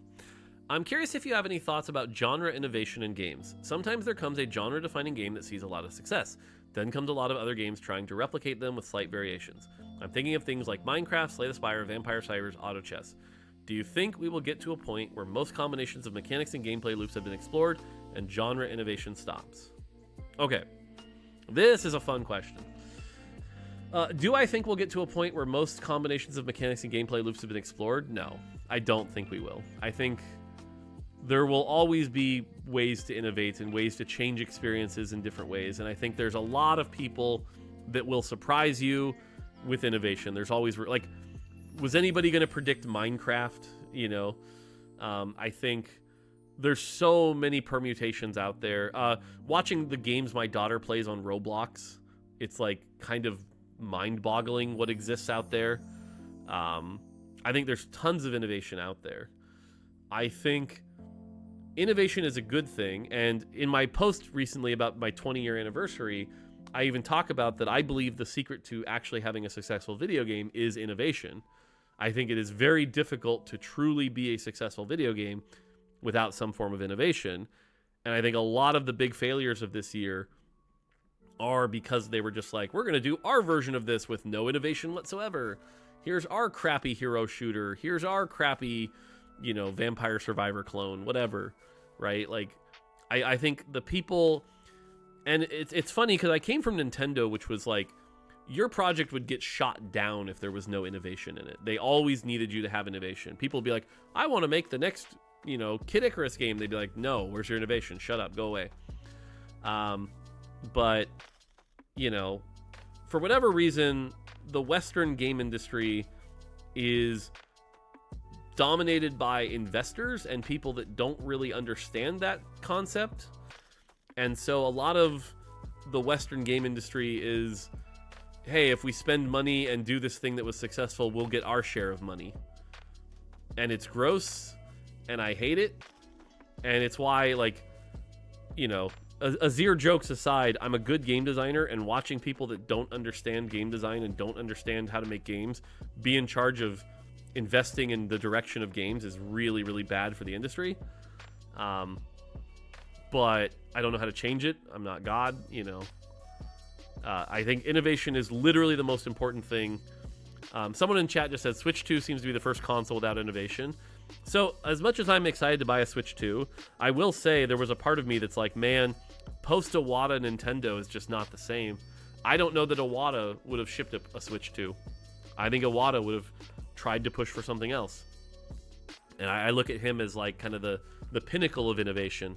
I'm curious if you have any thoughts about genre innovation in games. Sometimes there comes a genre-defining game that sees a lot of success. Then comes a lot of other games trying to replicate them with slight variations. I'm thinking of things like Minecraft, Slay the Spire, Vampire Cybers, Auto Chess. Do you think we will get to a point where most combinations of mechanics and gameplay loops have been explored and genre innovation stops? Okay, this is a fun question. Do I think we'll get to a point where most combinations of mechanics and gameplay loops have been explored? No, I don't think we will. I think there will always be ways to innovate and ways to change experiences in different ways. And I think there's a lot of people that will surprise you with innovation. There's always, like, was anybody going to predict Minecraft? You know, I think there's so many permutations out there. Watching the games my daughter plays on Roblox, it's like kind of mind-boggling what exists out there. I think there's tons of innovation out there. I think innovation is a good thing, and in my post recently about my 20-year anniversary, I even talk about that I believe the secret to actually having a successful video game is innovation. I think it is very difficult to truly be a successful video game without some form of innovation, and I think a lot of the big failures of this year are because they were just like, we're going to do our version of this with no innovation whatsoever. Here's our crappy hero shooter. Here's our crappy, Vampire Survivor clone, whatever, right? Like, I think the people, and it's funny because I came from Nintendo, which was like, your project would get shot down if there was no innovation in it. They always needed you to have innovation. People would be like, I want to make the next, Kid Icarus game. They'd be like, no, where's your innovation? Shut up, go away. But, for whatever reason, the Western game industry is dominated by investors and people that don't really understand that concept. And so a lot of the Western game industry is, hey, if we spend money and do this thing that was successful, we'll get our share of money. And it's gross, and I hate it. And it's why, Azir jokes aside, I'm a good game designer, and watching people that don't understand game design and don't understand how to make games be in charge of investing in the direction of games is really, really bad for the industry. But I don't know how to change it. I'm not God, I think innovation is literally the most important thing. Someone in chat just said Switch 2 seems to be the first console without innovation. So as much as I'm excited to buy a Switch 2, I will say there was a part of me that's like, man, post-Iwata Nintendo is just not the same. I don't know that Iwata would have shipped a Switch 2. I think Iwata would have tried to push for something else. And I look at him as like kind of the pinnacle of innovation.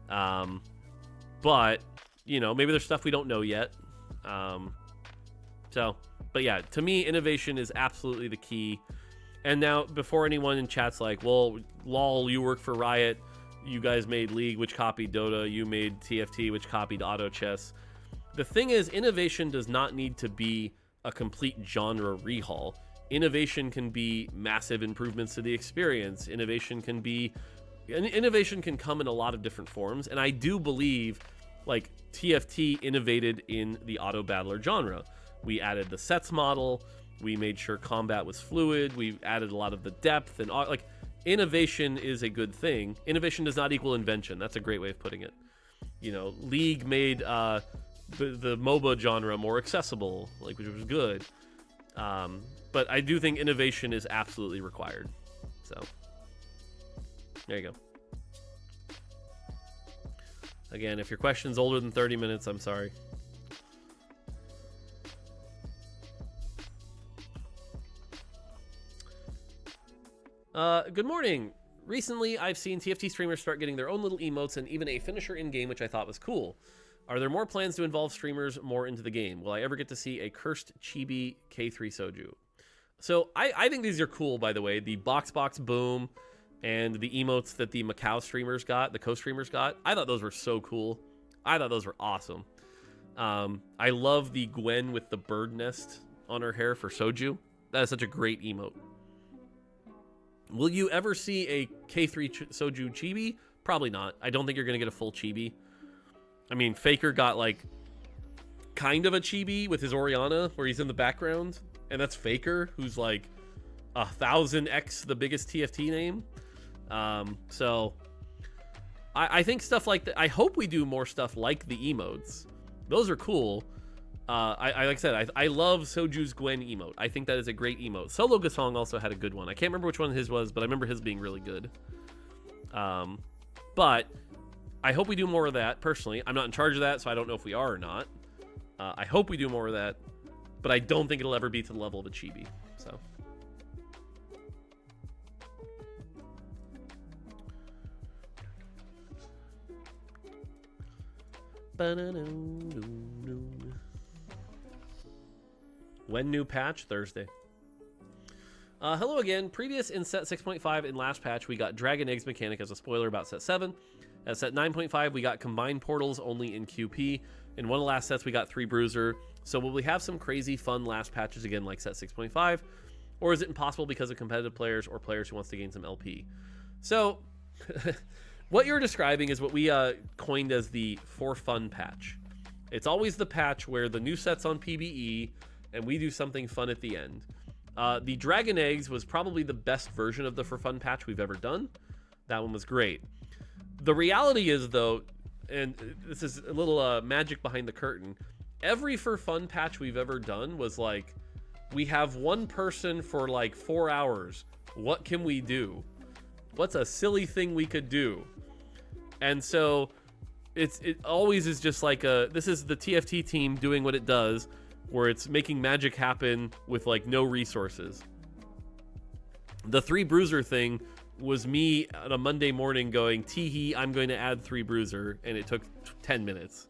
But, maybe there's stuff we don't know yet. But yeah, to me, innovation is absolutely the key. And now, before anyone in chat's like, well, lol, you work for Riot, you guys made League, which copied Dota, you made TFT, which copied Auto Chess. The thing is, innovation does not need to be a complete genre rehaul. Innovation can be massive improvements to the experience. Innovation can come in a lot of different forms. And I do believe, like, TFT innovated in the auto battler genre. We added the sets model. We made sure combat was fluid. We added a lot of the depth and innovation is a good thing. Innovation does not equal invention. That's a great way of putting it. League made the MOBA genre more accessible, which was good. But I do think innovation is absolutely required. So there you go. Again, if your question's older than 30 minutes, I'm sorry. Good morning. Recently, I've seen TFT streamers start getting their own little emotes and even a finisher in-game, which I thought was cool. Are there more plans to involve streamers more into the game? Will I ever get to see a cursed chibi K3 Soju? So I think these are cool, by the way. The Box Boom and the emotes that the Macau streamers got, the co-streamers got, I thought those were so cool. I thought those were awesome. I love the Gwen with the bird nest on her hair for Soju. That is such a great emote. Will you ever see a K3 Soju chibi? Probably not. I don't think you're going to get a full chibi. I mean, Faker got kind of a chibi with his Oriana where he's in the background. And that's Faker, who's 1,000x the biggest TFT name. So I think stuff like that. I hope we do more stuff like the emotes. Those are cool. Like I said, I love Soju's Gwen emote. I think that is a great emote. Solo Gasong also had a good one. I can't remember which one his was, but I remember his being really good. But I hope we do more of that, personally. I'm not in charge of that, so I don't know if we are or not. I hope we do more of that, but I don't think it'll ever be to the level of a chibi. So. When new patch? Thursday. Hello again. Previous in set 6.5 in last patch, we got Dragon Eggs mechanic as a spoiler about set 7. At set 9.5, we got combined portals only in QP. In one of the last sets, we got 3 Bruiser. So will we have some crazy fun last patches again like set 6.5? Or is it impossible because of competitive players or players who wants to gain some LP? So what you're describing is what we coined as the for fun patch. It's always the patch where the new set's on PBE and we do something fun at the end. The Dragon Eggs was probably the best version of the for fun patch we've ever done. That one was great. The reality is, though, and this is a little magic behind the curtain, every for fun patch we've ever done was like, we have one person for like 4 hours. What can we do? What's a silly thing we could do? And so it always is just like this is the TFT team doing what it does, where it's making magic happen with like no resources. The 3 Bruiser thing was me on a Monday morning going, tee-hee, I'm going to add 3 Bruiser, and it took 10 minutes.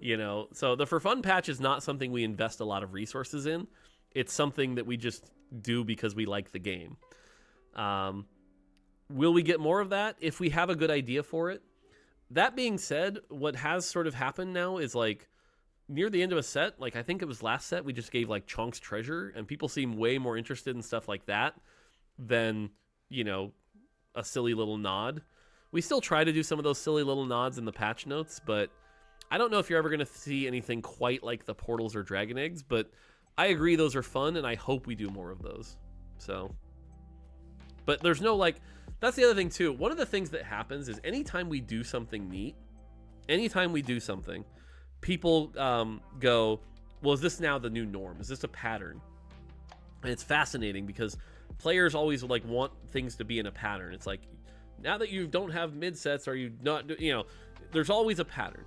You know, so the for fun patch is not something we invest a lot of resources in. It's something that we just do because we like the game. Will we get more of that if we have a good idea for it? That being said, what has sort of happened now is like near the end of a set, like I think it was last set, we just gave like Chonk's Treasure, and people seem way more interested in stuff like that than, you know, a silly little nod. We still try to do some of those silly little nods in the patch notes, but I don't know if you're ever going to see anything quite like the portals or Dragon Eggs, but I agree those are fun, and I hope we do more of those. So, but there's no like, that's the other thing too. One of the things that happens is anytime we do something neat, anytime we do something, people go, well, is this now the new norm? Is this a pattern? And it's fascinating because players always like want things to be in a pattern. It's like, now that you don't have mid sets, are you not, you know, there's always a pattern.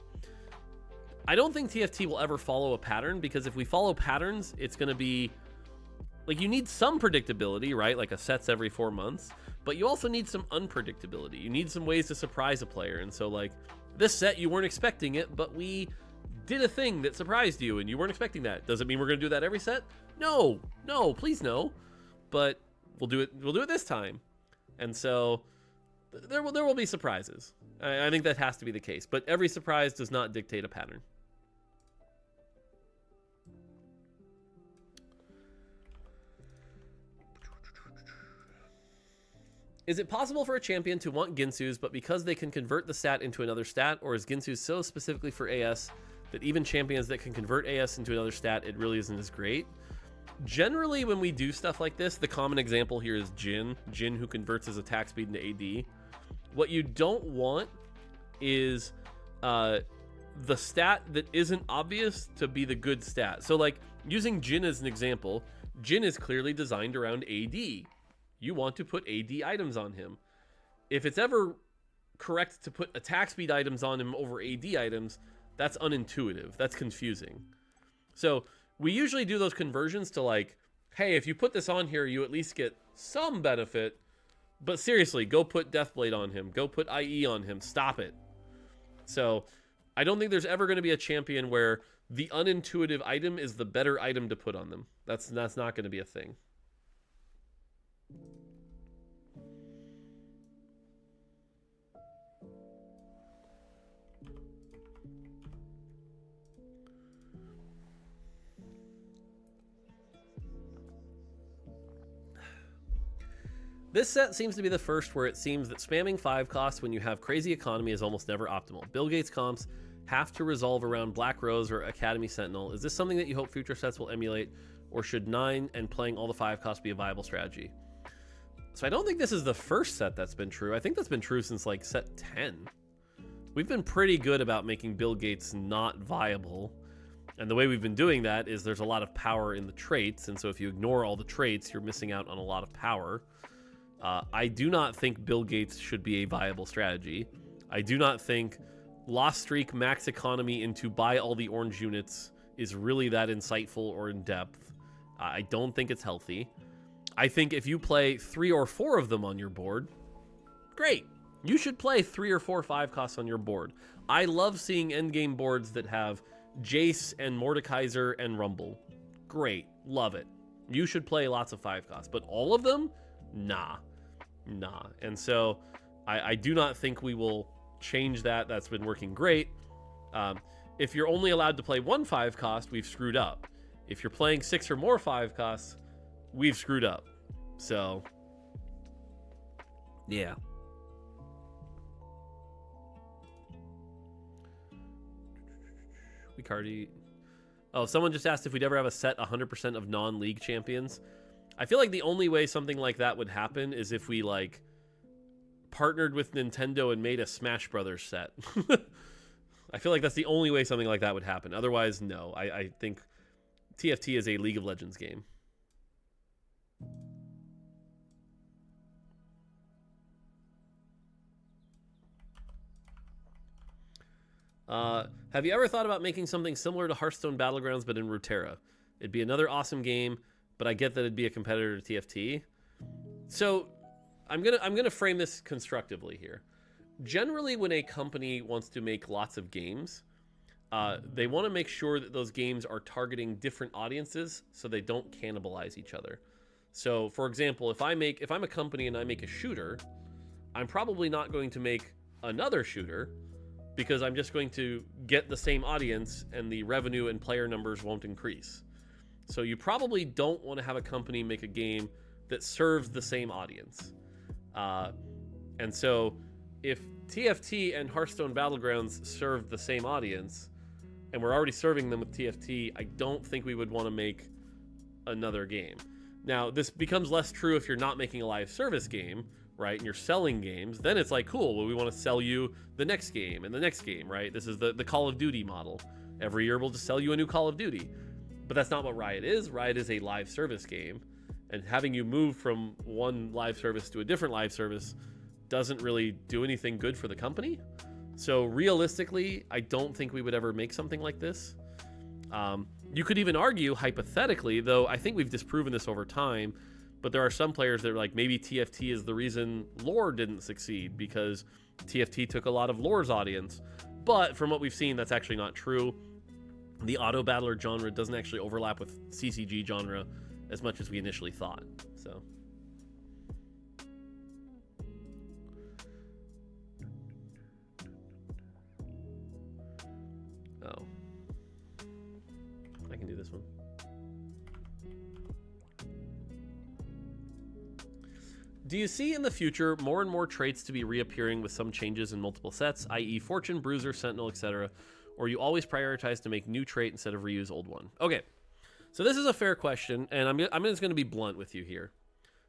I don't think TFT will ever follow a pattern, because if we follow patterns, it's going to be like, you need some predictability, right? Like a set's every 4 months, but you also need some unpredictability. You need some ways to surprise a player. And so like this set, you weren't expecting it, but we did a thing that surprised you and you weren't expecting that. Does it mean we're going to do that every set? No, please no. But we'll do it this time. And so there will be surprises. I think that has to be the case, but every surprise does not dictate a pattern. Is it possible for a champion to want Ginsu's, but because they can convert the stat into another stat, or is Ginsu so specifically for AS that even champions that can convert AS into another stat, it really isn't as great? Generally, when we do stuff like this, the common example here is Jhin, who converts his attack speed into AD. What you don't want is the stat that isn't obvious to be the good stat. So like using Jhin as an example, Jhin is clearly designed around AD. You want to put AD items on him. If it's ever correct to put attack speed items on him over AD items, that's unintuitive. That's confusing. So we usually do those conversions to like, hey, if you put this on here, you at least get some benefit. But seriously, go put Deathblade on him. Go put IE on him. Stop it. So I don't think there's ever going to be a champion where the unintuitive item is the better item to put on them. That's not going to be a thing. This set seems to be the first where it seems that spamming 5 costs when you have crazy economy is almost never optimal. Bill Gates comps have to resolve around Black Rose or Academy Sentinel. Is this something that you hope future sets will emulate, or should 9 and playing all the 5 costs be a viable strategy? So I don't think this is the first set that's been true. I think that's been true since like set 10. We've been pretty good about making Bill Gates not viable. And the way we've been doing that is there's a lot of power in the traits. And so if you ignore all the traits, you're missing out on a lot of power. I do not think Bill Gates should be a viable strategy. I do not think Lost Streak max economy into buy all the orange units is really that insightful or in depth. I don't think it's healthy. I think if you play 3 or 4 of them on your board, great. You should play 3 or 4 5 costs on your board. I love seeing endgame boards that have Jace and Mordekaiser and Rumble. Great. Love it. You should play lots of 5 costs, but all of them, nah. And so I do not think we will change that. That's been working great. If you're only allowed to play 1 5 cost, we've screwed up. If you're playing 6 or more 5 costs, we've screwed up. So, yeah. Ricardi. Oh, someone just asked if we'd ever have a set 100% of non-league champions. I feel like the only way something like that would happen is if we, like, partnered with Nintendo and made a Smash Brothers set. I feel like that's the only way something like that would happen. Otherwise, no. I think TFT is a League of Legends game. Have you ever thought about making something similar to Hearthstone Battlegrounds but in Runeterra? It'd be another awesome game, but I get that it'd be a competitor to TFT. So I'm gonna frame this constructively here. Generally, when a company wants to make lots of games, they want to make sure that those games are targeting different audiences so they don't cannibalize each other. So, for example, if I'm a company and I make a shooter, I'm probably not going to make another shooter because I'm just going to get the same audience and the revenue and player numbers won't increase. So you probably don't want to have a company make a game that serves the same audience. And so if TFT and Hearthstone Battlegrounds serve the same audience, and we're already serving them with TFT, I don't think we would want to make another game. Now, this becomes less true if you're not making a live service game, right? And you're selling games. Then it's like, cool, well, we want to sell you the next game and the next game, right? This is the Call of Duty model. Every year we'll just sell you a new Call of Duty. But that's not what Riot is. Riot is a live service game. And having you move from one live service to a different live service doesn't really do anything good for the company. So realistically, I don't think we would ever make something like this. You could even argue, hypothetically, though I think we've disproven this over time, but there are some players that are like, maybe TFT is the reason lore didn't succeed because TFT took a lot of lore's audience. But from what we've seen, that's actually not true. The auto battler genre doesn't actually overlap with CCG genre as much as we initially thought. So, oh, I can do this one. Do you see in the future more and more traits to be reappearing with some changes in multiple sets, i.e. Fortune, Bruiser, Sentinel, etc., or you always prioritize to make new trait instead of reuse old one? Okay, so this is a fair question, and I'm just going to be blunt with you here.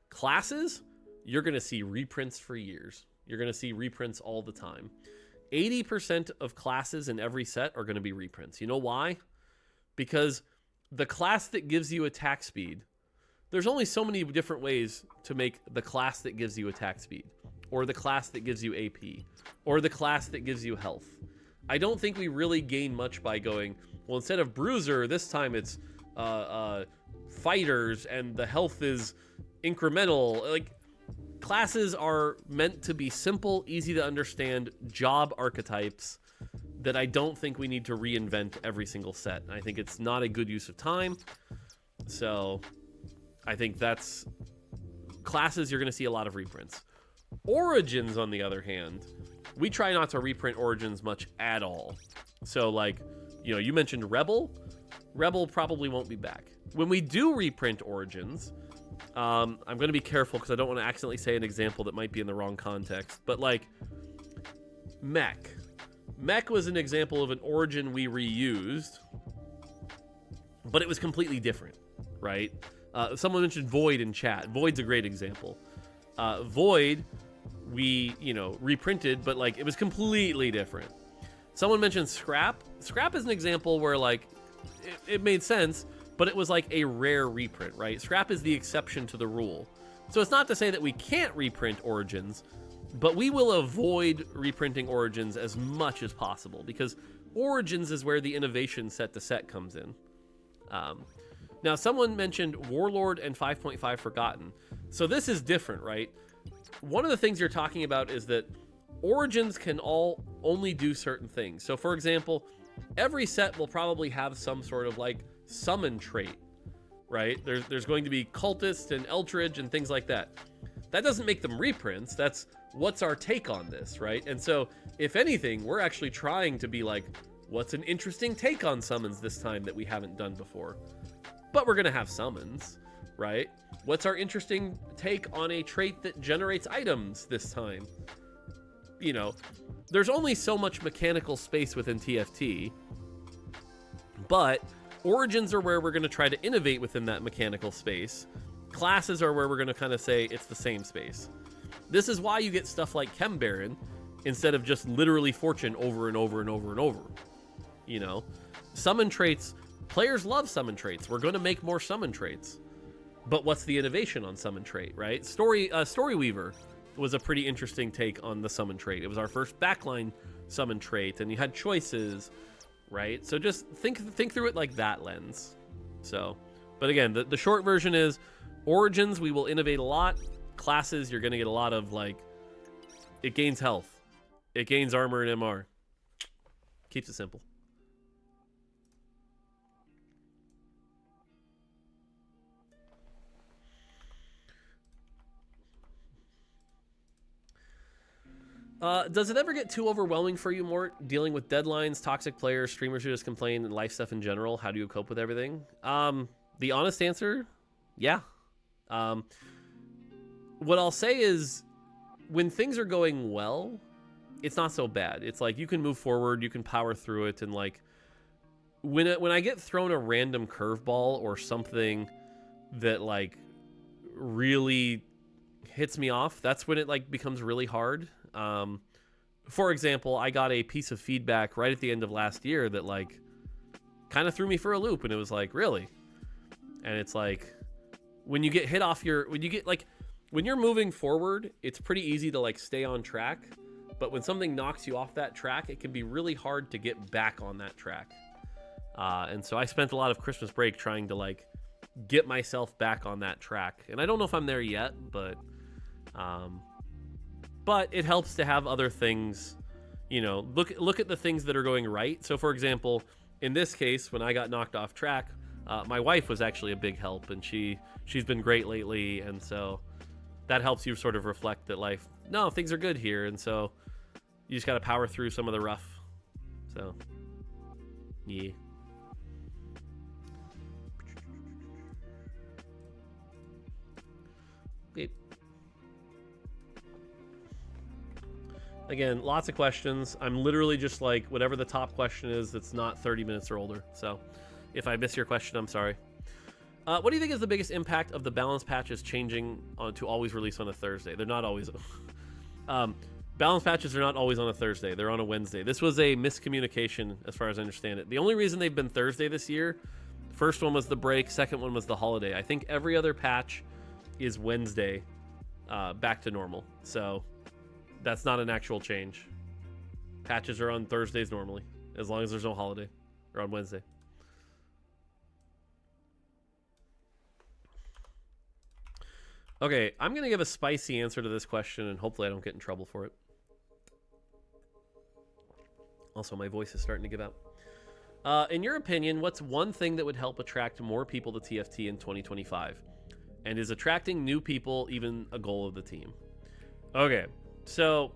Classes, you're going to see reprints for years. You're going to see reprints all the time. 80% of classes in every set are going to be reprints. You know why? Because the class that gives you attack speed, there's only so many different ways to make the class that gives you attack speed, or the class that gives you AP, or the class that gives you health. I don't think we really gain much by going, well, instead of Bruiser, this time it's Fighters, and the health is incremental. Like, classes are meant to be simple, easy to understand job archetypes that I don't think we need to reinvent every single set. I think it's not a good use of time. So I think that's classes. You're going to see a lot of reprints. Origins, on the other hand, we try not to reprint Origins much at all. So, like, you know, you mentioned Rebel. Rebel probably won't be back. When we do reprint Origins, I'm going to be careful because I don't want to accidentally say an example that might be in the wrong context. But, like, Mech. Mech was an example of an Origin we reused, but it was completely different, right? Someone mentioned Void in chat. Void's a great example. Void, we, reprinted, but, like, it was completely different. Someone mentioned Scrap. Scrap is an example where, like, it made sense, but it was like a rare reprint, right? Scrap is the exception to the rule. So it's not to say that we can't reprint Origins, but we will avoid reprinting Origins as much as possible because Origins is where the innovation set to set comes in. Now, someone mentioned Warlord and 5.5 Forgotten. So this is different, right? One of the things you're talking about is that Origins can only do certain things. So, for example, every set will probably have some sort of, like, summon trait right? There's going to be Cultist and Eldridge and things like that. That doesn't make them reprints. That's what's our take on this, right? And so, if anything, we're actually trying to be like, what's an interesting take on summons this time that we haven't done before? But we're going to have summons, right? What's our interesting take on a trait that generates items this time? You know, there's only so much mechanical space within TFT, but origins are where we're going to try to innovate within that mechanical space. Classes are where we're going to kind of say it's the same space. This is why you get stuff like Chem Baron instead of just literally Fortune over and over and over and over. You know, summon traits, players love summon traits. We're going to make more summon traits. But what's the innovation on summon trait, right? Story Weaver was a pretty interesting take on the summon trait. It was our first backline summon trait, and you had choices, right? So just think through it like that lens. So, but again, the short version is origins, we will innovate a lot. Classes, you're going to get a lot of, like, it gains health. It gains armor and MR. Keeps it simple. Does it ever get too overwhelming for you, Mort, dealing with deadlines, toxic players, streamers who just complain, and life stuff in general? How do you cope with everything? The honest answer, yeah. What I'll say is, when things are going well, it's not so bad. It's like you can move forward, you can power through it, and like when I get thrown a random curveball or something that like really hits me off, that's when it like becomes really hard. For example, I got a piece of feedback right at the end of last year that like kind of threw me for a loop, and it was like, really? And it's like when you get hit off when you're moving forward, it's pretty easy to like stay on track, but when something knocks you off that track, it can be really hard to get back on that track. And so I spent a lot of Christmas break trying to like get myself back on that track, and I don't know if I'm there yet, but it helps to have other things, you know, look at the things that are going right. So for example, in this case, when I got knocked off track, my wife was actually a big help, and she's been great lately, and so that helps you sort of reflect that life, no, things are good here, and so you just got to power through some of the rough. So, yeah. Okay. Again, lots of questions. I'm literally just like, whatever the top question is that's not 30 minutes or older. So if I miss your question, I'm sorry. What do you think is the biggest impact of the balance patches changing to always release on a Thursday? They're not always... balance patches are not always on a Thursday. They're on a Wednesday. This was a miscommunication as far as I understand it. The only reason they've been Thursday this year, first one was the break, second one was the holiday. I think every other patch is Wednesday back to normal. So that's not an actual change. Patches are on Thursdays normally, as long as there's no holiday, or on Wednesday. Okay, I'm going to give a spicy answer to this question, and hopefully I don't get in trouble for it. Also, my voice is starting to give out. In your opinion, what's one thing that would help attract more people to TFT in 2025? And is attracting new people even a goal of the team? Okay, so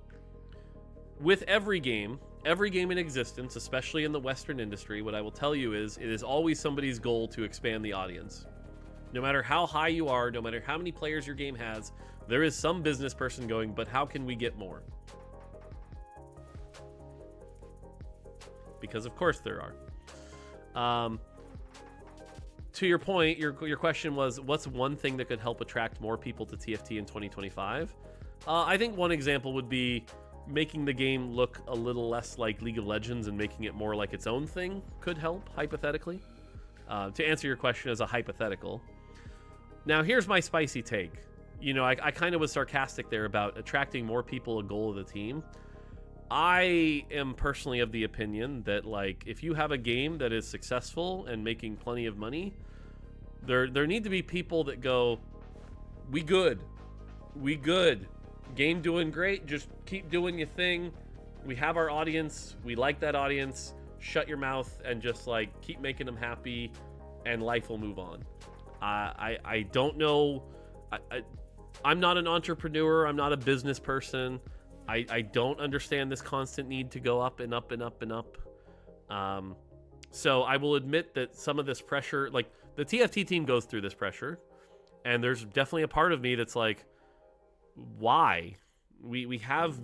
with every game in existence, especially in the Western industry, what I will tell you is it is always somebody's goal to expand the audience. No matter how high you are, no matter how many players your game has, there is some business person going, but how can we get more? Because of course there are. To your point, your question was, what's one thing that could help attract more people to TFT in 2025? I think one example would be making the game look a little less like League of Legends and making it more like its own thing could help, hypothetically. To answer your question as a hypothetical. Now, here's my spicy take. You know, I kind of was sarcastic there about attracting more people, a goal of the team. I am personally of the opinion that, like, if you have a game that is successful and making plenty of money, there need to be people that go, we good. Game doing great, just keep doing your thing. We have our audience, we like that audience. Shut your mouth and just, like, keep making them happy, and life will move on. I don't know. I'm not an entrepreneur. I'm not a business person. I don't understand this constant need to go up and up and up and up. So I will admit that some of this pressure, like the TFT team goes through this pressure, and there's definitely a part of me that's like, why? We have,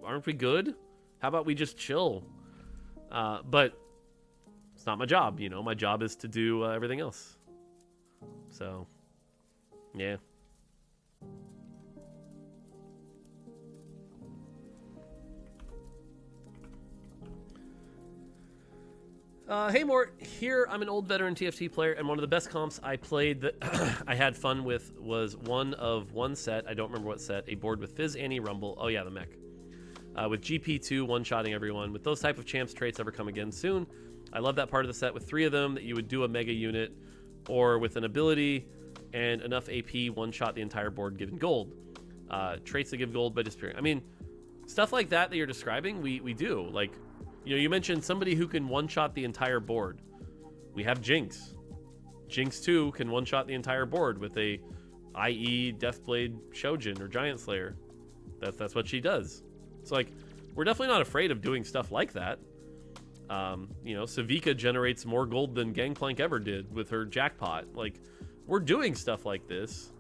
aren't we good? How about we just chill? But it's not my job, you know. My job is to do everything else. So, yeah. Hey Mort, here I'm an old veteran TFT player, and one of the best comps I played that I had fun with was one set, I don't remember what set, a board with Fizz, Annie, Rumble, oh yeah, the mech. With GP2 one-shotting everyone. With those type of champs traits ever come again soon, I love that part of the set with 3 of them, that you would do a mega unit, or with an ability and enough AP, one-shot the entire board given gold. Traits that give gold by disappearing. I mean, stuff like that you're describing, we do. Like, you know, you mentioned somebody who can one-shot the entire board. We have Jinx. Jinx 2 can one-shot the entire board with a IE Deathblade Shojin or Giant Slayer. That's what she does. It's like, we're definitely not afraid of doing stuff like that. You know, Savika generates more gold than Gangplank ever did with her jackpot. Like, we're doing stuff like this.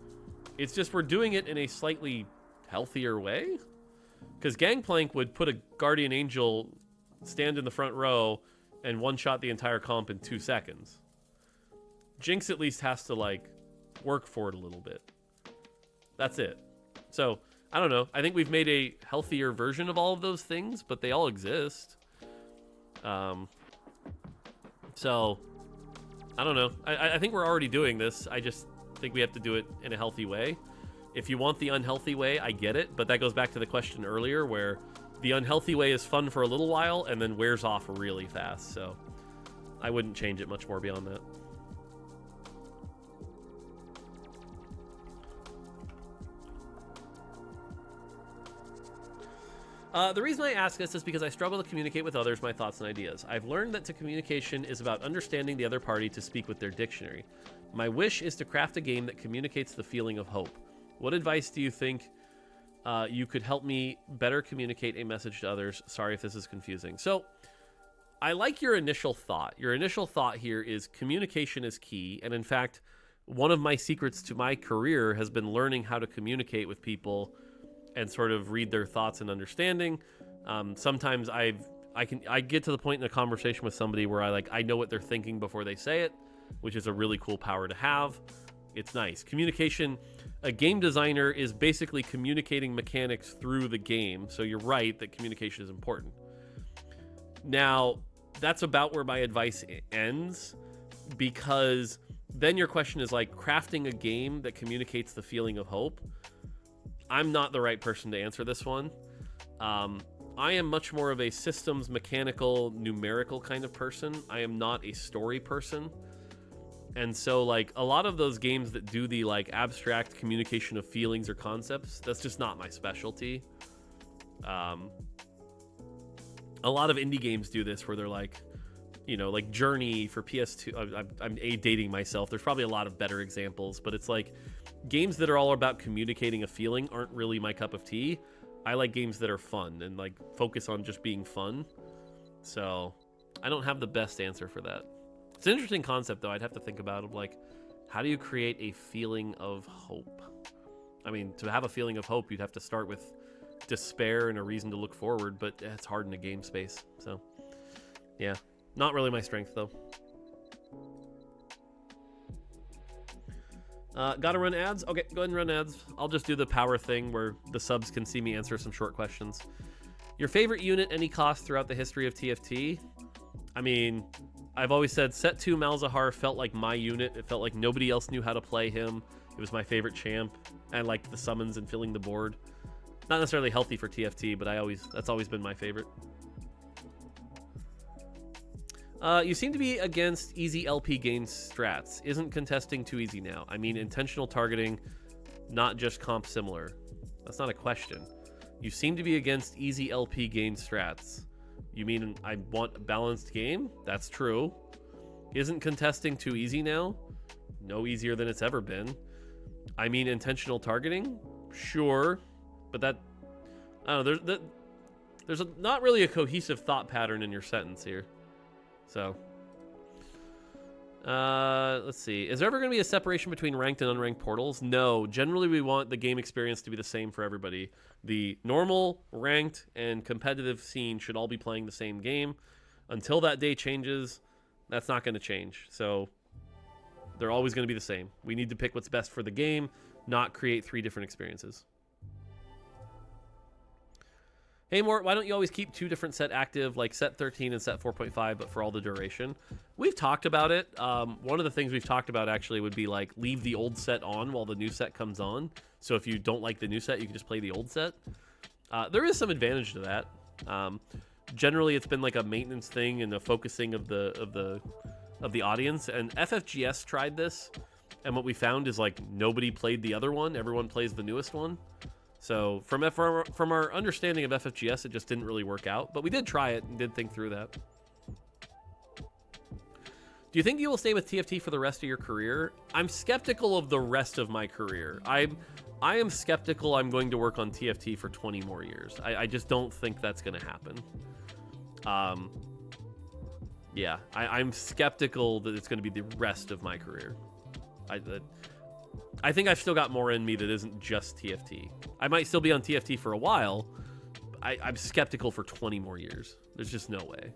It's just we're doing it in a slightly healthier way. Because Gangplank would put a Guardian Angel, stand in the front row, and one-shot the entire comp in 2 seconds. Jinx at least has to, like, work for it a little bit. That's it. So, I don't know. I think we've made a healthier version of all of those things, but they all exist. So, I don't know. I think we're already doing this. I just think we have to do it in a healthy way. If you want the unhealthy way, I get it, but that goes back to the question earlier where the unhealthy way is fun for a little while and then wears off really fast. So I wouldn't change it much more beyond that. The reason I ask this is because I struggle to communicate with others my thoughts and ideas. I've learned that communication is about understanding the other party to speak with their dictionary. My wish is to craft a game that communicates the feeling of hope. What advice do you think you could help me better communicate a message to others? Sorry if this is confusing. So, I like your initial thought. Your initial thought here is communication is key. And in fact, one of my secrets to my career has been learning how to communicate with people and sort of read their thoughts and understanding. Sometimes I get to the point in a conversation with somebody where I know what they're thinking before they say it, which is a really cool power to have. It's nice. Communication, a game designer is basically communicating mechanics through the game. So you're right that communication is important. Now, that's about where my advice ends, because then your question is like crafting a game that communicates the feeling of hope. I'm not the right person to answer this one. I am much more of a systems, mechanical, numerical kind of person. I am not a story person. And so, like, a lot of those games that do the, like, abstract communication of feelings or concepts, that's just not my specialty. A lot of indie games do this where they're like, you know, like Journey for PS2. I'm dating myself. There's probably a lot of better examples, but it's like games that are all about communicating a feeling aren't really my cup of tea. I like games that are fun and, like, focus on just being fun. So I don't have the best answer for that. It's an interesting concept, though. I'd have to think about it, like, how do you create a feeling of hope? I mean, to have a feeling of hope, you'd have to start with despair and a reason to look forward, but it's hard in a game space. So, yeah, not really my strength, though. Gotta run ads? Okay, go ahead and run ads. I'll just do the power thing where the subs can see me answer some short questions. Your favorite unit, any cost throughout the history of TFT? I mean, I've always said Set 2 Malzahar felt like my unit. It felt like nobody else knew how to play him. It was my favorite champ. I liked the summons and filling the board. Not necessarily healthy for TFT, but that's always been my favorite. You seem to be against easy LP gain strats. Isn't contesting too easy now? I mean intentional targeting, not just comp similar. That's not a question. You seem to be against easy LP gain strats. You mean I want a balanced game? That's true. Isn't contesting too easy now? no easier than it's ever been. I mean, intentional targeting, sure, but that, I don't know, there's not really a cohesive thought pattern in your sentence here. So, let's see. Is there ever going to be a separation between ranked and unranked portals? No. Generally, we want the game experience to be the same for everybody. The normal, ranked, and competitive scene should all be playing the same game. Until that day changes, that's not going to change. So, they're always going to be the same. We need to pick what's best for the game, not create 3 different experiences. Hey, Mort, why don't you always keep 2 different set active, like set 13 and set 4.5, but for all the duration? We've talked about it. One of the things we've talked about actually would be like leave the old set on while the new set comes on. So if you don't like the new set, you can just play the old set. There is some advantage to that. Generally, it's been like a maintenance thing and a focusing of the audience. And FFGS tried this, and what we found is like nobody played the other one. Everyone plays the newest one. So from our understanding of FFGS, it just didn't really work out. But we did try it and did think through that. Do you think you will stay with TFT for the rest of your career? I'm skeptical of the rest of my career. I am skeptical I'm going to work on TFT for 20 more years. I just don't think that's going to happen. Yeah, I'm skeptical that it's going to be the rest of my career. I think I've still got more in me that isn't just TFT. I might still be on TFT for a while. I'm skeptical for 20 more years. There's just no way.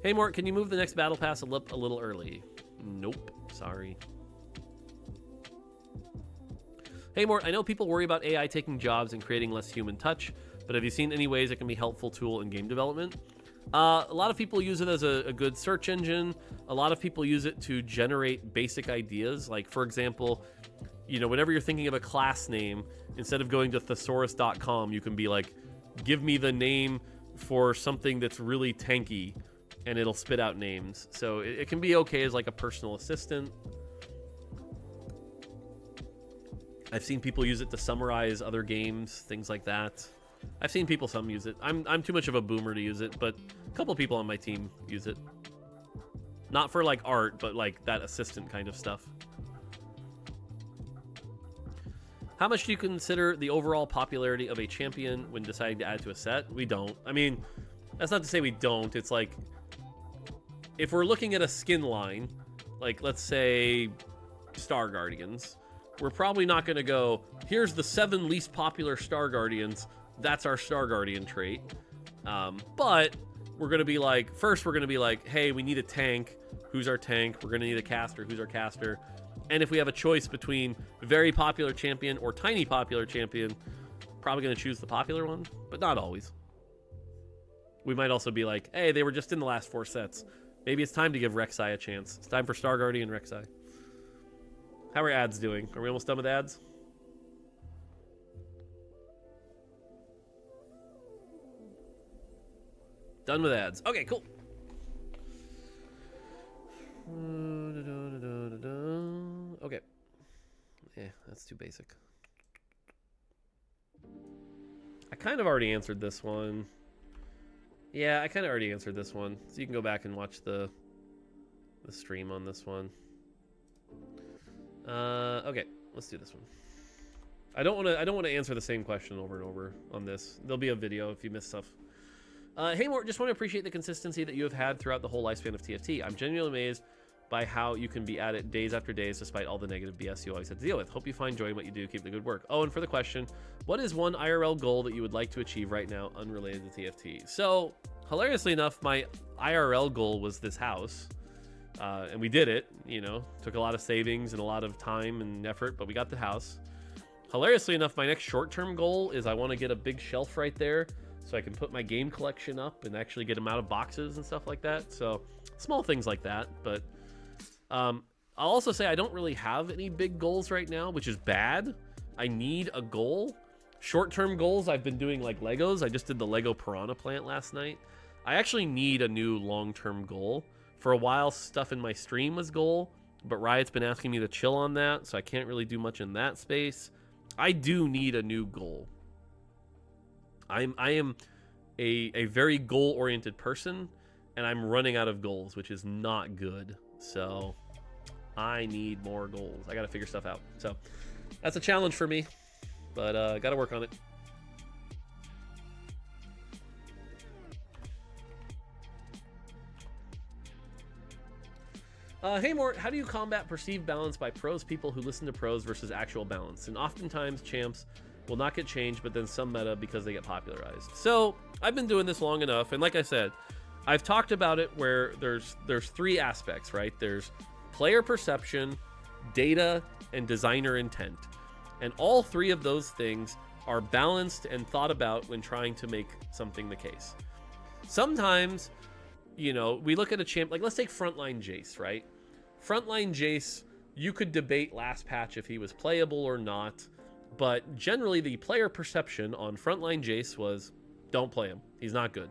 Hey, Mort, can you move the next battle pass a little early? Nope, sorry. Hey, Mort, I know people worry about AI taking jobs and creating less human touch, but have you seen any ways it can be a helpful tool in game development? A lot of people use it as a good search engine. A lot of people use it to generate basic ideas. Like, for example, you know, whenever you're thinking of a class name, instead of going to thesaurus.com, you can be like, give me the name for something that's really tanky, and it'll spit out names. So it can be okay as like a personal assistant. I've seen people use it to summarize other games, things like that. I've seen some use it. I'm too much of a boomer to use it, but a couple people on my team use it. Not for like art, but like that assistant kind of stuff. How much do you consider the overall popularity of a champion when deciding to add to a set? We don't. I mean, that's not to say we don't. It's like, if we're looking at a skin line, like let's say Star Guardians, we're probably not going to go, here's the 7 least popular Star Guardians. That's our Star Guardian trait. But we're going to be like, first we're going to be like, hey, we need a tank. Who's our tank? We're going to need a caster. Who's our caster? And if we have a choice between very popular champion or tiny popular champion, probably going to choose the popular one, but not always. We might also be like, hey, they were just in the last 4 sets. Maybe it's time to give Rek'Sai a chance. It's time for Star Guardian Rek'Sai. How are ads doing? Are we almost done with ads? Done with ads. Okay, cool. Okay. Yeah, that's too basic. I kind of already answered this one. Yeah, I kind of already answered this one. So you can go back and watch the stream on this one. Okay, let's do this one. I don't want to answer the same question over and over on this. There'll be a video if you miss stuff. Hey, Mort, just want to appreciate the consistency that you have had throughout the whole lifespan of TFT. I'm genuinely amazed by how you can be at it days after days despite all the negative BS you always had to deal with. Hope you find joy in what you do. Keep the good work. Oh, and for the question, what is one IRL goal that you would like to achieve right now unrelated to TFT? So, hilariously enough, my IRL goal was this house. And we did it, you know, took a lot of savings and a lot of time and effort, but we got the house. Hilariously enough, my next short-term goal is I want to get a big shelf right there so I can put my game collection up and actually get them out of boxes and stuff like that. So small things like that. But I'll also say I don't really have any big goals right now, which is bad. I need a goal. Short-term goals, I've been doing like Legos. I just did the Lego Piranha plant last night. I actually need a new long-term goal. For a while, stuff in my stream was goal, but Riot's been asking me to chill on that, so I can't really do much in that space. I do need a new goal. I am a very goal-oriented person, and I'm running out of goals, which is not good. So I need more goals. I got to figure stuff out. So that's a challenge for me, but got to work on it. Hey Mort, how do you combat perceived balance by pros people who listen to pros versus actual balance? And oftentimes champs will not get changed, but then some meta because they get popularized. So I've been doing this long enough, and like I said, I've talked about it where there's three aspects, right? There's player perception, data, and designer intent. And all three of those things are balanced and thought about when trying to make something the case. Sometimes, you know, we look at a champ, like let's take Frontline Jace, right? Frontline Jace, you could debate last patch if he was playable or not, but generally the player perception on Frontline Jace was, don't play him, he's not good.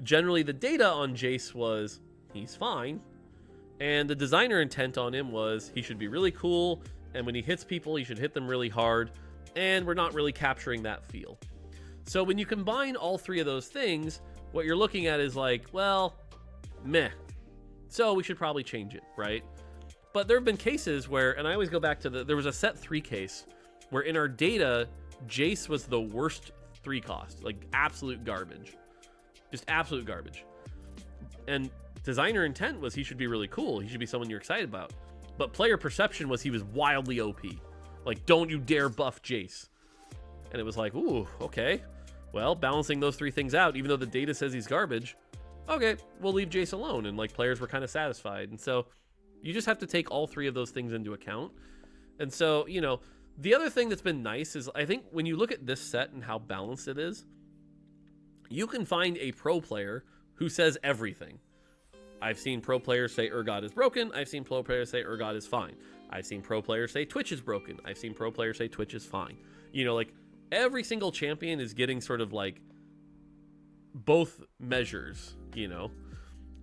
Generally the data on Jace was, he's fine, and the designer intent on him was, he should be really cool, and when he hits people, he should hit them really hard, and we're not really capturing that feel. So when you combine all three of those things, what you're looking at is like, well, meh. So we should probably change it, right? But there have been cases where, and I always go back to there was a set 3 case where in our data, Jace was the worst 3 cost, like absolute garbage. Just absolute garbage. And designer intent was he should be really cool. He should be someone you're excited about. But player perception was he was wildly OP. Like, don't you dare buff Jace. And it was like, ooh, okay. Well, balancing those 3 things out, even though the data says he's garbage, okay, we'll leave Jace alone. And like players were kind of satisfied. And so you just have to take all 3 of those things into account. And so, you know, the other thing that's been nice is I think when you look at this set and how balanced it is, you can find a pro player who says everything. I've seen pro players say Urgot is broken. I've seen pro players say Urgot is fine. I've seen pro players say Twitch is broken. I've seen pro players say Twitch is fine. You know, like every single champion is getting sort of like both measures, you know?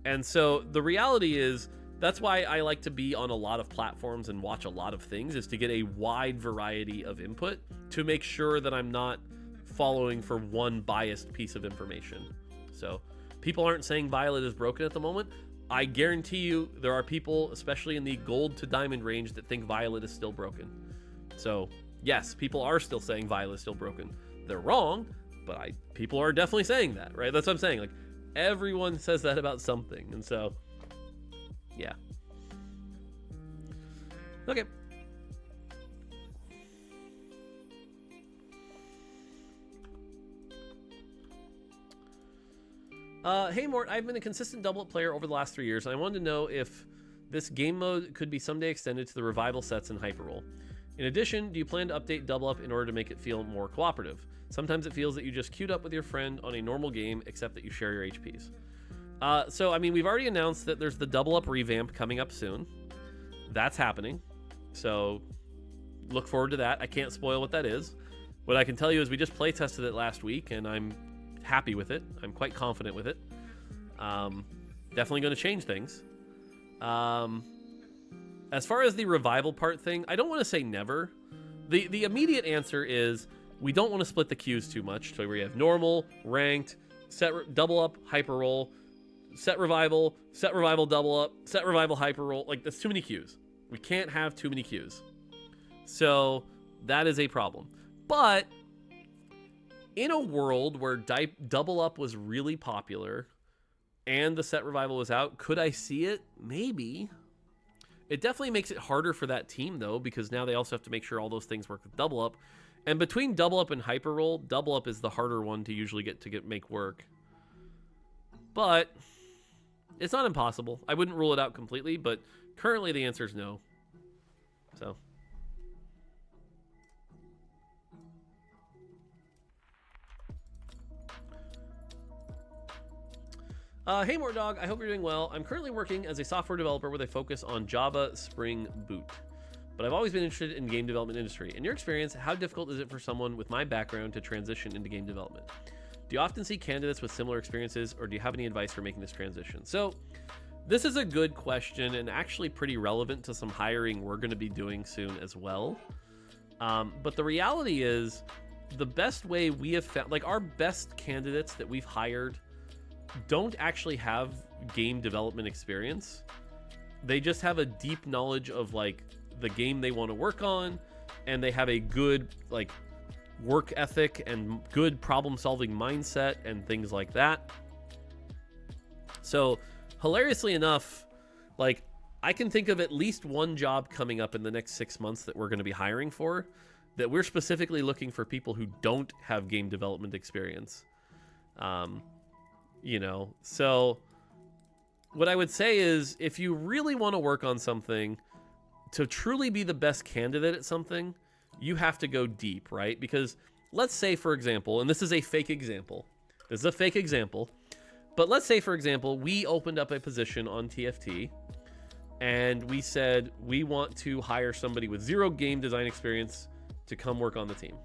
And so the reality is that's why I like to be on a lot of platforms and watch a lot of things, is to get a wide variety of input to make sure that I'm not following for one biased piece of information. So people aren't saying Violet is broken at the moment. I guarantee you there are people, especially in the gold to diamond range, that think Violet is still broken. So yes, people are still saying Violet is still broken. They're wrong, but people are definitely saying that, right? That's what I'm saying. Like everyone says that about something. And so, yeah. Okay. Hey Mort, I've been a consistent double-up player over the last 3 years, and I wanted to know if this game mode could be someday extended to the revival sets and hyper roll. In addition, do you plan to update double up in order to make it feel more cooperative? Sometimes it feels that you just queued up with your friend on a normal game, except that you share your HPs. So, I mean, we've already announced that there's the double up revamp coming up soon. That's happening. So, look forward to that. I can't spoil what that is. What I can tell you is we just play tested it last week, and I'm happy with it. I'm quite confident with it. Definitely going to change things. As far as the revival part thing, I don't want to say never. The immediate answer is we don't want to split the queues too much. So we have normal, ranked, double up, hyper roll, set revival, double up, set revival, hyper roll. Like, that's too many queues. We can't have too many queues. So that is a problem. But in a world where double up was really popular and the set revival was out, could I see it? Maybe. It definitely makes it harder for that team, though, because now they also have to make sure all those things work with double up. And between double up and hyper roll, double up is the harder one to usually make work. But it's not impossible. I wouldn't rule it out completely, but currently the answer is no. So. Hey Mortdog, I hope you're doing well. I'm currently working as a software developer with a focus on Java Spring Boot, but I've always been interested in game development industry. In your experience, how difficult is it for someone with my background to transition into game development? Do you often see candidates with similar experiences, or do you have any advice for making this transition? So this is a good question and actually pretty relevant to some hiring we're going to be doing soon as well. But the reality is the best way we have found, like our best candidates that we've hired don't actually have game development experience. They just have a deep knowledge of like the game they want to work on, and they have a good like work ethic and good problem solving mindset and things like that. So hilariously enough, like I can think of at least one job coming up in the next 6 months that we're going to be hiring for, that we're specifically looking for people who don't have game development experience. You know, so what I would say is if you really want to work on something, to truly be the best candidate at something, you have to go deep, right? Because let's say, for example, and this is a fake example. This is a fake example. But let's say, for example, we opened up a position on TFT and we said we want to hire somebody with 0 game design experience to come work on the team.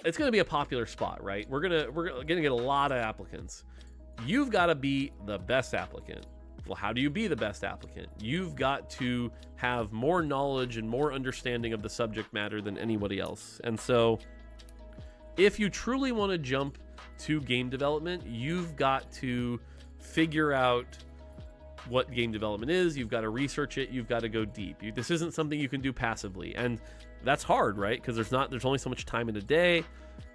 It's going to be a popular spot, right? We're gonna get a lot of applicants. You've got to be the best applicant. Well, how do you be the best applicant? You've got to have more knowledge and more understanding of the subject matter than anybody else. And so if you truly want to jump to game development, you've got to figure out what game development is. You've got to research it. You've got to go deep. This isn't something you can do passively. And that's hard, right? Because there's only so much time in a day.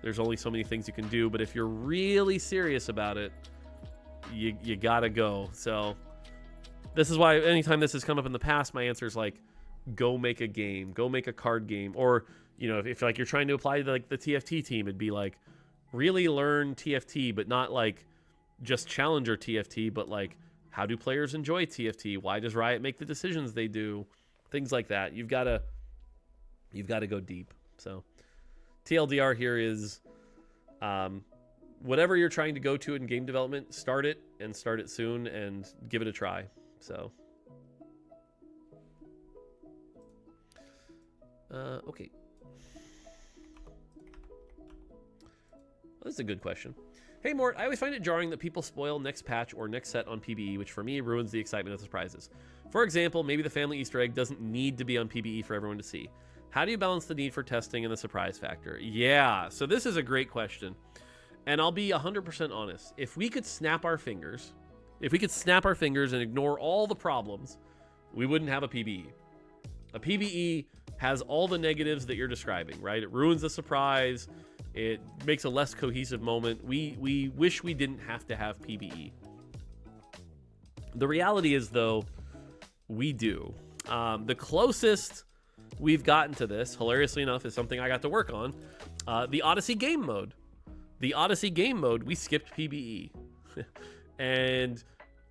There's only so many things you can do. But if you're really serious about it, you gotta go. So this is why anytime this has come up in the past, my answer is like, go make a game, go make a card game. Or, you know, if like you're trying to apply to like the TFT team, it'd be like, really learn TFT, but not like just Challenger TFT, but like, how do players enjoy TFT? Why does Riot make the decisions they do? Things like that. You've got to go deep. So TLDR here is whatever you're trying to go to in game development, start it soon and give it a try. So okay. Well, this is a good question. Hey Mort, I always find it jarring that people spoil next patch or next set on PBE, which for me ruins the excitement of the surprises. For example, maybe the family Easter egg doesn't need to be on PBE for everyone to see. How do you balance the need for testing and the surprise factor? Yeah, so this is a great question. And I'll be 100% honest. If we could snap our fingers and ignore all the problems, we wouldn't have a PBE. A PBE has all the negatives that you're describing, right? It ruins the surprise. It makes a less cohesive moment. We wish we didn't have to have PBE. The reality is, though, we do. The closest we've gotten to this, hilariously enough, is something I got to work on. The Odyssey game mode. The Odyssey game mode, we skipped PBE. And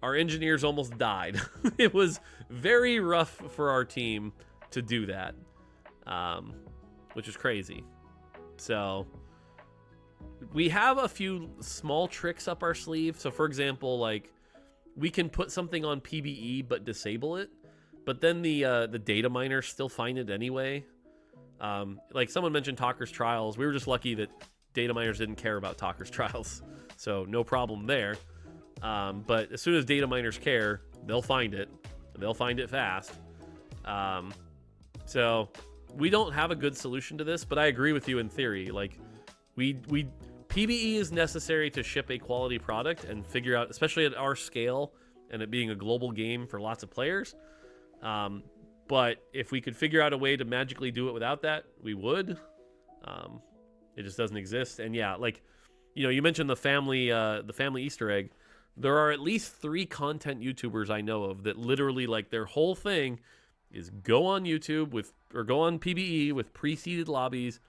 our engineers almost died. It was very rough for our team to do that, which is crazy. So we have a few small tricks up our sleeve. So for example, like we can put something on PBE but disable it, but then the data miners still find it anyway. Like someone mentioned Talker's Trials. We were just lucky that data miners didn't care about Talker's Trials, so no problem there. But as soon as data miners care, they'll find it. They'll find it fast. So we don't have a good solution to this, but I agree with you in theory. Like PBE is necessary to ship a quality product and figure out, especially at our scale and it being a global game for lots of players. But if we could figure out a way to magically do it without that, we would. It just doesn't exist. And yeah, like, you know, you mentioned the family Easter egg. There are at least 3 content YouTubers I know of that literally, like, their whole thing is go on YouTube or go on PBE with pre-seeded lobbies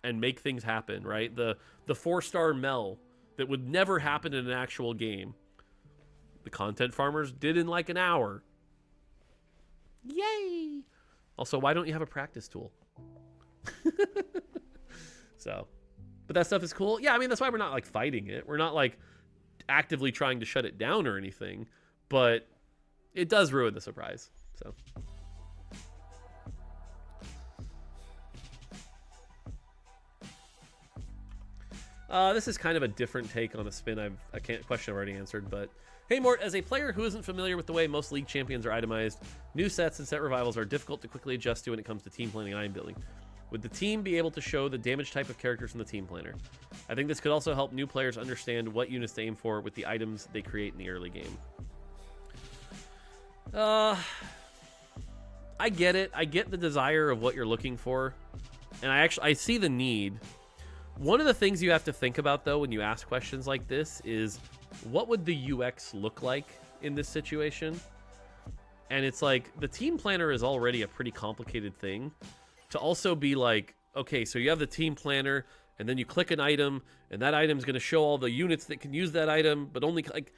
and make things happen, right? The 4-star Mel that would never happen in an actual game, the content farmers did in like an hour. Yay! Also, why don't you have a practice tool? So, but that stuff is cool. Yeah, I mean, that's why we're not like fighting it. We're not like actively trying to shut it down or anything, but it does ruin the surprise. So this is kind of a different take on a spin. a question I've already answered, but hey Mort, as a player who isn't familiar with the way most league champions are itemized, new sets and set revivals are difficult to quickly adjust to when it comes to team planning and item building. Would the team be able to show the damage type of characters in the team planner? I think this could also help new players understand what units to aim for with the items they create in the early game. I get it. I get the desire of what you're looking for. And I see the need. One of the things you have to think about, though, when you ask questions like this is, what would the UX look like in this situation? And it's like, the team planner is already a pretty complicated thing. To also be like, okay, so you have the team planner, and then you click an item, and that item's going to show all the units that can use that item, but only, like,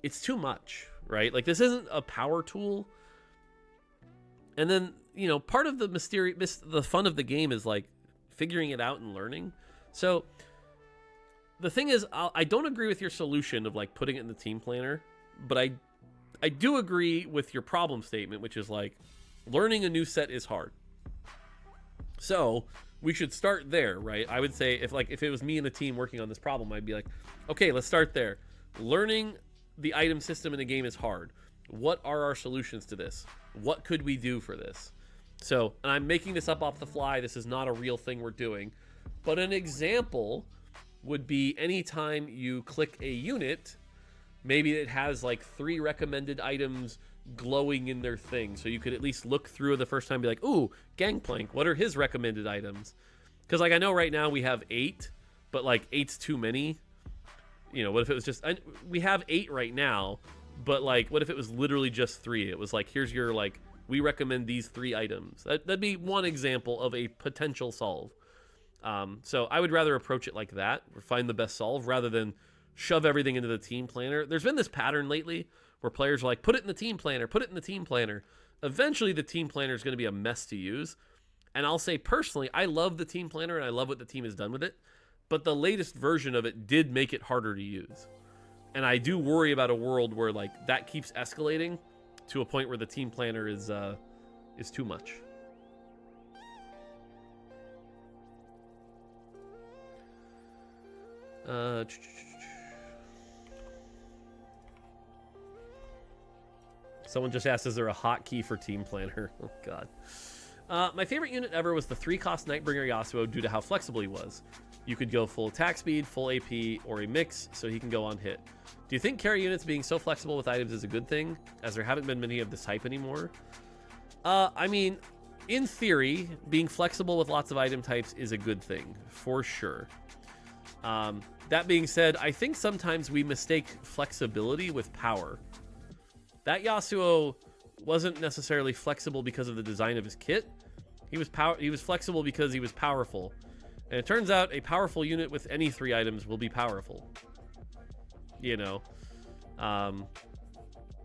it's too much, right? Like, this isn't a power tool. And then, you know, part of the fun of the game is, like, figuring it out and learning. So, the thing is, I don't agree with your solution of, like, putting it in the team planner, but I do agree with your problem statement, which is, like, learning a new set is hard. So, we should start there, right? I would say, if it was me and the team working on this problem, I'd be like, okay, let's start there. Learning the item system in a game is hard. What are our solutions to this? What could we do for this? So, and I'm making this up off the fly. This is not a real thing we're doing. But an example would be anytime you click a unit, maybe it has like 3 recommended items glowing in their thing. So you could at least look through it the first time and be like, ooh, Gangplank, what are his recommended items? Because like I know right now we have 8, but like 8's too many. You know, what if it was just, we have 8 right now, but like, what if it was literally just 3? It was like, here's your, like, we recommend these 3 items. That'd be one example of a potential solve. So I would rather approach it like that, or find the best solve, rather than shove everything into the team planner. There's been this pattern lately where players are like, put it in the team planner, put it in the team planner. Eventually the team planner is going to be a mess to use. And I'll say personally, I love the team planner and I love what the team has done with it. But the latest version of it did make it harder to use. And I do worry about a world where like that keeps escalating to a point where the team planner is too much. Someone just asked, is there a hotkey for team planner? Oh god. My favorite unit ever was the 3-cost Nightbringer Yasuo due to how flexible he was. You could go full attack speed, full AP, or a mix, so he can go on hit. Do you think carry units being so flexible with items is a good thing, as there haven't been many of this type anymore? I mean, in theory, being flexible with lots of item types is a good thing, for sure. That being said, I think sometimes we mistake flexibility with power. That Yasuo wasn't necessarily flexible because of the design of his kit. He was flexible because he was powerful. And it turns out a powerful unit with any 3 items will be powerful. You know.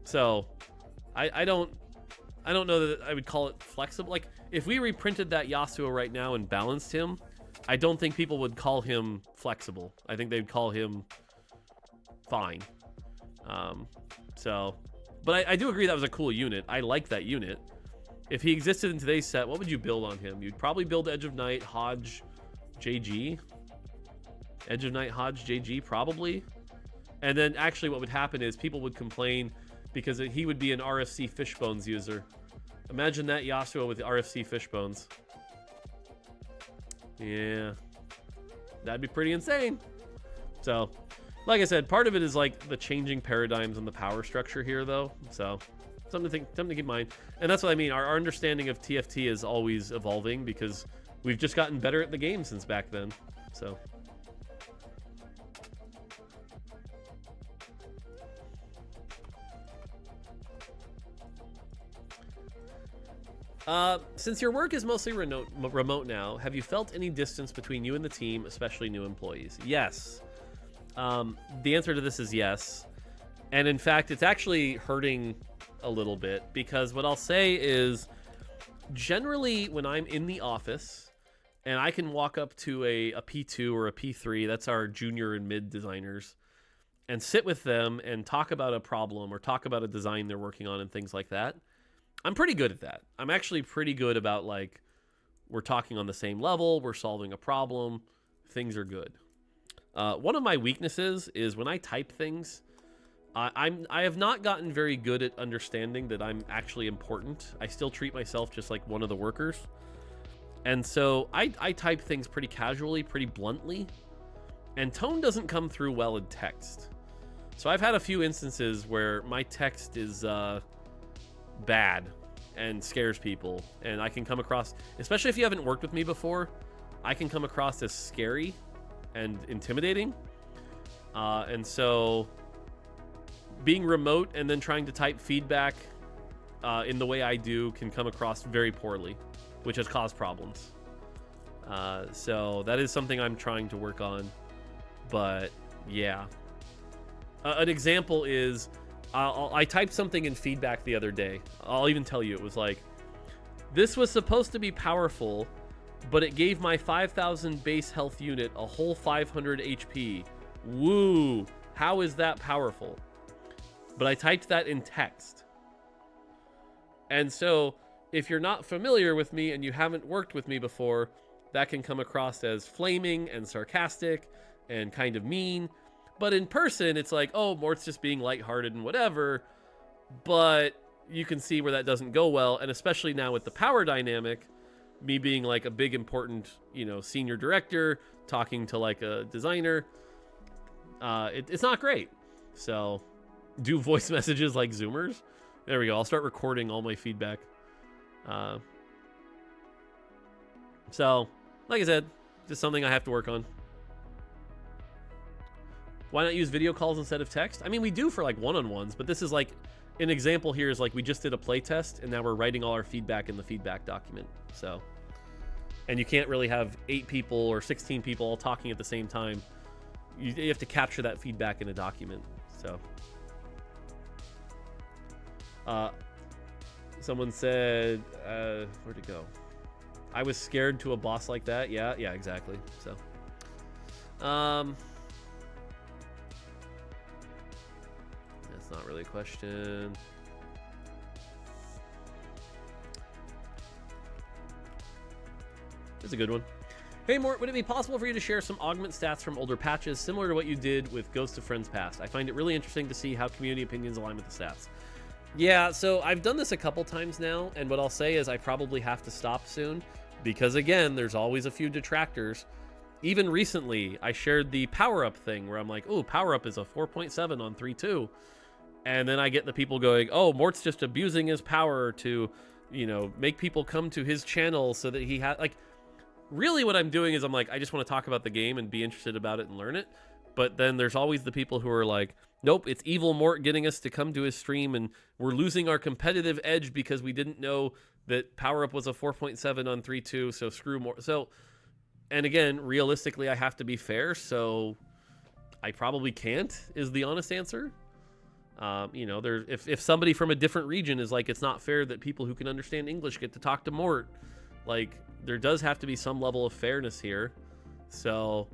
So I don't know that I would call it flexible. Like, if we reprinted that Yasuo right now and balanced him, I don't think people would call him flexible. I think they'd call him fine. But I do agree that was a cool unit. I like that unit. If he existed in today's set, what would you build on him? You'd probably build Edge of Night, Hodge, JG. Edge of Night, Hodge, JG, probably. And then actually what would happen is people would complain because he would be an RFC Fishbones user. Imagine that Yasuo with the RFC Fishbones. Yeah. That'd be pretty insane. So, like I said, part of it is like the changing paradigms and the power structure here, though. So, something to keep in mind. And that's what I mean. Our understanding of TFT is always evolving because we've just gotten better at the game since back then. So. Since your work is mostly remote now, have you felt any distance between you and the team, especially new employees? Yes. The answer to this is yes. And in fact, it's actually hurting a little bit because what I'll say is generally when I'm in the office and I can walk up to a P2 or a P3, that's our junior and mid designers, and sit with them and talk about a problem or talk about a design they're working on and things like that, I'm pretty good at that. I'm actually pretty good about, like, we're talking on the same level, we're solving a problem, things are good. One of my weaknesses is when I type things, I have not gotten very good at understanding that I'm actually important. I still treat myself just like one of the workers. And so I type things pretty casually, pretty bluntly, and tone doesn't come through well in text. So I've had a few instances where my text is bad and scares people, and I can come across, especially if you haven't worked with me before, I can come across as scary and intimidating. And so being remote and then trying to type feedback in the way I do can come across very poorly, which has caused problems. So that is something I'm trying to work on. But yeah, an example is I typed something in feedback the other day. I'll even tell you, it was like, this was supposed to be powerful, but it gave my 5,000 base health unit a whole 500 HP. Woo! How is that powerful? But I typed that in text. And so if you're not familiar with me and you haven't worked with me before, that can come across as flaming and sarcastic and kind of mean. But in person, it's like, oh, Mort's just being lighthearted and whatever. But you can see where that doesn't go well. And especially now with the power dynamic, me being like a big, important, senior director, talking to like a designer, it's not great. So do voice messages like Zoomers. There we go. I'll start recording all my feedback. So, like I said, just something I have to work on. Why not use video calls instead of text? I mean, we do for like one-on-ones, but this is like an example here is like we just did a play test and now we're writing all our feedback in the feedback document. So, and you can't really have 8 people or 16 people all talking at the same time. You have to capture that feedback in a document. So, someone said, where'd it go? I was scared to a boss like that. Yeah, exactly. So, that's not really a question. It's a good one. Hey Mort, would it be possible for you to share some augment stats from older patches similar to what you did with Ghost of Friends Past? I find it really interesting to see how community opinions align with the stats. Yeah, so I've done this a couple times now, and what I'll say is I probably have to stop soon because, again, there's always a few detractors. Even recently, I shared the power-up thing where I'm like, oh, power-up is a 4.7 on 3.2. And then I get the people going, oh, Mort's just abusing his power to, make people come to his channel so that he has, like, really what I'm doing is I'm like, I just want to talk about the game and be interested about it and learn it. But then there's always the people who are like, nope, it's evil Mort getting us to come to his stream and we're losing our competitive edge because we didn't know that power up was a 4.7 on 3.2, so screw Mort. So, and again, realistically, I have to be fair, so I probably can't, is the honest answer. If somebody from a different region is like, it's not fair that people who can understand English get to talk to Mort, like, there does have to be some level of fairness here. So,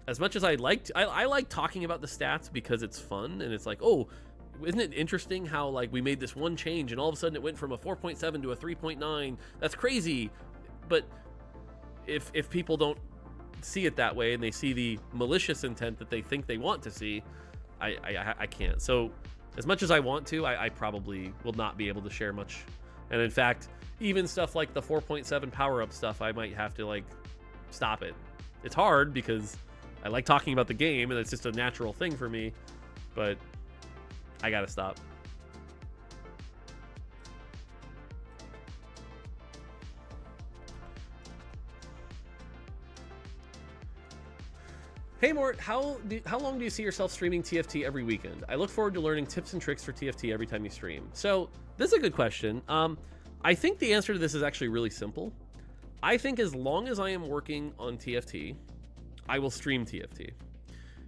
as much as I like talking about the stats because it's fun and it's like, oh, isn't it interesting how like we made this one change and all of a sudden it went from a 4.7 to a 3.9? That's crazy. But if people don't see it that way and they see the malicious intent that they think they want to see, I can't. So as much as I want to, I probably will not be able to share much. And in fact, even stuff like the 4.7 power-up stuff, I might have to like stop it. It's hard because I like talking about the game and it's just a natural thing for me, but I gotta stop. Hey Mort, how long do you see yourself streaming TFT every weekend? I look forward to learning tips and tricks for TFT every time you stream. So this is a good question. I think the answer to this is actually really simple. I think as long as I am working on TFT, I will stream TFT.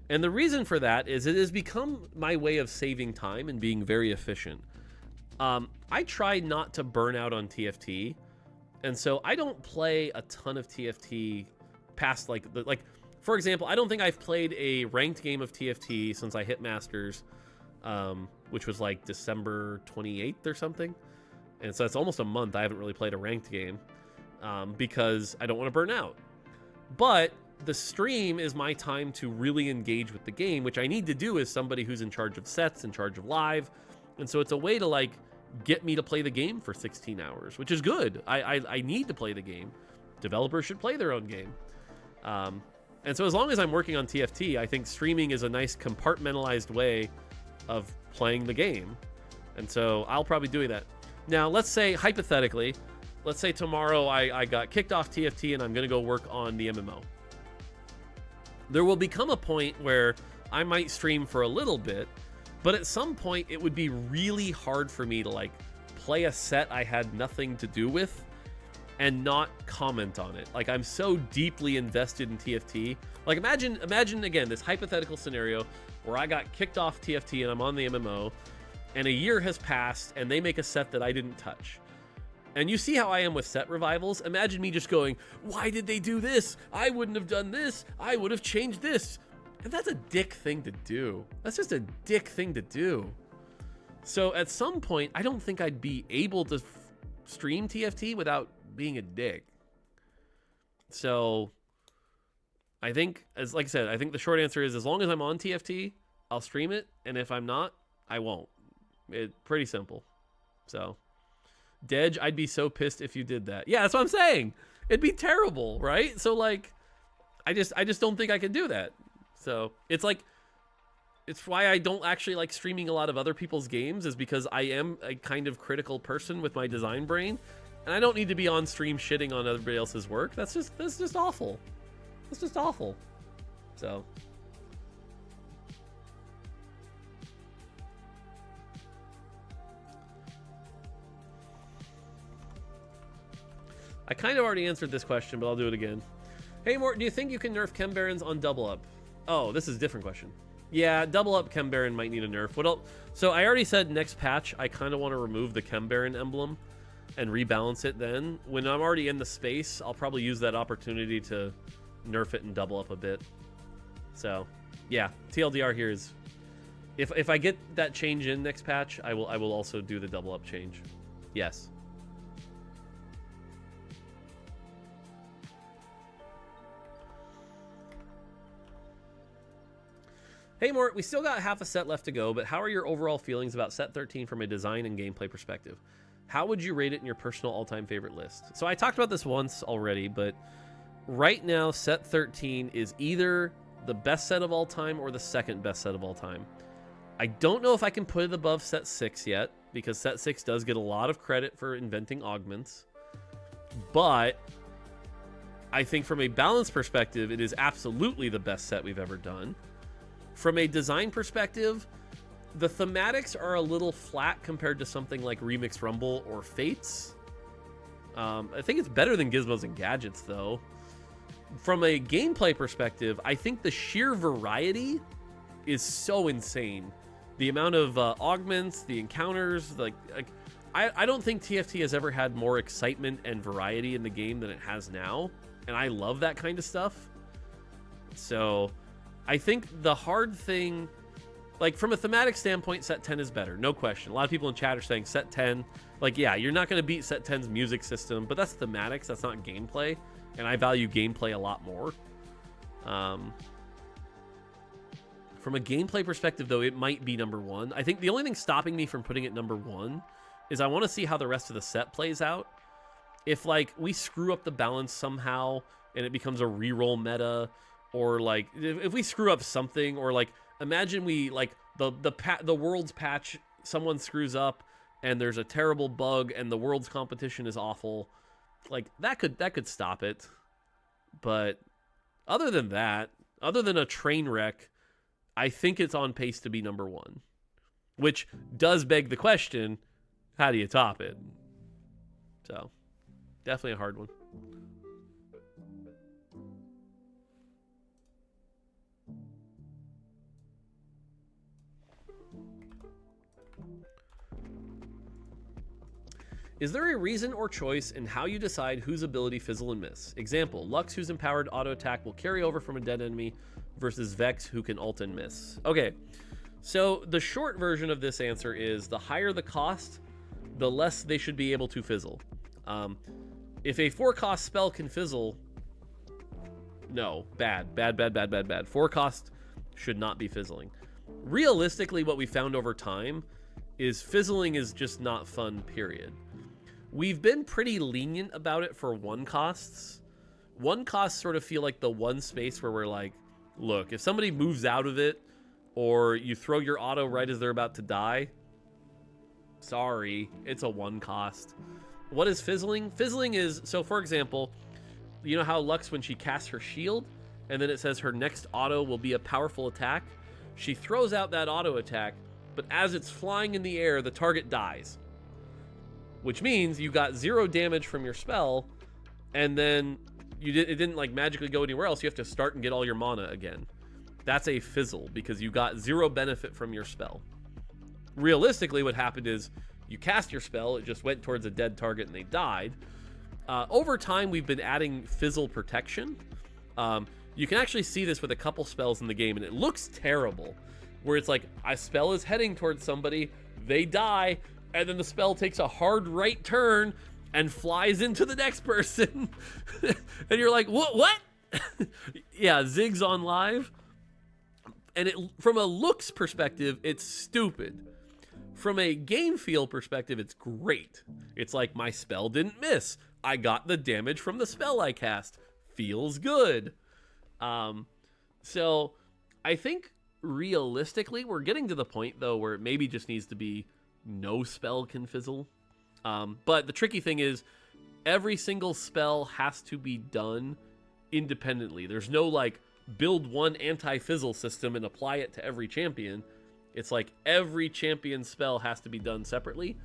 And the reason for that is it has become my way of saving time and being very efficient. I try not to burn out on TFT, and so I don't play a ton of TFT past like for example, I don't think I've played a ranked game of TFT since I hit Masters, which was like December 28th or something. And so it's almost a month I haven't really played a ranked game because I don't want to burn out. But the stream is my time to really engage with the game, which I need to do as somebody who's in charge of sets, in charge of live. And so it's a way to like get me to play the game for 16 hours, which is good. I need to play the game developers should play their own game. And so as long as I'm working on TFT, I think streaming is a nice compartmentalized way of playing the game. And so I'll probably do that. Now, let's say, hypothetically, let's say tomorrow I got kicked off TFT and I'm going to go work on the MMO. There will become a point where I might stream for a little bit, but at some point it would be really hard for me to like play a set I had nothing to do with and not comment on it. Like, I'm so deeply invested in TFT. Like, imagine again this hypothetical scenario where I got kicked off TFT and I'm on the MMO, and a year has passed and they make a set that I didn't touch. And you see how I am with set revivals? Imagine me just going, why did they do this? I wouldn't have done this. I would have changed this. And that's a dick thing to do. That's just a dick thing to do. So at some point, I don't think I'd be able to stream TFT without being a dick. So I think, like I said, I think the short answer is as long as I'm on TFT, I'll stream it. And if I'm not, I won't. It's pretty simple. So, Dej, I'd be so pissed if you did that. Yeah, that's what I'm saying. It'd be terrible, right? So like, I just don't think I can do that. So it's like, it's why I don't actually like streaming a lot of other people's games, is because I am a kind of critical person with my design brain, and I don't need to be on stream shitting on everybody else's work. That's just awful. That's just awful. So. I kind of already answered this question, but I'll do it again. Hey, Mort, do you think you can nerf Chem Barons on Double Up? Oh, this is a different question. Yeah, Double Up Chem Baron might need a nerf. What else? So I already said next patch, I kind of want to remove the Chem Baron emblem and rebalance it then. When I'm already in the space, I'll probably use that opportunity to nerf it and Double Up a bit. So, yeah, TLDR here is... If I get that change in next patch, I will also do the Double Up change. Yes. Hey Mort, we still got half a set left to go, but how are your overall feelings about set 13 from a design and gameplay perspective? How would you rate it in your personal all-time favorite list? So I talked about this once already, but right now set 13 is either the best set of all time or the second best set of all time. I don't know if I can put it above set 6 yet, because set 6 does get a lot of credit for inventing augments, but I think from a balance perspective, it is absolutely the best set we've ever done. From a design perspective, the thematics are a little flat compared to something like Remix Rumble or Fates. I think it's better than Gizmos and Gadgets, though. From a gameplay perspective, I think the sheer variety is so insane. The amount of augments, the encounters, I don't think TFT has ever had more excitement and variety in the game than it has now, and I love that kind of stuff. So I think the hard thing, like from a thematic standpoint, set 10 is better, no question. A lot of people in chat are saying set 10, like, yeah, you're not going to beat set 10's music system, but that's thematics, that's not gameplay, and I value gameplay a lot more. From a gameplay perspective, though, it might be number 1. I think the only thing stopping me from putting it number 1 is I want to see how the rest of the set plays out. If, like, we screw up the balance somehow and it becomes a reroll meta, or like if we screw up something, or like imagine we like the world's patch, someone screws up and there's a terrible bug and the world's competition is awful, like that could stop it. But other than that, other than a train wreck, I think it's on pace to be number 1, which does beg the question, how do you top it? So definitely a hard one. Is there a reason or choice in how you decide whose ability fizzle and miss? Example, Lux, whose empowered auto attack will carry over from a dead enemy, versus Vex, who can ult and miss. Okay, so the short version of this answer is the higher the cost, the less they should be able to fizzle. If a 4-cost spell can fizzle, no, bad. 4-cost should not be fizzling. Realistically, what we found over time is fizzling is just not fun, period. We've been pretty lenient about it for 1-costs. One costs sort of feel like the one space where we're like, look, if somebody moves out of it, or you throw your auto right as they're about to die, sorry, it's a one cost. What is fizzling? Fizzling is, so for example, you know how Lux, when she casts her shield, and then it says her next auto will be a powerful attack? She throws out that auto attack, but as it's flying in the air, the target dies. Which means you got 0 damage from your spell, and then it didn't like magically go anywhere else. You have to start and get all your mana again. That's a fizzle, because you got 0 benefit from your spell. Realistically, what happened is you cast your spell, it just went towards a dead target and they died. Over time, we've been adding fizzle protection. You can actually see this with a couple spells in the game, and it looks terrible, where it's like a spell is heading towards somebody, they die, and then the spell takes a hard right turn and flies into the next person. And you're like, what? Yeah, Zig's on live. And from a looks perspective, it's stupid. From a game feel perspective, it's great. It's like, my spell didn't miss. I got the damage from the spell I cast. Feels good. So I think realistically, we're getting to the point, though, where it maybe just needs to be no spell can fizzle. But the tricky thing is, every single spell has to be done independently. There's no, like, build one anti-fizzle system and apply it to every champion. It's like every champion spell has to be done separately,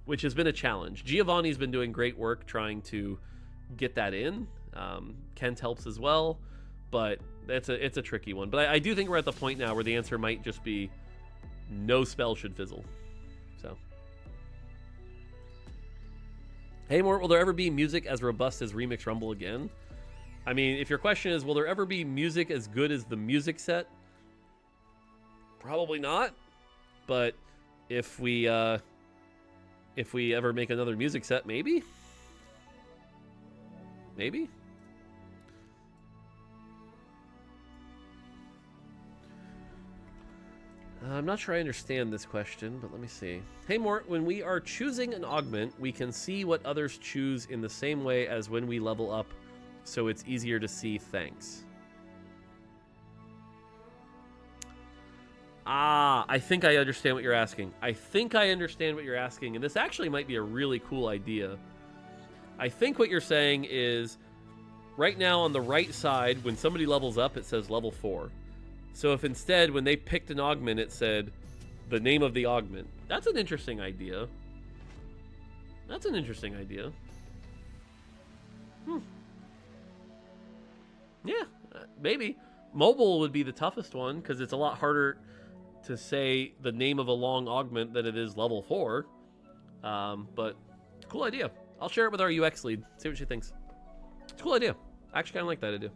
which has been a challenge. Giovanni's been doing great work trying to get that in. Kent helps as well, but it's a tricky one. But I do think we're at the point now where the answer might just be no spell should fizzle. So, hey, Mort, will there ever be music as robust as Remix Rumble again? I mean, if your question is, will there ever be music as good as the music set? Probably not. But if we ever make another music set, maybe? Maybe? I'm not sure I understand this question, but let me see. Hey, Mort, when we are choosing an augment, we can see what others choose in the same way as when we level up, so it's easier to see. Thanks. I think I understand what you're asking. And this actually might be a really cool idea. I think what you're saying is, right now on the right side, when somebody levels up, it says level 4. So if instead, when they picked an augment, it said the name of the augment. That's an interesting idea. Yeah, maybe. Mobile would be the toughest one, because it's a lot harder to say the name of a long augment than it is level 4. But cool idea. I'll share it with our UX lead, see what she thinks. It's a cool idea. I actually kind of like that idea.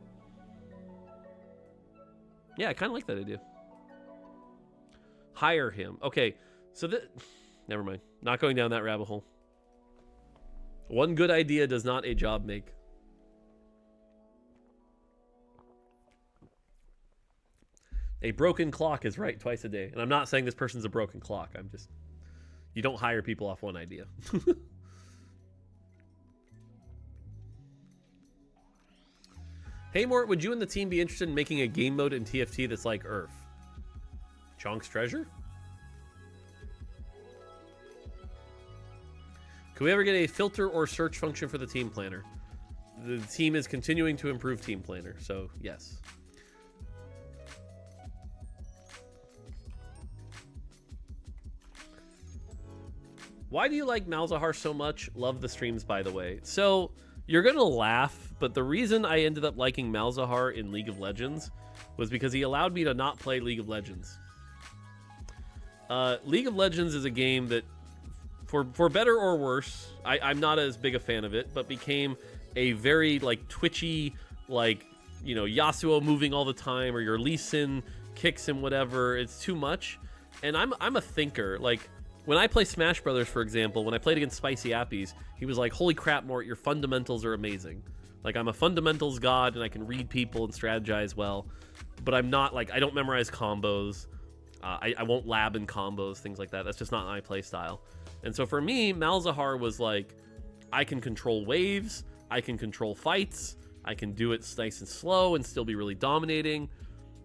Yeah, I kind of like that idea. Hire him. Okay, so never mind. Not going down that rabbit hole. One good idea does not a job make. A broken clock is right twice a day. And I'm not saying this person's a broken clock. I'm just... You don't hire people off one idea. Hey, Mort, would you and the team be interested in making a game mode in TFT that's like Earth? Chonk's Treasure? Could we ever get a filter or search function for the team planner? The team is continuing to improve team planner, so yes. Why do you like Malzahar so much? Love the streams, by the way. So, you're gonna laugh, but the reason I ended up liking Malzahar in League of Legends was because he allowed me to not play League of Legends. League of Legends is a game that, for better or worse, I'm not as big a fan of it, but became a very, like, twitchy, like, you know, Yasuo moving all the time, or your Lee Sin kicks and whatever. It's too much. And I'm a thinker. Like, when I play Smash Brothers, for example, when I played against Spicy Appies, he was like, holy crap, Mort, your fundamentals are amazing. Like, I'm a fundamentals god, and I can read people and strategize well, but I'm not, like, I don't memorize combos. I won't lab in combos, things like that. That's just not my play style. And so for me, Malzahar was like, I can control waves, I can control fights, I can do it nice and slow and still be really dominating.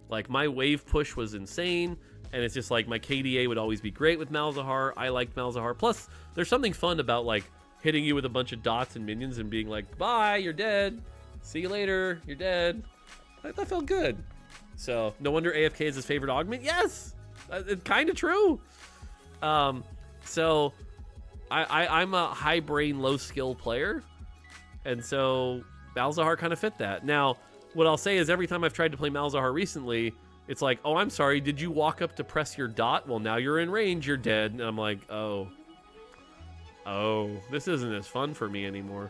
Like, my wave push was insane, and it's just like my KDA would always be great with Malzahar. I liked Malzahar. Plus, there's something fun about like hitting you with a bunch of dots and minions and being like, bye, you're dead. See you later, you're dead. That felt good. So, no wonder AFK is his favorite augment. Yes! It's kind of true. So, I'm a high brain, low skill player. And so, Malzahar kind of fit that. Now, what I'll say is every time I've tried to play Malzahar recently, it's like, oh, I'm sorry, did you walk up to press your dot? Well, now you're in range, you're dead. And I'm like, oh, this isn't as fun for me anymore.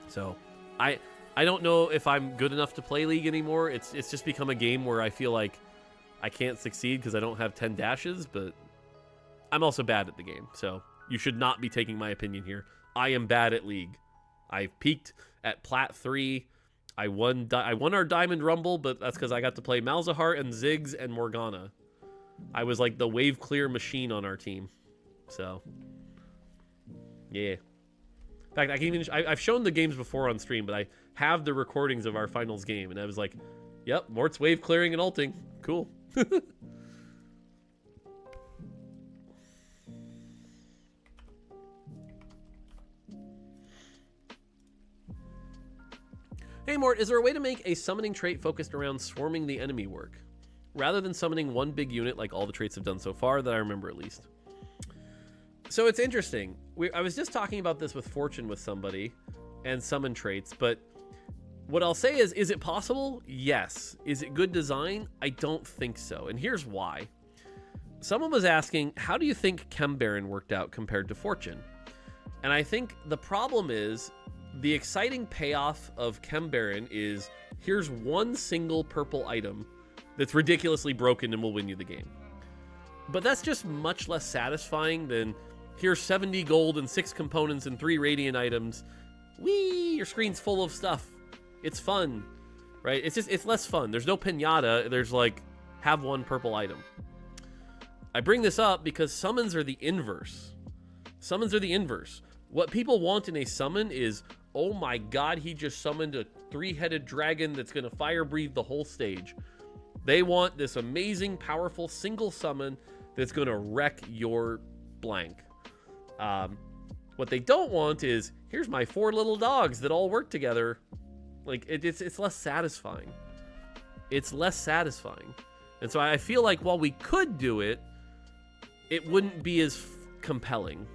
So, I don't know if I'm good enough to play League anymore. It's just become a game where I feel like I can't succeed because I don't have 10 dashes, but I'm also bad at the game. So, you should not be taking my opinion here. I am bad at League. I've peaked at Plat 3. I won our Diamond Rumble, but that's because I got to play Malzahar and Ziggs and Morgana. I was like the wave clear machine on our team. So, yeah. In fact, I've shown the games before on stream, but I have the recordings of our finals game, and I was like, yep, Mort's wave clearing and ulting. Cool. Hey Mort, is there a way to make a summoning trait focused around swarming the enemy work, rather than summoning one big unit like all the traits have done so far, that I remember at least? So it's interesting. I was just talking about this with Fortune with somebody, and summon traits, but what I'll say is it possible? Yes. Is it good design? I don't think so, and here's why. Someone was asking, how do you think Chem Baron worked out compared to Fortune? And I think the problem is, the exciting payoff of Chem Baron is, here's one single purple item that's ridiculously broken and will win you the game. But that's just much less satisfying than, here's 70 gold and 6 components and 3 radiant items. Whee! Your screen's full of stuff. It's fun, right? It's less fun. There's no pinata. There's like, have one purple item. I bring this up because summons are the inverse. Summons are the inverse. What people want in a summon is, oh my god, he just summoned a 3-headed dragon that's going to fire breathe the whole stage. They want this amazing, powerful single summon that's going to wreck your blank. What they don't want is, here's my 4 little dogs that all work together. Like, it's less satisfying. It's less satisfying. And so I feel like while we could do it, it wouldn't be as compelling.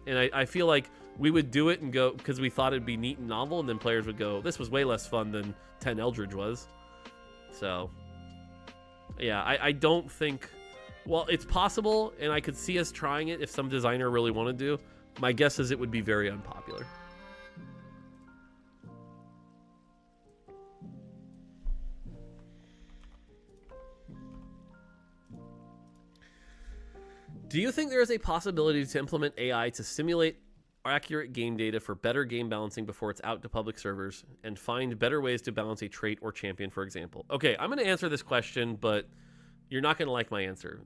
And I feel like we would do it and go, because we thought it'd be neat and novel, and then players would go, this was way less fun than 10 Eldridge was. So, yeah, I don't think... Well, it's possible, and I could see us trying it if some designer really wanted to. My guess is it would be very unpopular. Do you think there is a possibility to implement AI to simulate accurate game data for better game balancing before it's out to public servers, and find better ways to balance a trait or champion, for example? Okay, I'm going to answer this question, but you're not going to like my answer.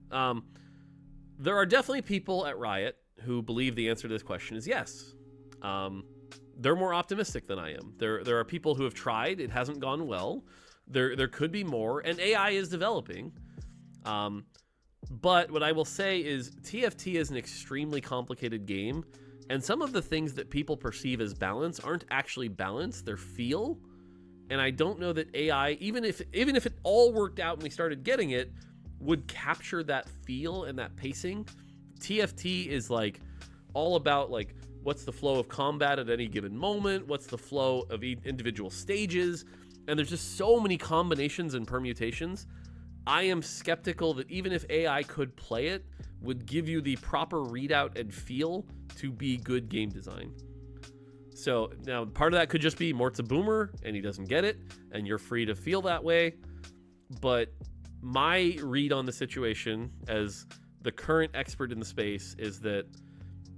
There are definitely people at Riot who believe the answer to this question is yes. They're more optimistic than I am. There are people who have tried. It hasn't gone well. There could be more, and AI is developing. But what I will say is TFT is an extremely complicated game, and some of the things that people perceive as balance aren't actually balance, they're feel. And I don't know that AI, even if it all worked out and we started getting it, would capture that feel and that pacing. TFT is like all about like, what's the flow of combat at any given moment, what's the flow of individual stages, and there's just so many combinations and permutations. I am skeptical that even if AI could play it, would give you the proper readout and feel to be good game design. So now part of that could just be Mort's a boomer and he doesn't get it, and you're free to feel that way. But my read on the situation as the current expert in the space is that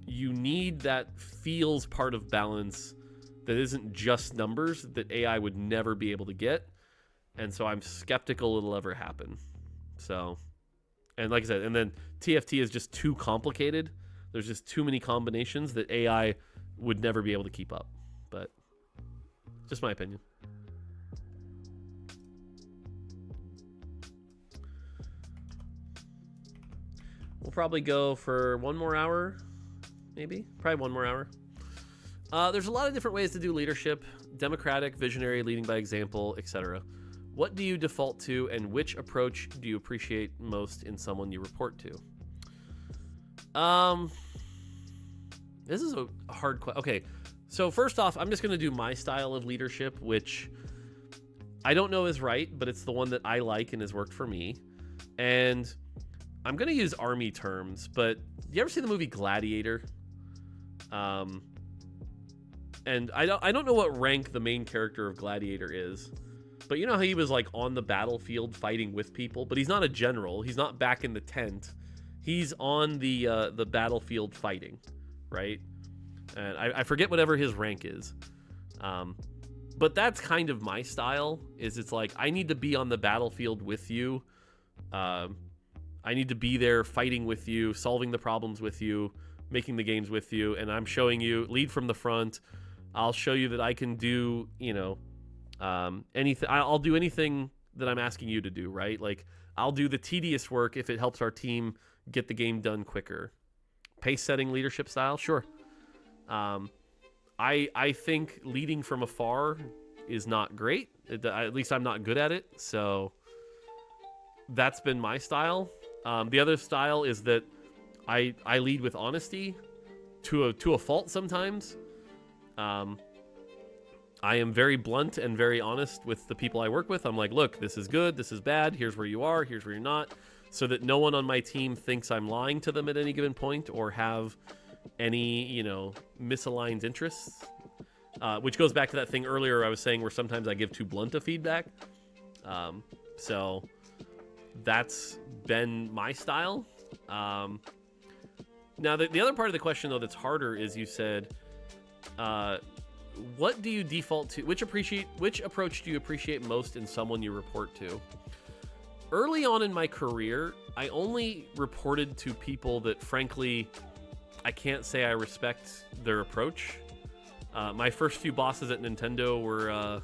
you need that feels part of balance that isn't just numbers that AI would never be able to get. And so I'm skeptical it'll ever happen. So, and like I said, and then TFT is just too complicated. There's just too many combinations that AI would never be able to keep up. But Just my opinion. We'll probably go for 1 more hour, maybe. Probably 1 more hour. There's a lot of different ways to do leadership: democratic, visionary, leading by example, etc. What do you default to, and which approach do you appreciate most in someone you report to? This is a hard question. Okay, so first off, I'm just going to do my style of leadership, which I don't know is right, but it's the one that I like and has worked for me. And I'm going to use army terms, but you ever see the movie Gladiator? And I don't know what rank the main character of Gladiator is, but you know how he was like on the battlefield fighting with people, but he's not a general. He's not back in the tent. He's on the battlefield fighting, right? And I forget whatever his rank is. But that's kind of my style. It's like I need to be on the battlefield with you. I need to be there fighting with you, solving the problems with you, making the games with you, and I'm showing you lead from the front. I'll show you that I can do, anything. I'll do anything that I'm asking you to do, right? Like, I'll do the tedious work if it helps our team get the game done quicker. Pace setting leadership style, sure. I think leading from afar is not great. At least I'm not good at it, so that's been my style. The other style is that I lead with honesty to a fault sometimes. I am very blunt and very honest with the people I work with. I'm like, look, this is good, this is bad, here's where you are, here's where you're not, so that no one on my team thinks I'm lying to them at any given point or have any, misaligned interests. Which goes back to that thing earlier I was saying where sometimes I give too blunt of feedback. So that's been my style. Now, the other part of the question, though, that's harder is you said, what do you default to? Which approach do you appreciate most in someone you report to? Early on in my career, I only reported to people that, frankly, I can't say I respect their approach. My first few bosses at Nintendo were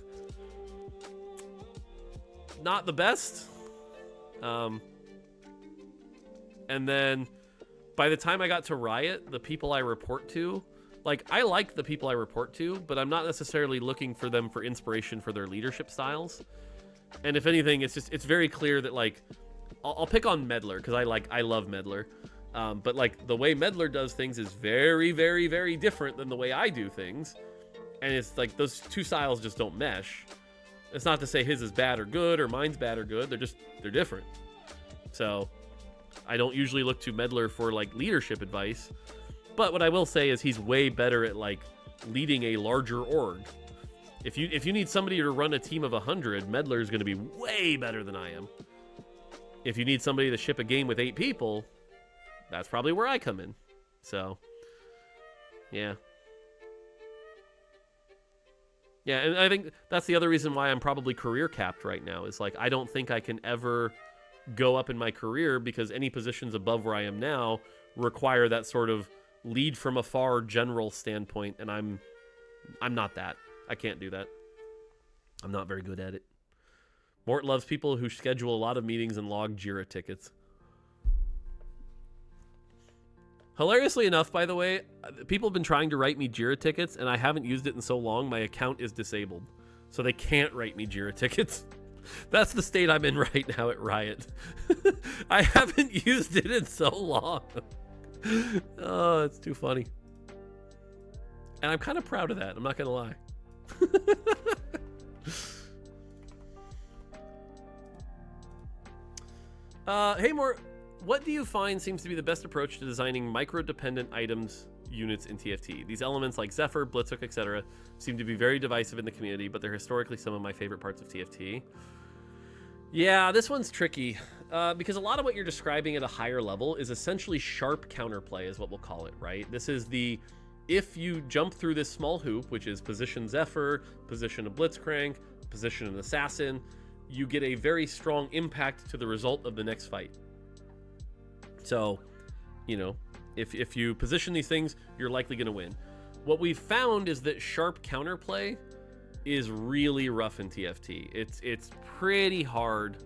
not the best. And then by the time I got to Riot, the people I report to, like, I like the people I report to, but I'm not necessarily looking for them for inspiration for their leadership styles. And if anything, it's very clear that, like, I'll pick on Meddler because I love Meddler. But like the way Meddler does things is very, very, very different than the way I do things. And it's like those two styles just don't mesh. It's not to say his is bad or good or mine's bad or good. They're different. So I don't usually look to Meddler for like leadership advice. But what I will say is he's way better at like leading a larger org. If you need somebody to run a team of 100, Meddler is going to be way better than I am. If you need somebody to ship a game with 8 people, that's probably where I come in. So, yeah. Yeah, and I think that's the other reason why I'm probably career capped right now, is like I don't think I can ever go up in my career because any positions above where I am now require that sort of lead from afar general standpoint, and I'm not that. I can't do that. I'm not very good at it. Mort loves people who schedule a lot of meetings and log Jira tickets. Hilariously enough, by the way, people have been trying to write me Jira tickets, and I haven't used it in so long, my account is disabled. So they can't write me Jira tickets. That's the state I'm in right now at Riot. I haven't used it in so long. Oh, it's too funny. And I'm kind of proud of that, I'm not going to lie. Hey, Mort. What do you find seems to be the best approach to designing micro-dependent items units in TFT? These elements like Zephyr, Blitzhook, etc. seem to be very divisive in the community, but they're historically some of my favorite parts of TFT. Yeah, this one's tricky, because a lot of what you're describing at a higher level is essentially sharp counterplay is what we'll call it, right? This is the, if you jump through this small hoop, which is position Zephyr, position a Blitzcrank, position an Assassin, you get a very strong impact to the result of the next fight. So, if you position these things, you're likely going to win. What we've found is that sharp counterplay is really rough in TFT. It's pretty hard,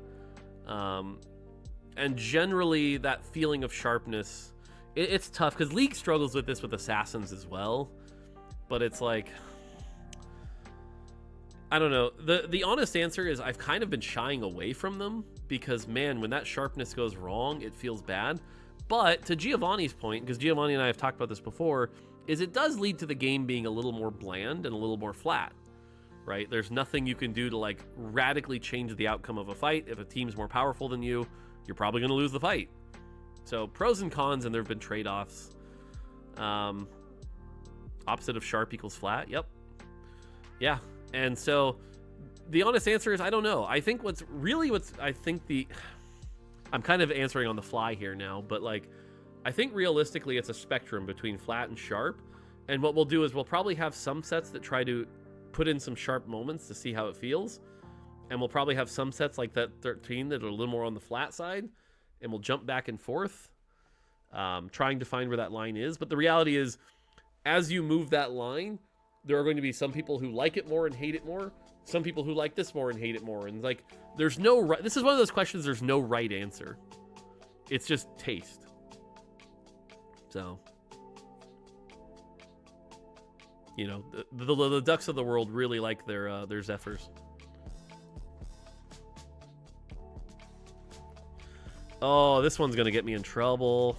and generally that feeling of sharpness, it's tough because League struggles with this with assassins as well. But it's like, I don't know. The honest answer is I've kind of been shying away from them because, man, when that sharpness goes wrong, it feels bad. But to Giovanni's point, because Giovanni and I have talked about this before, is it does lead to the game being a little more bland and a little more flat, right? There's nothing you can do to like radically change the outcome of a fight. If a team's more powerful than you, you're probably going to lose the fight. So pros and cons, and there have been trade-offs. Opposite of sharp equals flat. Yep. Yeah. And so the honest answer is I don't know. I think I'm kind of answering on the fly here now, but like, I think realistically it's a spectrum between flat and sharp. And what we'll do is we'll probably have some sets that try to put in some sharp moments to see how it feels. And we'll probably have some sets like that 13 that are a little more on the flat side. And we'll jump back and forth, trying to find where that line is. But the reality is, as you move that line, there are going to be some people who like it more and hate it more. Some people who like this more and hate it more. And like, there's no right. This is one of those questions, there's no right answer. It's just taste. So, you know, the ducks of the world really like their Zephyrs. Oh, this one's going to get me in trouble.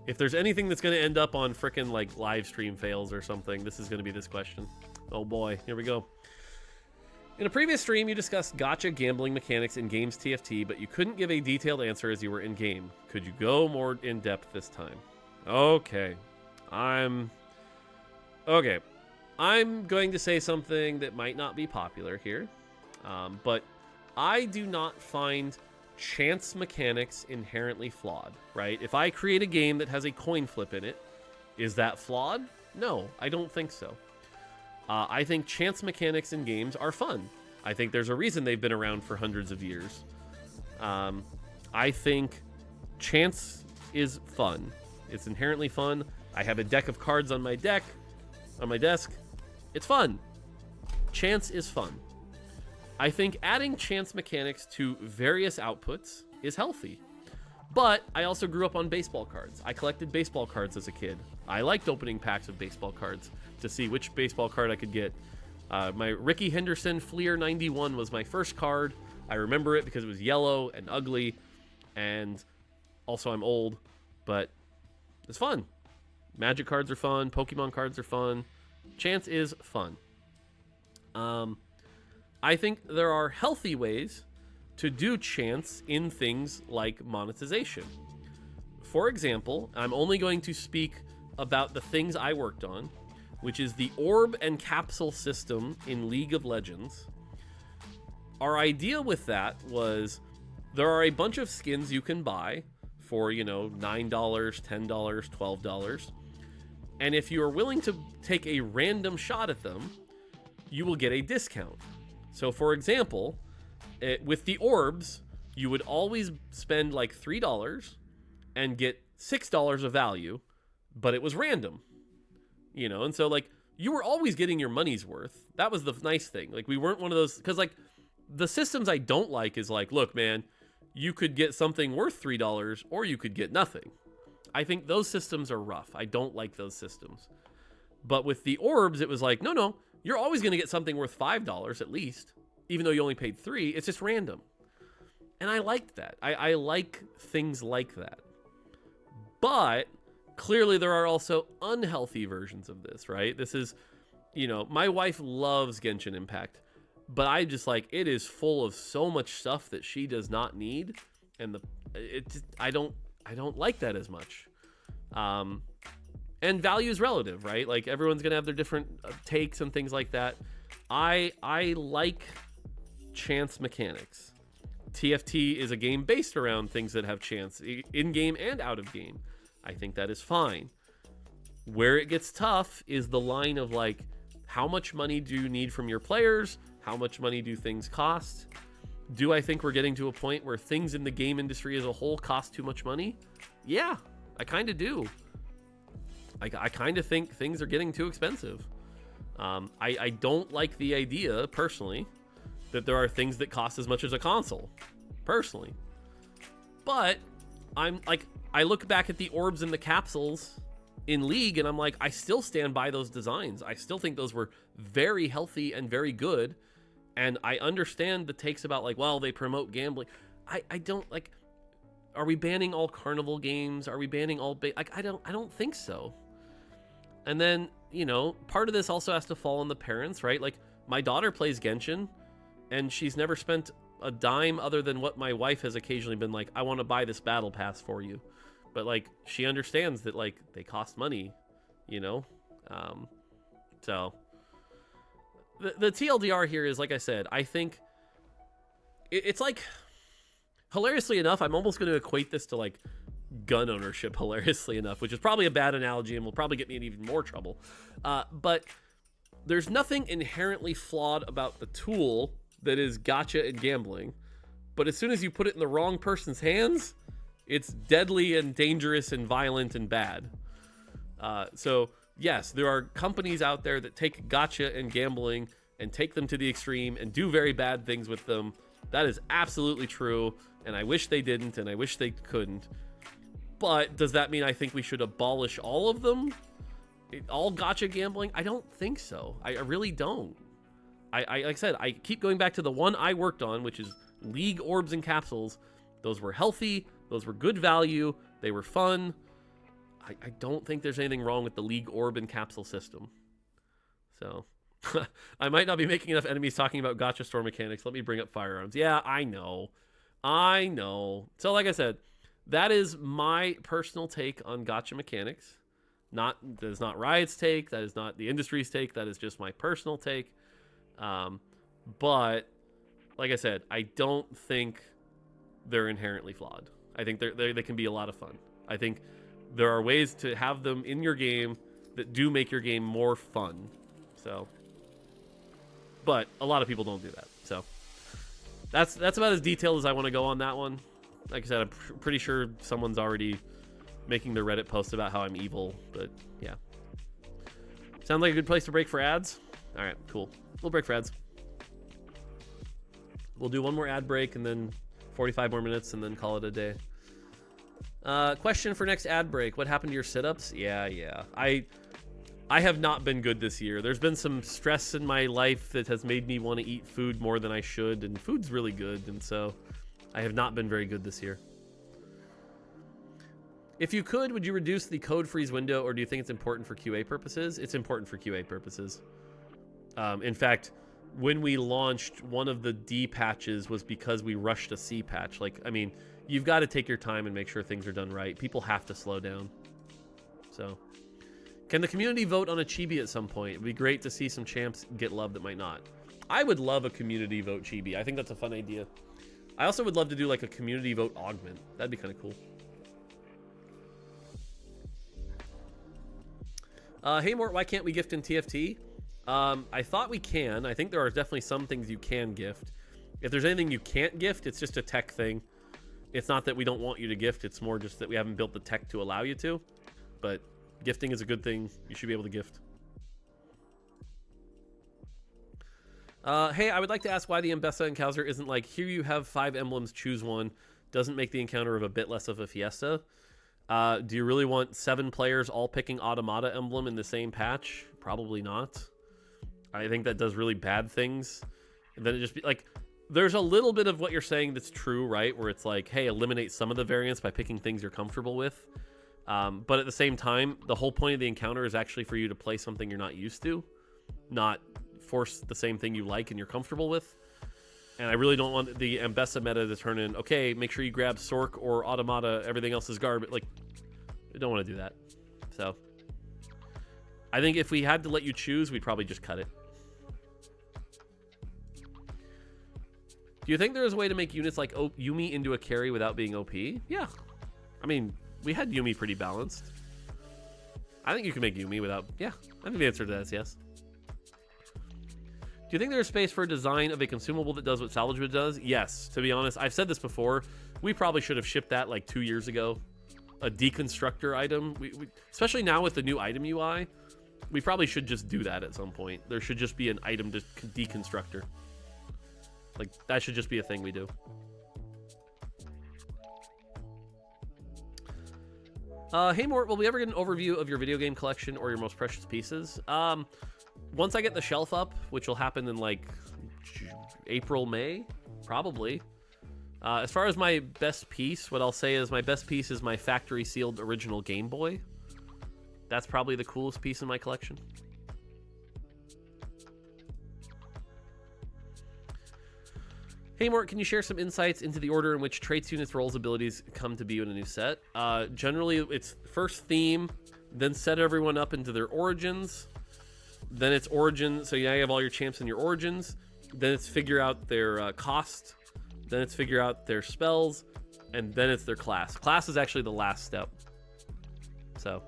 If there's anything that's going to end up on frickin' like live stream fails or something, this is going to be this question. Oh boy, here we go. In a previous stream, you discussed gacha gambling mechanics in games TFT, but you couldn't give a detailed answer as you were in game. Could you go more in depth this time? Okay. I'm going to say something that might not be popular here, but I do not find chance mechanics inherently flawed, right? If I create a game that has a coin flip in it, is that flawed? No, I don't think so. I think chance mechanics in games are fun. I think there's a reason they've been around for hundreds of years. I think chance is fun. It's inherently fun. I have a deck of cards on my desk. It's fun. Chance is fun. I think adding chance mechanics to various outputs is healthy. But I also grew up on baseball cards. I collected baseball cards as a kid. I liked opening packs of baseball cards to see which baseball card I could get. My Ricky Henderson Fleer 91 was my first card. I remember it because it was yellow and ugly, and also I'm old, but it's fun. Magic cards are fun. Pokemon cards are fun. Chance is fun. I think there are healthy ways to do chance in things like monetization. For example, I'm only going to speak about the things I worked on, which is the orb and capsule system in League of Legends. Our idea with that was there are a bunch of skins you can buy for, $9, $10, $12. And if you are willing to take a random shot at them, you will get a discount. So for example, with the orbs, you would always spend like $3 and get $6 of value, but it was random, and so like you were always getting your money's worth. That was the nice thing. Like we weren't one of those, because like the systems I don't like is like, look, man, you could get something worth $3 or you could get nothing. I think those systems are rough. I don't like those systems. But with the orbs, it was like, no, you're always going to get something worth $5 at least, even though you only paid $3. It's just random. And I liked that. I like things like that. But clearly there are also unhealthy versions of this, right? This is, my wife loves Genshin Impact, but I just like, it is full of so much stuff that she does not need. And I don't like that as much. And value is relative, right? Like everyone's gonna have their different takes and things like that. I like chance mechanics. TFT is a game based around things that have chance in game and out of game. I think that is fine. Where it gets tough is the line of like, how much money do you need from your players? How much money do things cost? Do I think we're getting to a point where things in the game industry as a whole cost too much money? Yeah, I kind of do. I kind of think things are getting too expensive. I don't like the idea, personally, that there are things that cost as much as a console, personally. But I'm like, I look back at the orbs and the capsules in League, and I'm like, I still stand by those designs. I still think those were very healthy and very good. And I understand the takes about like, well, they promote gambling. I don't like. Are we banning all carnival games? Are we banning all like? I don't think so. And then, you know, part of this also has to fall on the parents, right? Like, my daughter plays Genshin, and she's never spent a dime other than what my wife has occasionally been like, I want to buy this battle pass for you. But like, she understands that like they cost money, you know? So the TLDR here is, like I said, I think it's like, hilariously enough, I'm almost going to equate this to like gun ownership, hilariously enough, which is probably a bad analogy and will probably get me in even more trouble. But there's nothing inherently flawed about the tool that is gacha and gambling. But as soon as you put it in the wrong person's hands, it's deadly and dangerous and violent and bad. So yes, there are companies out there that take gacha and gambling and take them to the extreme and do very bad things with them. That is absolutely true. And I wish they didn't, and I wish they couldn't. But does that mean I think we should abolish all of them? All gacha gambling? I don't think so. I really don't. I like I said, I keep going back to the one I worked on, which is League orbs and capsules. Those were healthy. Those were good value. They were fun. I don't think there's anything wrong with the League orb and capsule system. So I might not be making enough enemies talking about gacha store mechanics. Let me bring up firearms. Yeah, I know. So like I said, that is my personal take on gacha mechanics. That is not Riot's take. That is not the industry's take. That is just my personal take. But like I said, I don't think they're inherently flawed. I think they can be a lot of fun. I think there are ways to have them in your game that do make your game more fun. So, but a lot of people don't do that. So that's about as detailed as I want to go on that one. Like I said, I'm pretty sure someone's already making their Reddit post about how I'm evil, but yeah. Sounds like a good place to break for ads. All right, cool. We'll break for ads. We'll do one more ad break and then 45 more minutes and then call it a day. Question for next ad break. What happened to your sit-ups? Yeah. I have not been good this year. There's been some stress in my life that has made me want to eat food more than I should, and food's really good, and so I have not been very good this year. If you could, would you reduce the code freeze window, or do you think it's important for QA purposes? It's important for QA purposes. In fact, when we launched, one of the D patches was because we rushed a C patch. Like, I mean, you've got to take your time and make sure things are done right. People have to slow down. So, can the community vote on a chibi at some point? It'd be great to see some champs get love that might not. I would love a community vote chibi. I think that's a fun idea. I also would love to do like a community vote augment. That'd be kind of cool. Hey Mort, why can't we gift in TFT? I thought we can. I think there are definitely some things you can gift. If there's anything you can't gift, it's just a tech thing. It's not that we don't want you to gift. It's more just that we haven't built the tech to allow you to. But gifting is a good thing. You should be able to gift. Hey, I would like to ask why the Mbessa encounter isn't like, here you have 5 emblems, choose one. Doesn't make the encounter of a bit less of a fiesta. Do you really want 7 players all picking Automata emblem in the same patch? Probably not. I think that does really bad things. And then it just be like, there's a little bit of what you're saying that's true, right? Where it's like, hey, eliminate some of the variance by picking things you're comfortable with. But at the same time, the whole point of the encounter is actually for you to play something you're not used to, not force the same thing you like and you're comfortable with. And I really don't want the Mbessa meta to turn in, okay, make sure you grab Sork or Automata, everything else is garbage. Like, I don't want to do that. So, I think if we had to let you choose, we'd probably just cut it. Do you think there's a way to make units like Yumi into a carry without being OP? Yeah. I mean, we had Yumi pretty balanced. I think you can make Yumi without... Yeah, I think the answer to that is yes. Do you think there's space for a design of a consumable that does what Salvage Wood does? Yes. To be honest, I've said this before. We probably should have shipped that like 2 years ago. A deconstructor item. We especially now with the new item UI, We probably should just do that at some point. There should just be an item deconstructor. Like, that should just be a thing we do. Hey Mort, will we ever get an overview of your video game collection or your most precious pieces? Once I get the shelf up, which will happen in like April, May, probably. As far as my best piece, what I'll say is my best piece is my factory sealed original Game Boy. That's probably the coolest piece in my collection. Hey Mort, can you share some insights into the order in which traits, units, roles, abilities come to be in a new set? Generally, it's first theme, then set everyone up into their origins, then it's origin, so you have all your champs in your origins, then it's figure out their cost, then it's figure out their spells, and then it's their class. Class is actually the last step. So,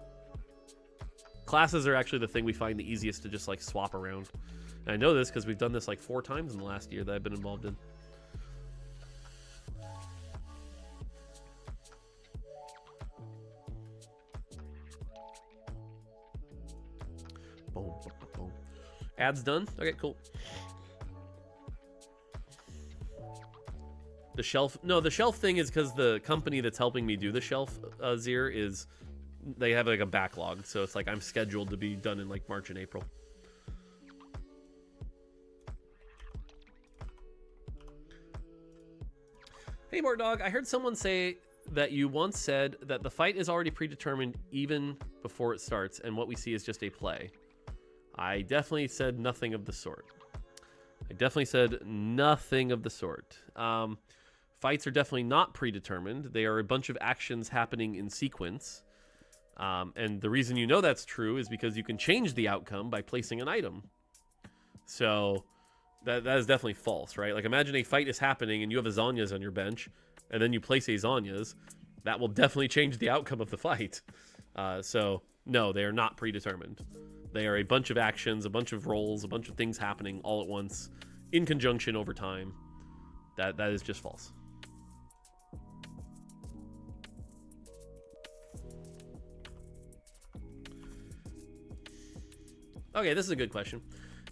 classes are actually the thing we find the easiest to just like swap around. And I know this because we've done this like 4 times in the last year that I've been involved in. Boom, boom, boom. Ads done? Okay, cool. The shelf, no, the shelf thing is because the company that's helping me do the shelf, Zir, is, they have like a backlog. So it's like I'm scheduled to be done in like March and April. Hey, Mortdog, I heard someone say that you once said that the fight is already predetermined even before it starts, and what we see is just a play. I definitely said nothing of the sort. Fights are definitely not predetermined. They are a bunch of actions happening in sequence. And the reason you know that's true is because you can change the outcome by placing an item. So that is definitely false, right? Like imagine a fight is happening and you have a Zhonya's on your bench, and then you place a Zhonya's. That will definitely change the outcome of the fight. So no, they are not predetermined. They are a bunch of actions, a bunch of roles, a bunch of things happening all at once in conjunction over time. That is just false. Okay, this is a good question.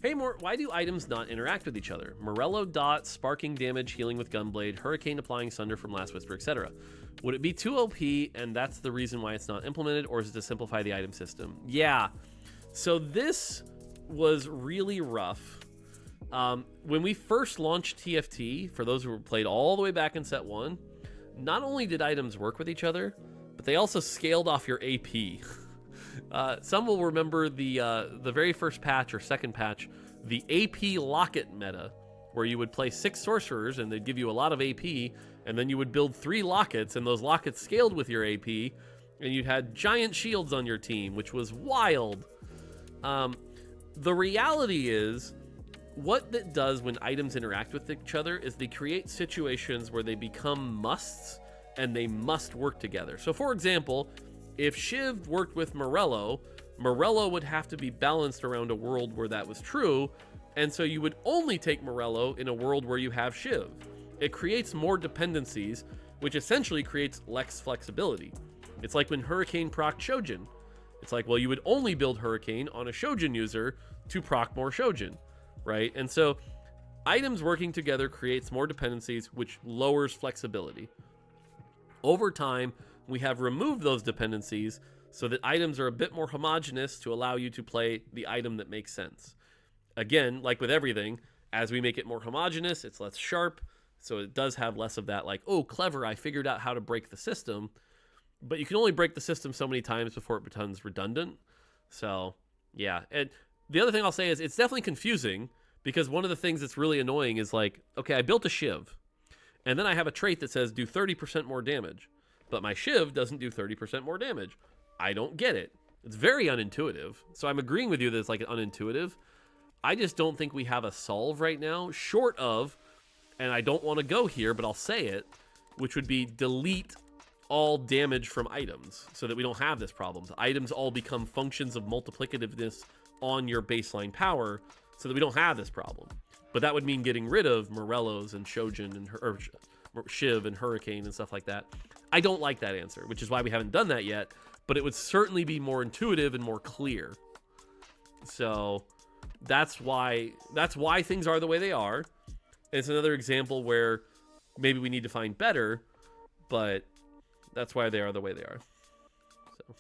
Hey Mort, why do items not interact with each other? Morello dot, sparking damage, healing with gunblade, hurricane applying sunder from last whisper, etc. Would it be too OP and that's the reason why it's not implemented, or is it to simplify the item system? Yeah, so this was really rough. When we first launched TFT, for those who played all the way back in set 1, not only did items work with each other, but they also scaled off your AP. Some will remember the very first patch or second patch, the AP locket meta, where you would play 6 sorcerers and they'd give you a lot of AP, and then you would build 3 lockets, and those lockets scaled with your AP, and you had giant shields on your team, which was wild. The reality is, what that does when items interact with each other is they create situations where they become musts, and they must work together. So for example, if Shiv worked with Morello, Morello would have to be balanced around a world where that was true, and so you would only take Morello in a world where you have Shiv. It creates more dependencies, which essentially creates less flexibility. It's like when Hurricane procced Shojin. It's like, well, you would only build Hurricane on a Shojin user to proc more Shojin, right? And so items working together creates more dependencies, which lowers flexibility. Over time, we have removed those dependencies so that items are a bit more homogeneous to allow you to play the item that makes sense. Again, like with everything, as we make it more homogeneous, it's less sharp, so it does have less of that like, oh, clever, I figured out how to break the system. But you can only break the system so many times before it becomes redundant. So, yeah. And the other thing I'll say is it's definitely confusing, because one of the things that's really annoying is like, okay, I built a Shiv, and then I have a trait that says do 30% more damage. But my Shiv doesn't do 30% more damage. I don't get it. It's very unintuitive. So I'm agreeing with you that it's like unintuitive. I just don't think we have a solve right now, short of, and I don't want to go here, but I'll say it, which would be delete all damage from items so that we don't have this problem. So items all become functions of multiplicativeness on your baseline power so that we don't have this problem. But that would mean getting rid of Morellos and Shojin and Shiv and Hurricane and stuff like that. I don't like that answer, which is why we haven't done that yet, but it would certainly be more intuitive and more clear. So that's why things are the way they are. And it's another example where maybe we need to find better, but that's why they are the way they are. So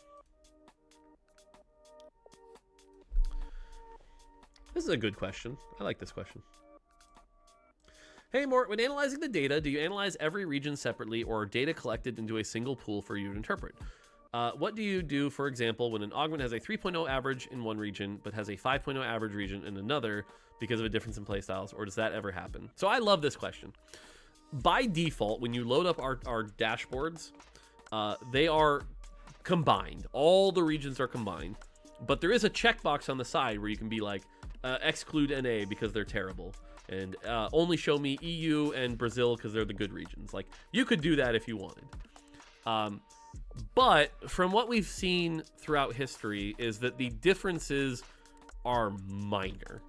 this is a good question. I like this question. Hey, Mort, when analyzing the data, do you analyze every region separately or are data collected into a single pool for you to interpret? What do you do, for example, when an augment has a 3.0 average in one region, but has a 5.0 average region in another because of a difference in playstyles, or does that ever happen? So I love this question. By default, when you load up our dashboards, they are combined. All the regions are combined, but there is a checkbox on the side where you can be like, exclude NA because they're terrible, and only show me EU and Brazil because they're the good regions. Like, you could do that if you wanted. But from what we've seen throughout history is that the differences are minor.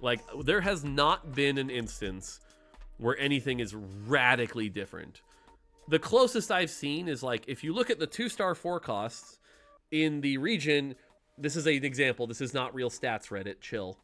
Like, there has not been an instance where anything is radically different. The closest I've seen is, like, if you look at the 2-star forecasts in the region, this is an example. This is not real stats, Reddit. Chill.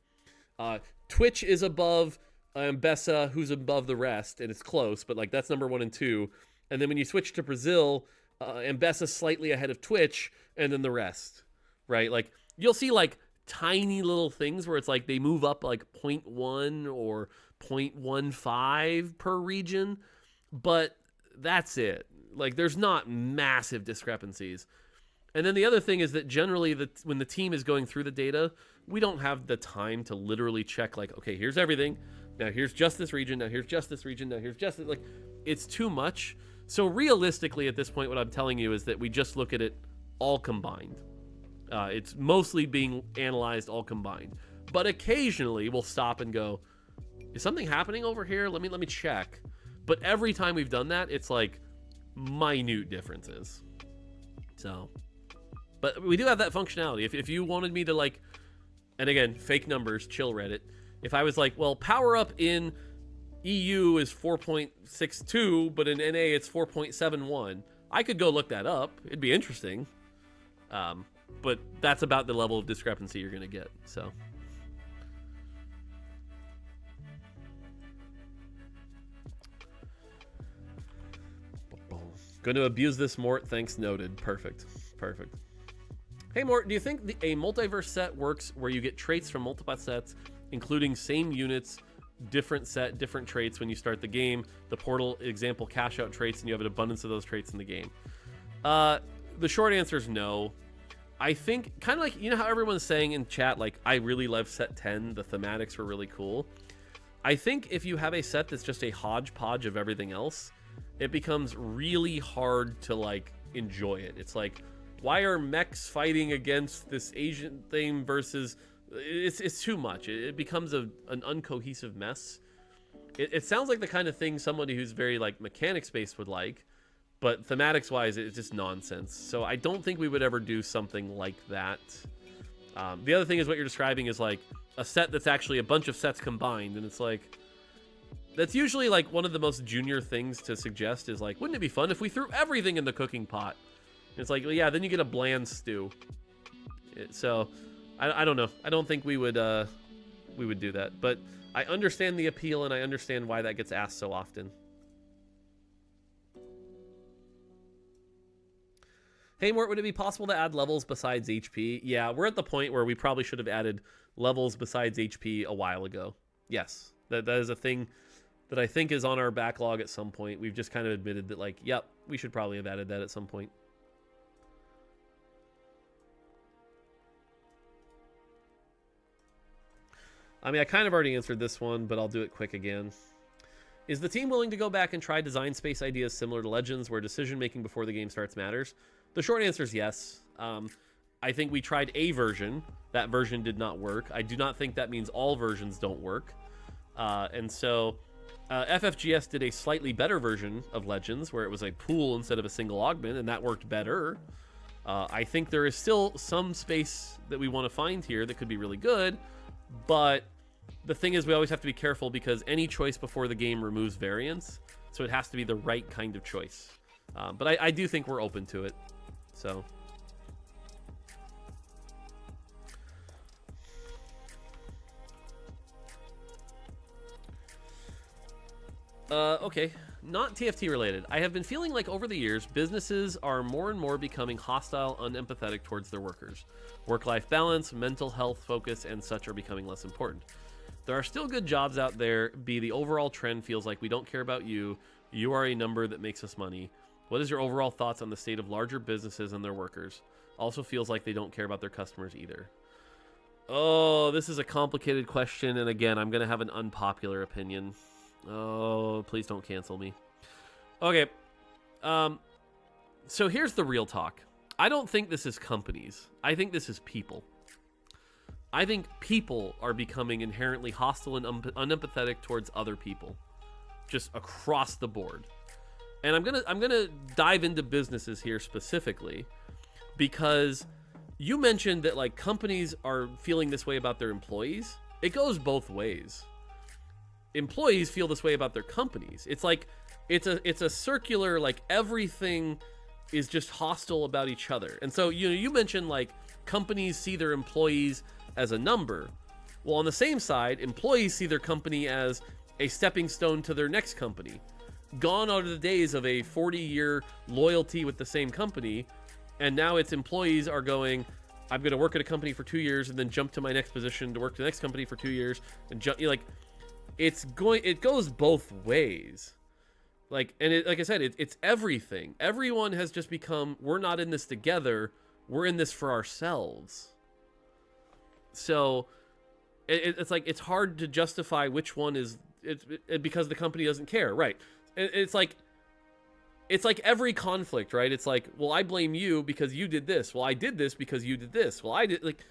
Twitch is above Mbessa, who's above the rest, and it's close, but, like, that's number 1 and 2. And then when you switch to Brazil, Mbessa's slightly ahead of Twitch, and then the rest, right? Like, you'll see, like, tiny little things where it's like they move up like 0.1 or 0.15 per region, but that's it. Like, there's not massive discrepancies. And then the other thing is that generally when the team is going through the data, we don't have the time to literally check, like, okay, here's everything. Now here's just this region. Now here's just this region. Now here's just this. Like, it's too much. So realistically at this point, what I'm telling you is that we just look at it all combined. It's mostly being analyzed all combined. But occasionally we'll stop and go, is something happening over here? Let me check. But every time we've done that, it's like minute differences. So, but we do have that functionality. If you wanted me to, like, and again, fake numbers, chill Reddit. If I was like, well, power up in EU is 4.62, but in NA it's 4.71, I could go look that up. It'd be interesting. But that's about the level of discrepancy you're going to get. So, going to abuse this, Mort. Thanks, noted. Perfect. Hey, Mort, do you think a multiverse set works where you get traits from multiple sets, including same units, different set, different traits when you start the game? The Portal example cash out traits, and you have an abundance of those traits in the game. The short answer is no. I think, kind of like, you know how everyone's saying in chat, like, I really love set 10, the thematics were really cool. I think if you have a set that's just a hodgepodge of everything else, it becomes really hard to, like, enjoy it. It's like, why are mechs fighting against this Asian thing versus... It's too much. It becomes an uncohesive mess. It sounds like the kind of thing somebody who's very, like, mechanics-based would like, but thematics-wise, it's just nonsense. So I don't think we would ever do something like that. The other thing is what you're describing is, like, a set that's actually a bunch of sets combined, and it's like... That's usually, like, one of the most junior things to suggest is, like, wouldn't it be fun if we threw everything in the cooking pot? And it's like, well, yeah, then you get a bland stew. So, I don't know. I don't think we would do that. But I understand the appeal, and I understand why that gets asked so often. Hey, Mort, would it be possible to add levels besides HP? Yeah, we're at the point where we probably should have added levels besides HP a while ago. Yes, that is a thing that I think is on our backlog at some point. We've just kind of admitted that, like, yep, we should probably have added that at some point. I mean, I kind of already answered this one, but I'll do it quick again. Is the team willing to go back and try design space ideas similar to Legends, where decision-making before the game starts matters? The short answer is yes. I think we tried a version. That version did not work. I do not think that means all versions don't work. And so FFGS did a slightly better version of Legends, where it was a pool instead of a single augment, and that worked better. I think there is still some space that we want to find here that could be really good, but the thing is we always have to be careful because any choice before the game removes variance, so it has to be the right kind of choice. But I do think we're open to it. So Okay. Not TFT related. I have been feeling like over the years, businesses are more and more becoming hostile, unempathetic towards their workers. Work-life balance, mental health focus, and such are becoming less important. There are still good jobs out there. The overall trend feels like we don't care about you. You are a number that makes us money. What is your overall thoughts on the state of larger businesses and their workers? Also feels like they don't care about their customers either. Oh, this is a complicated question, and again, I'm going to have an unpopular opinion. Oh, please don't cancel me. Okay. So here's the real talk. I don't think this is companies. I think this is people. I think people are becoming inherently hostile and unempathetic towards other people, just across the board. And I'm gonna dive into businesses here specifically, because you mentioned that like companies are feeling this way about their employees. It goes both ways. Employees feel this way about their companies. It's like it's a circular, like everything is just hostile about each other. And so you mentioned like companies see their employees as a number. Well, on the same side, employees see their company as a stepping stone to their next company. Gone are the days of a 40-year loyalty with the same company, and now its employees are going, I'm going to work at a company for 2 years and then jump to my next position to work to the next company for 2 years and jump. It goes both ways. Like I said, it's everything. Everyone has just become, we're not in this together. We're in this for ourselves. So it's like, it's hard to justify which one is because the company doesn't care. Right. It's like every conflict, right? It's like, well, I blame you because you did this. Well, I did this because you did this. Well, I did, like,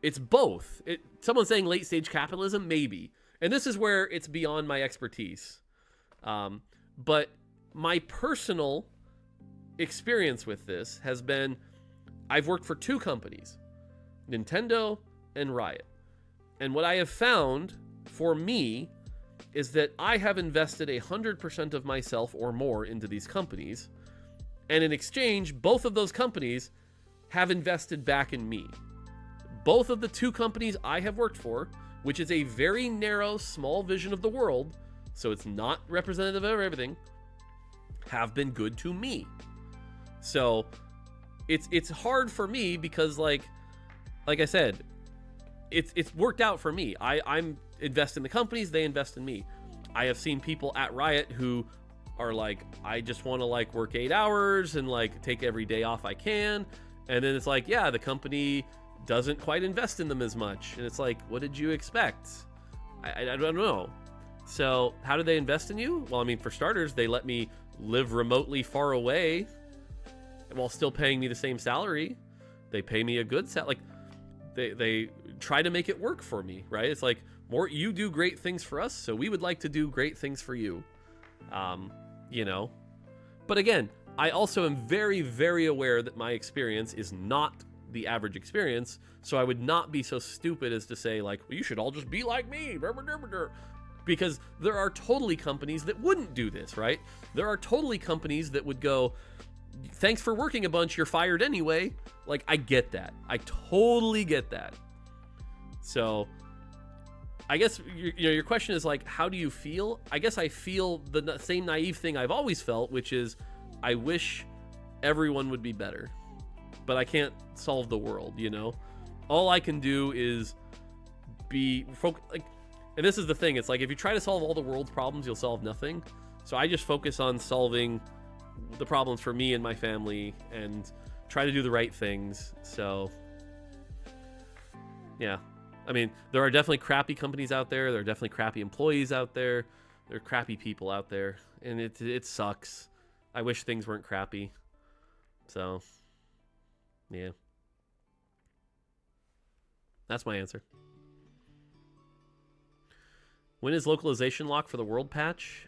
it's both. Someone's saying late stage capitalism, maybe. And this is where it's beyond my expertise. But my personal experience with this has been, I've worked for 2 companies, Nintendo and Riot. And what I have found for me is that I have invested 100% of myself or more into these companies. And in exchange, both of those companies have invested back in me. Both of the 2 companies I have worked for, which is a very narrow, small vision of the world, so it's not representative of everything, have been good to me. So it's hard for me because like I said, it's worked out for me. I'm invest in the companies, they invest in me. I have seen people at Riot who are like, I just want to like work 8 hours and like take every day off I can. And then it's like, yeah, the company doesn't quite invest in them as much. And it's like, what did you expect? I don't know. So how do they invest in you? Well, I mean, for starters, they let me live remotely far away while still paying me the same salary. They pay me a good salary. Like they try to make it work for me, right? It's like, more, you do great things for us, so we would like to do great things for you. But again, I also am very, very aware that my experience is not the average experience, so I would not be so stupid as to say like, well, you should all just be like me, because there are totally companies that wouldn't do this, right? There are totally companies that would go, thanks for working a bunch, you're fired anyway. Like, I get that. I totally get that. So I guess your question is like, how do you feel? I guess I feel the same naive thing I've always felt, which is I wish everyone would be better, but I can't solve the world, All I can do is be like, and this is the thing. It's like, if you try to solve all the world's problems, you'll solve nothing. So I just focus on solving the problems for me and my family and try to do the right things. So yeah. I mean, there are definitely crappy companies out there. There are definitely crappy employees out there. There are crappy people out there. And it sucks. I wish things weren't crappy. So, yeah. That's my answer. When is localization lock for the world patch?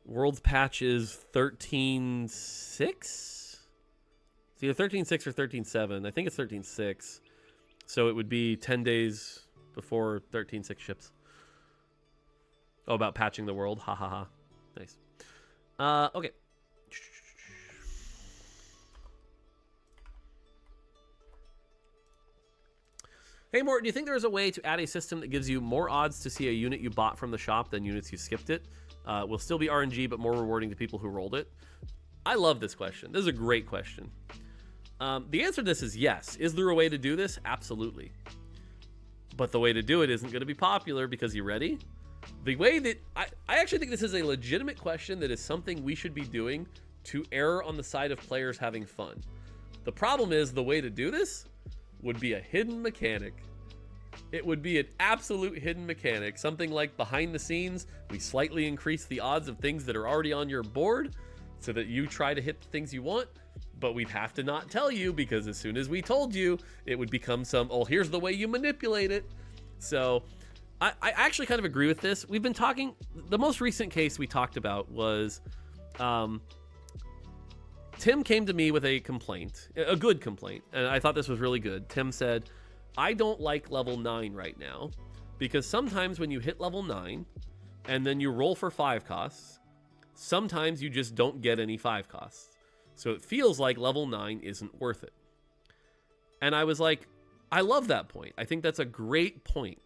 World's patch is 13.6? It's either 13.6 or 13.7. I think it's 13.6. So it would be 10 days before 13.6 ships. Oh, about patching the world. Ha ha ha. Nice. Okay. Hey, Mort, do you think there is a way to add a system that gives you more odds to see a unit you bought from the shop than units you skipped it? Will still be RNG, but more rewarding to people who rolled it. I love this question. This is a great question. The answer to this is yes. Is there a way to do this? Absolutely. But the way to do it isn't going to be popular because, you ready? The way that I actually think this is a legitimate question that is something we should be doing to err on the side of players having fun. The problem is the way to do this would be a hidden mechanic. It would be an absolute hidden mechanic. Something like behind the scenes, we slightly increase the odds of things that are already on your board so that you try to hit the things you want, but we'd have to not tell you because as soon as we told you, it would become oh, here's the way you manipulate it. So I actually kind of agree with this. We've been talking, the most recent case we talked about was Tim came to me with a complaint, a good complaint, and I thought this was really good. Tim said, I don't like level 9 right now because sometimes when you hit level 9 and then you roll for 5 costs, sometimes you just don't get any 5 costs. So it feels like level 9 isn't worth it. And I was like, I love that point. I think that's a great point.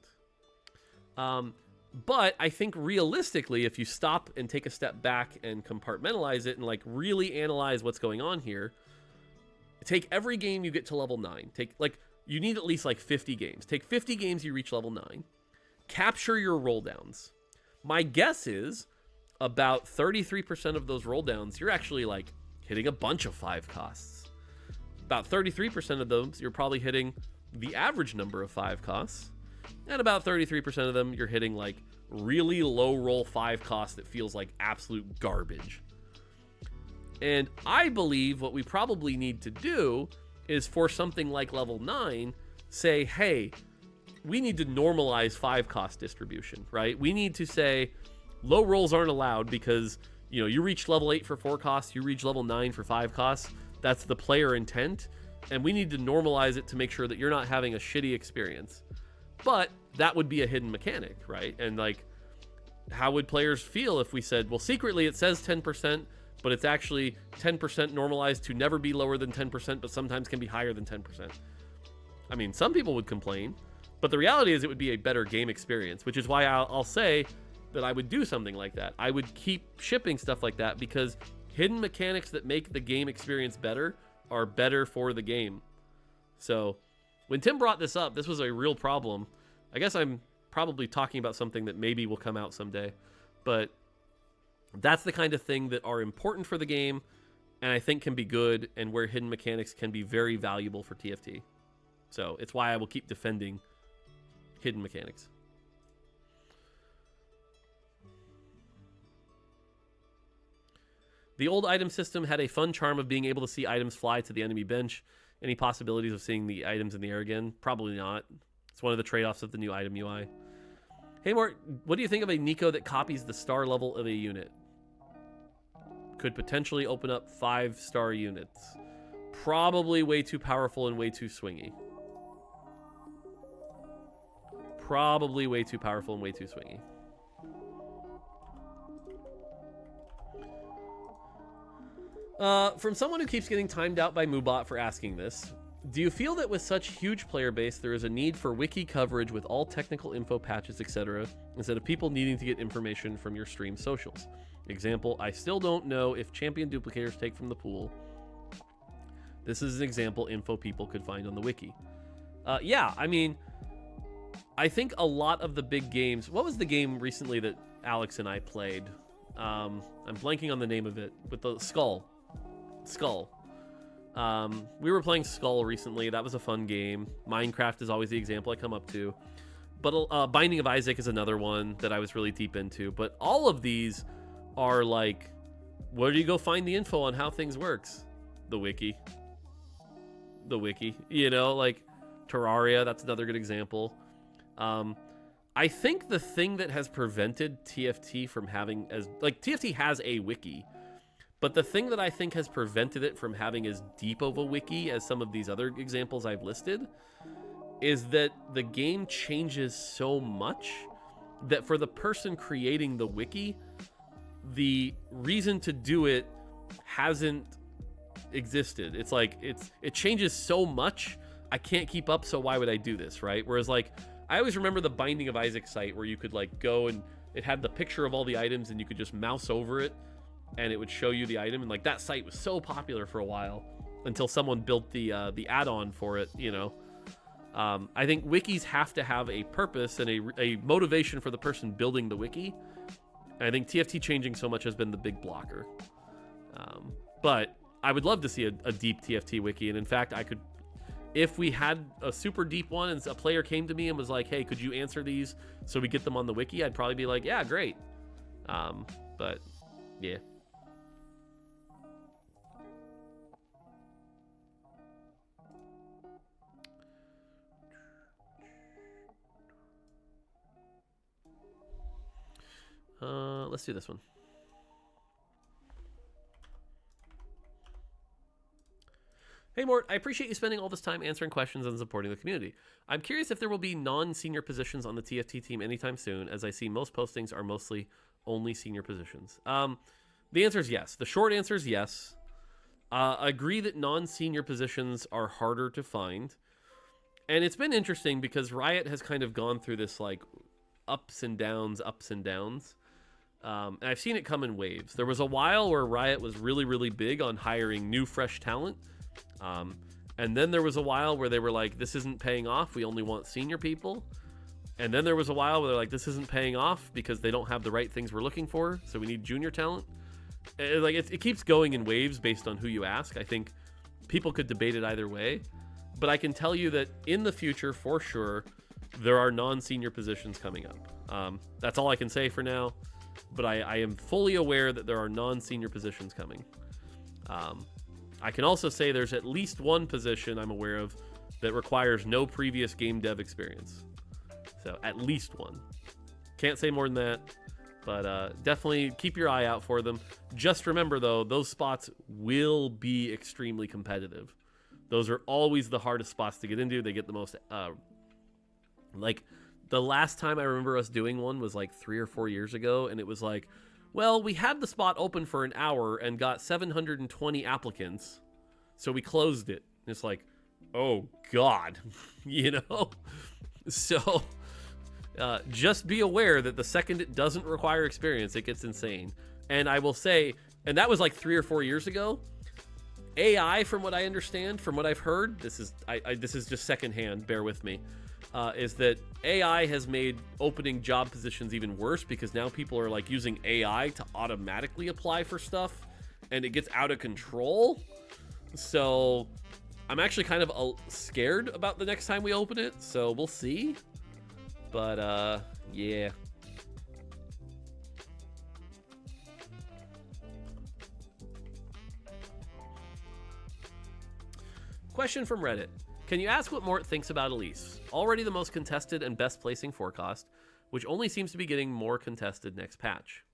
But I think realistically, if you stop and take a step back and compartmentalize it and like really analyze what's going on here, take every game you get to level 9. You need at least like 50 games. Take 50 games you reach level 9. Capture your roll downs. My guess is about 33% of those roll downs, you're actually like hitting a bunch of 5 costs. About 33% of those, you're probably hitting the average number of 5 costs. And about 33% of them, you're hitting like really low roll 5 costs that feels like absolute garbage. And I believe what we probably need to do is for something like level 9, say, hey, we need to normalize 5 cost distribution, right? We need to say low rolls aren't allowed because, you reach level 8 for 4 costs, you reach level 9 for 5 costs. That's the player intent. And we need to normalize it to make sure that you're not having a shitty experience. But that would be a hidden mechanic, right? And like, how would players feel if we said, well, secretly it says 10%, but it's actually 10% normalized to never be lower than 10%, but sometimes can be higher than 10%. I mean, some people would complain, but the reality is it would be a better game experience, which is why I'll say that I would do something like that. I would keep shipping stuff like that because hidden mechanics that make the game experience better are better for the game. So when Tim brought this up, this was a real problem. I guess I'm probably talking about something that maybe will come out someday, but that's the kind of thing that are important for the game and I think can be good and where hidden mechanics can be very valuable for TFT. So it's why I will keep defending hidden mechanics. The old item system had a fun charm of being able to see items fly to the enemy bench. Any possibilities of seeing the items in the air again? Probably not. It's one of the trade-offs of the new item UI. Hey, Mort, what do you think of a Nico that copies the star level of a unit? Could potentially open up 5-star units. Probably way too powerful and way too swingy. Probably way too powerful and way too swingy. From someone who keeps getting timed out by Moobot for asking this, do you feel that with such huge player base, there is a need for wiki coverage with all technical info patches, etc., instead of people needing to get information from your stream socials? Example, I still don't know if champion duplicators take from the pool. This is an example info people could find on the wiki. Yeah, I mean, I think a lot of the big games... What was the game recently that Alex and I played? I'm blanking on the name of it. With the Skull. We were playing Skull recently. That was a fun game. Minecraft is always the example I come up to. But Binding of Isaac is another one that I was really deep into. But all of these are like, where do you go find the info on how things works? The wiki. Like Terraria, that's another good example. I think the thing that has prevented TFT from having TFT has a wiki, but the thing that I think has prevented it from having as deep of a wiki as some of these other examples I've listed is that the game changes so much that for the person creating the wiki, the reason to do it hasn't existed. It's like, it changes so much, I can't keep up, so why would I do this, right? Whereas like, I always remember the Binding of Isaac site where you could like go and it had the picture of all the items, and you could just mouse over it, and it would show you the item. And like that site was so popular for a while until someone built the add-on for it. You know, I think wikis have to have a purpose and a motivation for the person building the wiki. And I think TFT changing so much has been the big blocker. But I would love to see a deep TFT wiki. And in fact, I could, if we had a super deep one and a player came to me and was like, hey, could you answer these so we get them on the wiki? I'd probably be like, yeah, great. But yeah. Let's do this one. Hey Mort, I appreciate you spending all this time answering questions and supporting the community. I'm curious if there will be non-senior positions on the TFT team anytime soon, as I see most postings are mostly only senior positions. The answer is yes. The short answer is yes. I agree that non-senior positions are harder to find. And it's been interesting because Riot has kind of gone through this like ups and downs. And I've seen it come in waves. There was a while where Riot was really, really big on hiring new, fresh talent. And then there was a while where they were like, this isn't paying off. We only want senior people. And then there was a while where they're like, this isn't paying off because they don't have the right things we're looking for. So we need junior talent. It keeps going in waves based on who you ask. I think people could debate it either way. But I can tell you that in the future, for sure, there are non-senior positions coming up. That's all I can say for now. But I am fully aware that there are non-senior positions coming. I can also say there's at least one position I'm aware of that requires no previous game dev experience. So at least one. Can't say more than that, but definitely keep your eye out for them. Just remember, though, those spots will be extremely competitive. Those are always the hardest spots to get into. They get the most... like, the last time I remember us doing one was like 3 or 4 years ago, and it was like, well, we had the spot open for an hour and got 720 applicants, so we closed it. And it's like, oh, God, you know? So just be aware that the second it doesn't require experience, it gets insane. And I will say, and that was like 3 or 4 years ago, AI, from what I understand, from what I've heard, this is just secondhand, bear with me, is that AI has made opening job positions even worse because now people are like using AI to automatically apply for stuff and it gets out of control. So I'm actually kind of scared about the next time we open it. So we'll see. But yeah. Question from Reddit. Can you ask what Mort thinks about Elise? Already the most contested and best placing forecast, which only seems to be getting more contested next patch.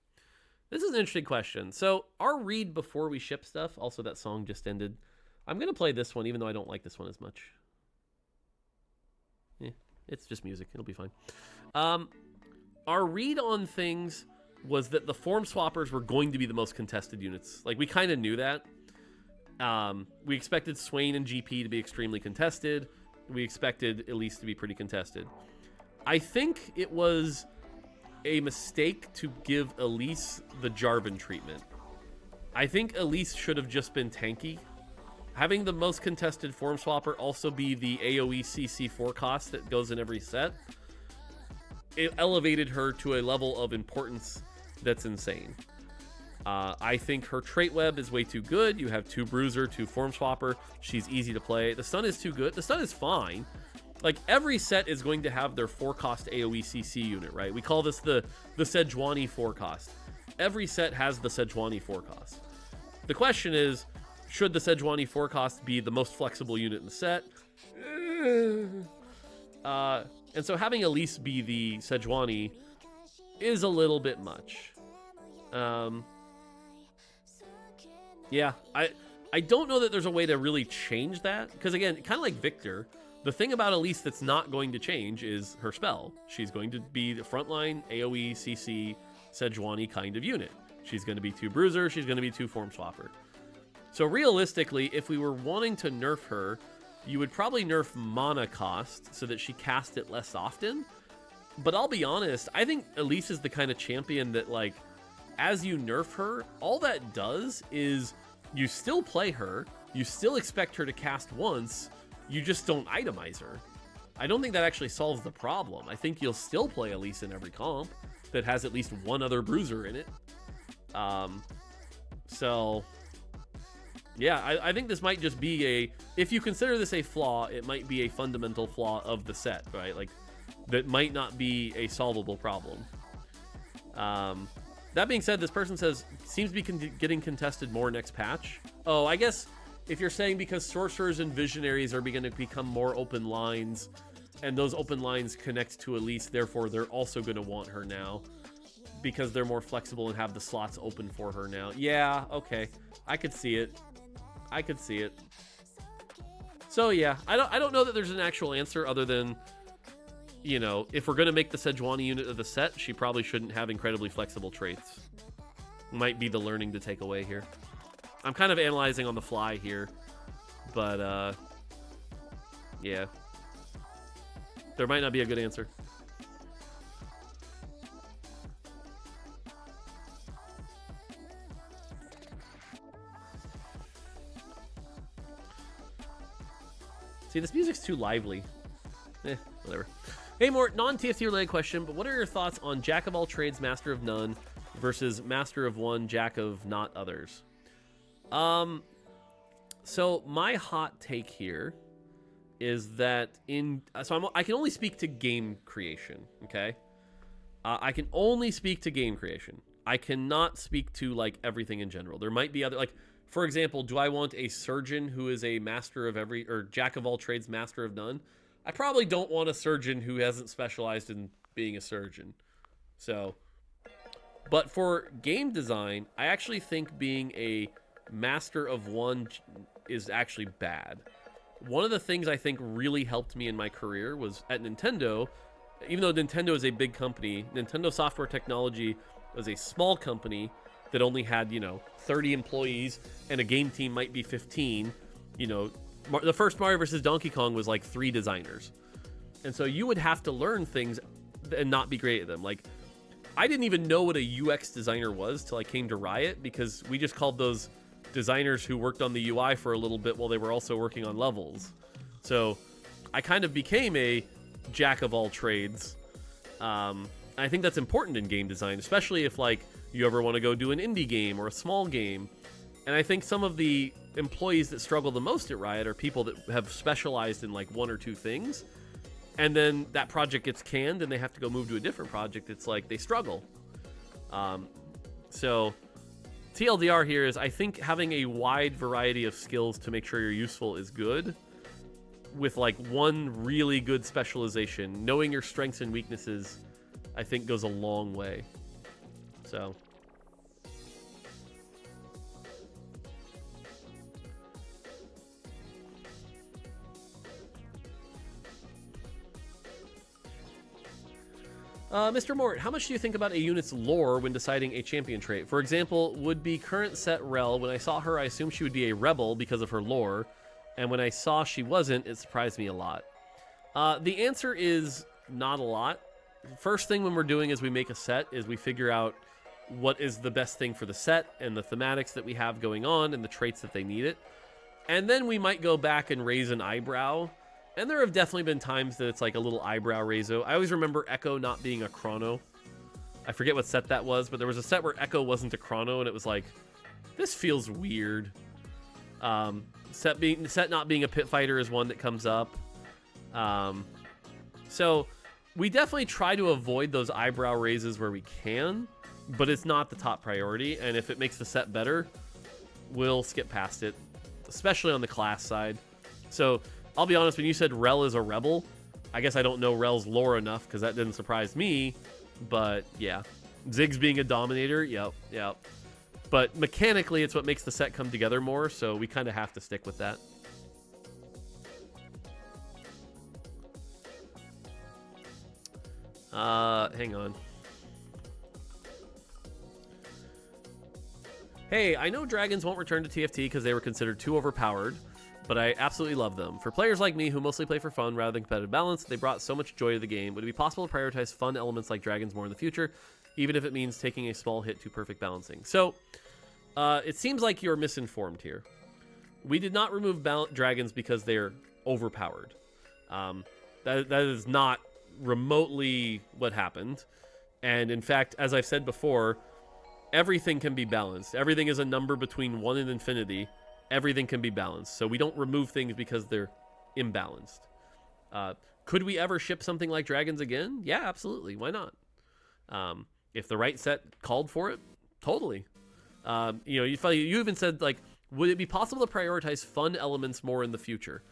This is an interesting question. So our read before we ship stuff, also that song just ended. I'm going to play this one, even though I don't like this one as much. Yeah, it's just music. It'll be fine. Our read on things was that the form swappers were going to be the most contested units. Like, we kind of knew that. We expected Swain and GP to be extremely contested. We expected Elise to be pretty contested. I think it was a mistake to give Elise the Jarvan treatment. I think Elise should have just been tanky. Having the most contested form swapper also be the AoE CC forecast that goes in every set, it elevated her to a level of importance that's insane. I think her trait web is way too good. You have 2 bruiser, 2 form swapper. She's easy to play. The stun is too good. The stun is fine. Like, every set is going to have their forecast AoE CC unit, right? We call this the Sejuani forecast. Every set has the Sejuani forecast. The question is, should the Sejuani forecast be the most flexible unit in the set? And so having Elise be the Sejuani is a little bit much. Yeah, I don't know that there's a way to really change that. Because again, kind of like Victor, the thing about Elise that's not going to change is her spell. She's going to be the frontline AoE, CC, Sejuani kind of unit. She's going to be 2 bruiser, she's going to be 2 form swapper. So realistically, if we were wanting to nerf her, you would probably nerf mana cost so that she cast it less often. But I'll be honest, I think Elise is the kind of champion that, like, as you nerf her, all that does is you still play her, you still expect her to cast once, you just don't itemize her. I don't think that actually solves the problem. I think you'll still play Elise in every comp that has at least one other bruiser in it. So, yeah, I think this might just be a... If you consider this a flaw, it might be a fundamental flaw of the set, right? Like, that might not be a solvable problem. That being said, this person says, seems to be getting contested more next patch. Oh, I guess if you're saying because sorcerers and visionaries are going to become more open lines, and those open lines connect to Elise, therefore they're also going to want her now, because they're more flexible and have the slots open for her now. Yeah, okay. I could see it. I could see it. So yeah, I don't know that there's an actual answer other than, you know, if we're going to make the Sejuani unit of the set, she probably shouldn't have incredibly flexible traits. Might be the learning to take away here. I'm kind of analyzing on the fly here, but yeah. There might not be a good answer. See, this music's too lively. Whatever. Hey, Mort, non-TFT related question, but what are your thoughts on Jack of all trades, Master of none versus Master of one, Jack of not others? So my hot take here is that I can only speak to game creation, okay? I can only speak to game creation. I cannot speak to, like, everything in general. There might be other, like, for example, do I want a surgeon who is a master of every, or Jack of all trades, Master of none? I probably don't want a surgeon who hasn't specialized in being a surgeon. So, but for game design, I actually think being a master of one is actually bad. One of the things I think really helped me in my career was at Nintendo. Even though Nintendo is a big company, Nintendo Software Technology was a small company that only had, 30 employees, and a game team might be 15. The first Mario vs. Donkey Kong was like 3 designers. And so you would have to learn things and not be great at them. Like, I didn't even know what a UX designer was till I came to Riot, because we just called those designers who worked on the UI for a little bit while they were also working on levels. So I kind of became a jack of all trades. I think that's important in game design, especially if, like, you ever want to go do an indie game or a small game. And I think some of the employees that struggle the most at Riot are people that have specialized in, like, 1 or 2 things, and then that project gets canned and they have to go move to a different project. It's like they struggle. So TLDR here is, I think having a wide variety of skills to make sure you're useful is good, with, like, one really good specialization. Knowing your strengths and weaknesses, I think, goes a long way. So Mr. Mort, how much do you think about a unit's lore when deciding a champion trait? For example, would be current set Rel. When I saw her, I assumed she would be a rebel because of her lore, and when I saw she wasn't, it surprised me a lot. The answer is not a lot. First thing when we're doing is we make a set is we figure out what is the best thing for the set and the thematics that we have going on and the traits that they need it. And then we might go back and raise an eyebrow. And there have definitely been times that it's like a little eyebrow raiso. I always remember Echo not being a chrono. I forget what set that was, but there was a set where Echo wasn't a chrono, and it was like, this feels weird. Set not being a pit fighter is one that comes up. So we definitely try to avoid those eyebrow raises where we can, but it's not the top priority. And if it makes the set better, we'll skip past it, especially on the class side. So I'll be honest, when you said Rel is a rebel, I guess I don't know Rel's lore enough, because that didn't surprise me. But yeah, Ziggs being a dominator, yep. But mechanically, it's what makes the set come together more, so we kind of have to stick with that. Hang on. Hey, I know dragons won't return to TFT because they were considered too overpowered, but I absolutely love them. For players like me who mostly play for fun rather than competitive balance, they brought so much joy to the game. Would it be possible to prioritize fun elements like dragons more in the future, even if it means taking a small hit to perfect balancing? So, it seems like you're misinformed here. We did not remove dragons because they're overpowered. That is not remotely what happened. And in fact, as I've said before, everything can be balanced. Everything is a number between 1 and infinity. Everything can be balanced. So we don't remove things because they're imbalanced. Could we ever ship something like dragons again? Yeah, absolutely. Why not? If the right set called for it, totally. You even said, like, would it be possible to prioritize fun elements more in the future?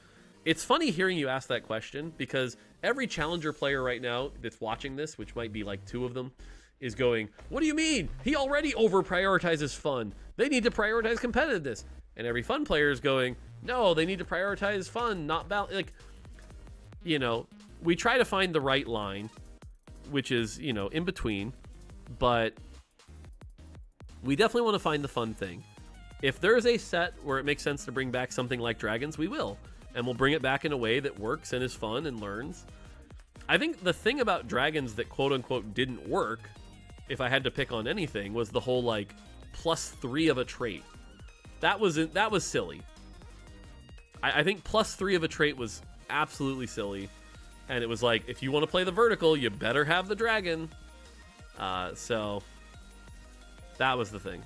It's funny hearing you ask that question, because every Challenger player right now that's watching this, which might be like 2 of them, is going, what do you mean? He already over-prioritizes fun. They need to prioritize competitiveness. And every fun player is going, no, they need to prioritize fun, not balance. Like, we try to find the right line, which is, in between, but we definitely want to find the fun thing. If there is a set where it makes sense to bring back something like dragons, we will. And we'll bring it back in a way that works and is fun and learns. I think the thing about dragons that quote-unquote didn't work, if I had to pick on anything, was the whole, like, +3 of a trait. That was silly. I think +3 of a trait was absolutely silly. And it was like, if you want to play the vertical, you better have the dragon. So that was the thing.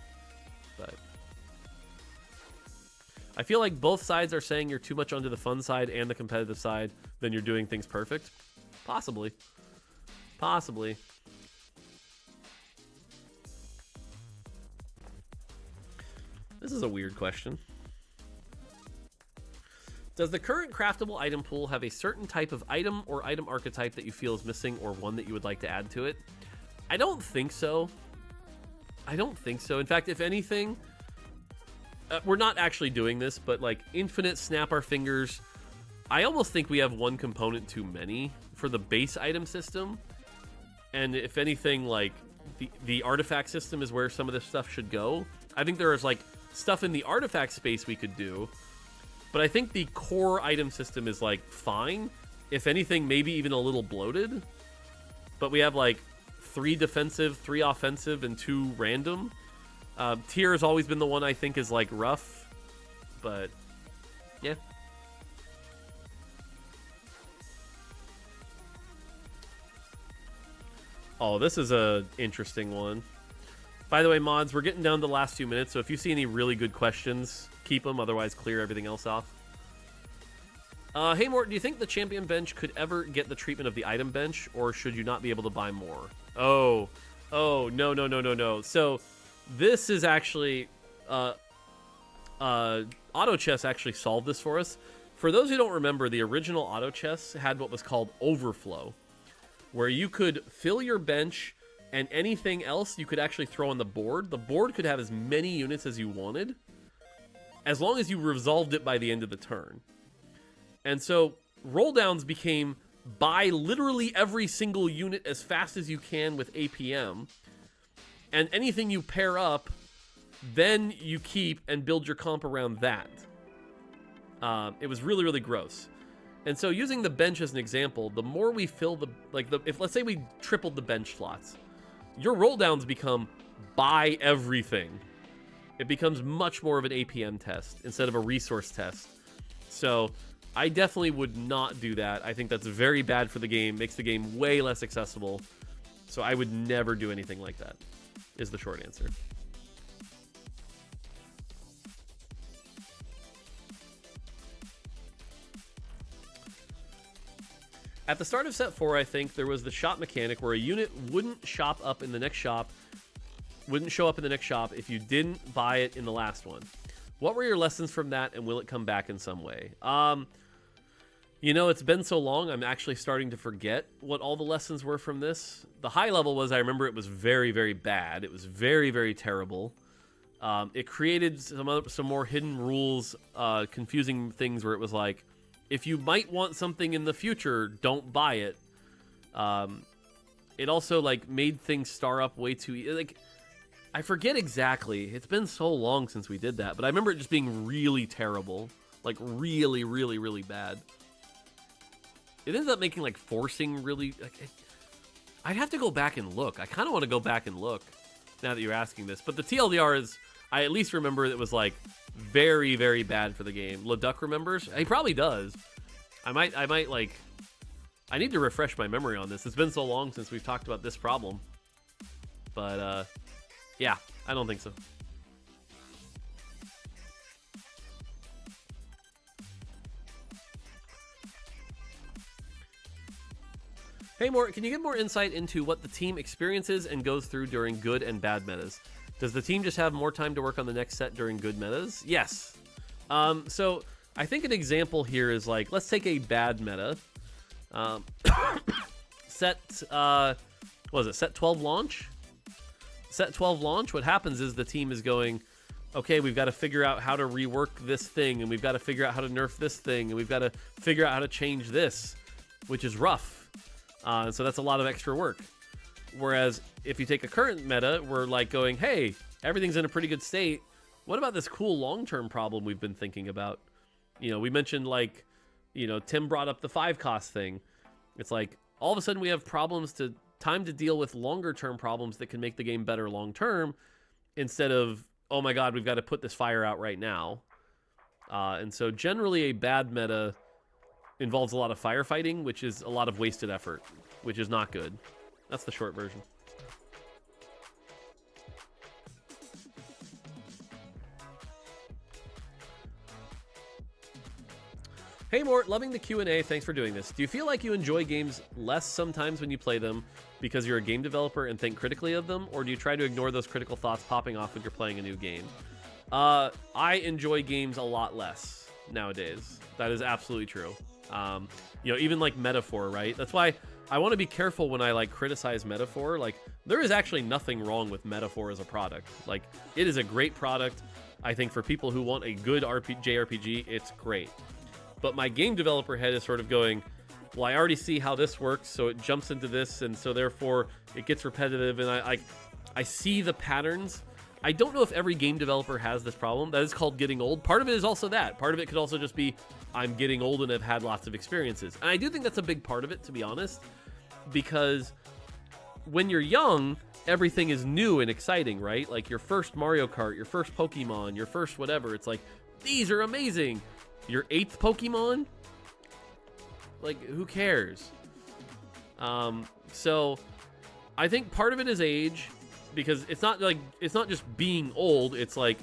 But I feel like both sides are saying you're too much onto the fun side and the competitive side, then you're doing things perfect. Possibly. Possibly. This is a weird question. Does the current craftable item pool have a certain type of item or item archetype that you feel is missing, or one that you would like to add to it? I don't think so. I don't think so. In fact, if anything, we're not actually doing this, but like infinite snap our fingers, I almost think we have one component too many for the base item system. And if anything, like the artifact system is where some of this stuff should go. I think there is like stuff in the artifact space we could do, but I think the core item system is like fine. If anything, maybe even a little bloated. But we have like 3 defensive, 3 offensive, and 2 random. Tier has always been the one I think is like rough, but yeah. Oh, this is a interesting one. By the way, mods, we're getting down to the last few minutes, so if you see any really good questions, keep them, otherwise clear everything else off. Hey Mort, do you think the champion bench could ever get the treatment of the item bench, or should you not be able to buy more? Oh, no. So this is actually, Auto Chess actually solved this for us. For those who don't remember, the original Auto Chess had what was called Overflow, where you could fill your bench and anything else you could actually throw on the board. The board could have as many units as you wanted, as long as you resolved it by the end of the turn. And so roll downs became buy literally every single unit as fast as you can with APM, and anything you pair up, then you keep and build your comp around that. It was really, really gross. And so using the bench as an example, the more we fill if let's say we tripled the bench slots, your roll downs become buy everything. It becomes much more of an APM test instead of a resource test. So I definitely would not do that. I think that's very bad for the game, makes the game way less accessible. So I would never do anything like that, is the short answer. At the start of set 4, I think, there was the shop mechanic where a unit wouldn't show up in the next shop if you didn't buy it in the last one. What were your lessons from that, and will it come back in some way? It's been so long, I'm actually starting to forget what all the lessons were from this. The high level was, I remember it was very, very bad. It was very, very terrible. It created some more hidden rules, confusing things where it was like, if you might want something in the future, don't buy it. It also made things star up way too I forget exactly. It's been so long since we did that, but I remember it just being really terrible. like really, really, really bad. It ends up making like forcing really. I'd have to go back and look. I kind of want to go back and look now that you're asking this. But the TLDR is, I at least remember it was like very, very bad for the game. LeDuc remembers. He probably does. I might like. I need to refresh my memory on this. It's been so long since we've talked about this problem. But yeah, I don't think so. Hey, Mort, can you give more insight into what the team experiences and goes through during good and bad metas? Does the team just have more time to work on the next set during good metas? Yes. So I think an example here is like, let's take a bad meta. Set 12 launch? Set 12 launch, what happens is the team is going, okay, we've got to figure out how to rework this thing, and we've got to figure out how to nerf this thing, and we've got to figure out how to change this, which is rough. So that's a lot of extra work. Whereas if you take a current meta, we're like going, hey, everything's in a pretty good state. What about this cool long-term problem we've been thinking about? You know, we mentioned like, you know, Tim brought up the 5 cost thing. It's like all of a sudden we have time to deal with longer-term problems that can make the game better long-term instead of, oh my God, we've got to put this fire out right now. And so generally a bad meta involves a lot of firefighting, which is a lot of wasted effort, which is not good. That's the short version. Hey Mort, loving the Q&A. Thanks for doing this. Do you feel like you enjoy games less sometimes when you play them because you're a game developer and think critically of them, or do you try to ignore those critical thoughts popping off when you're playing a new game? I enjoy games a lot less nowadays. That is absolutely true. You know, even like Metaphor, right? That's why I want to be careful when I like criticize Metaphor. Like, there is actually nothing wrong with Metaphor as a product. Like, it is a great product. I think for people who want a good JRPG, it's great. But my game developer head is sort of going, well, I already see how this works, so it jumps into this, and so therefore it gets repetitive, and I see the patterns. I don't know if every game developer has this problem. That is called getting old. Part of it is also that. Part of it could also just be I'm getting old and have had lots of experiences. And I do think that's a big part of it, to be honest, because when you're young, everything is new and exciting, right? Like your first Mario Kart, your first Pokemon, your first whatever. It's like, these are amazing. Your 8th Pokemon? Like, who cares? So I think part of it is age, because it's not just being old. It's like,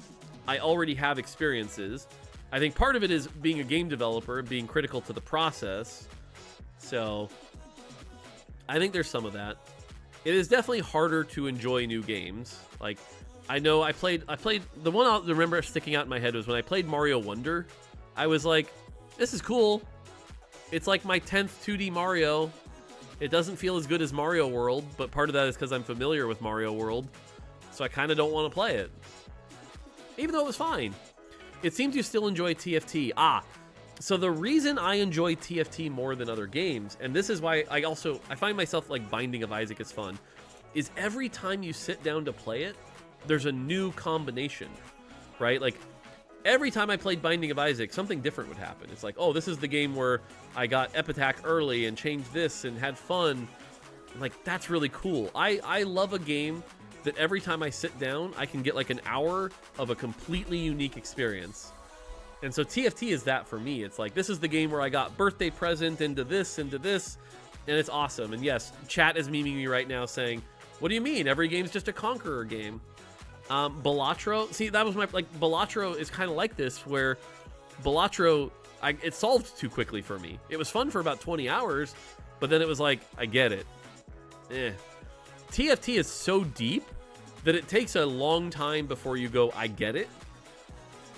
I already have experiences. I think part of it is being a game developer, being critical to the process. So I think there's some of that. It is definitely harder to enjoy new games. Like, I know I played the one I remember sticking out in my head was when I played Mario Wonder. I was like, this is cool. It's like my 10th 2D Mario. It doesn't feel as good as Mario World, but part of that is because I'm familiar with Mario World. So I kind of don't want to play it. Even though it was fine. It seems you still enjoy TFT. So the reason I enjoy TFT more than other games, and this is why I find myself like Binding of Isaac is fun, is every time you sit down to play it, there's a new combination, right? Like, every time I played Binding of Isaac, something different would happen. It's like, oh, this is the game where I got Epitac early and changed this and had fun. Like, that's really cool. I love a game that every time I sit down, I can get like an hour of a completely unique experience. And so TFT is that for me. It's like, this is the game where I got birthday present into this, and it's awesome. And yes, chat is memeing me right now saying, what do you mean? Every game's just a Conqueror game. Balatro, see, that was Balatro is kind of like this, where Balatro, it solved too quickly for me. It was fun for about 20 hours, but then it was like, I get it. TFT is so deep that it takes a long time before you go, I get it.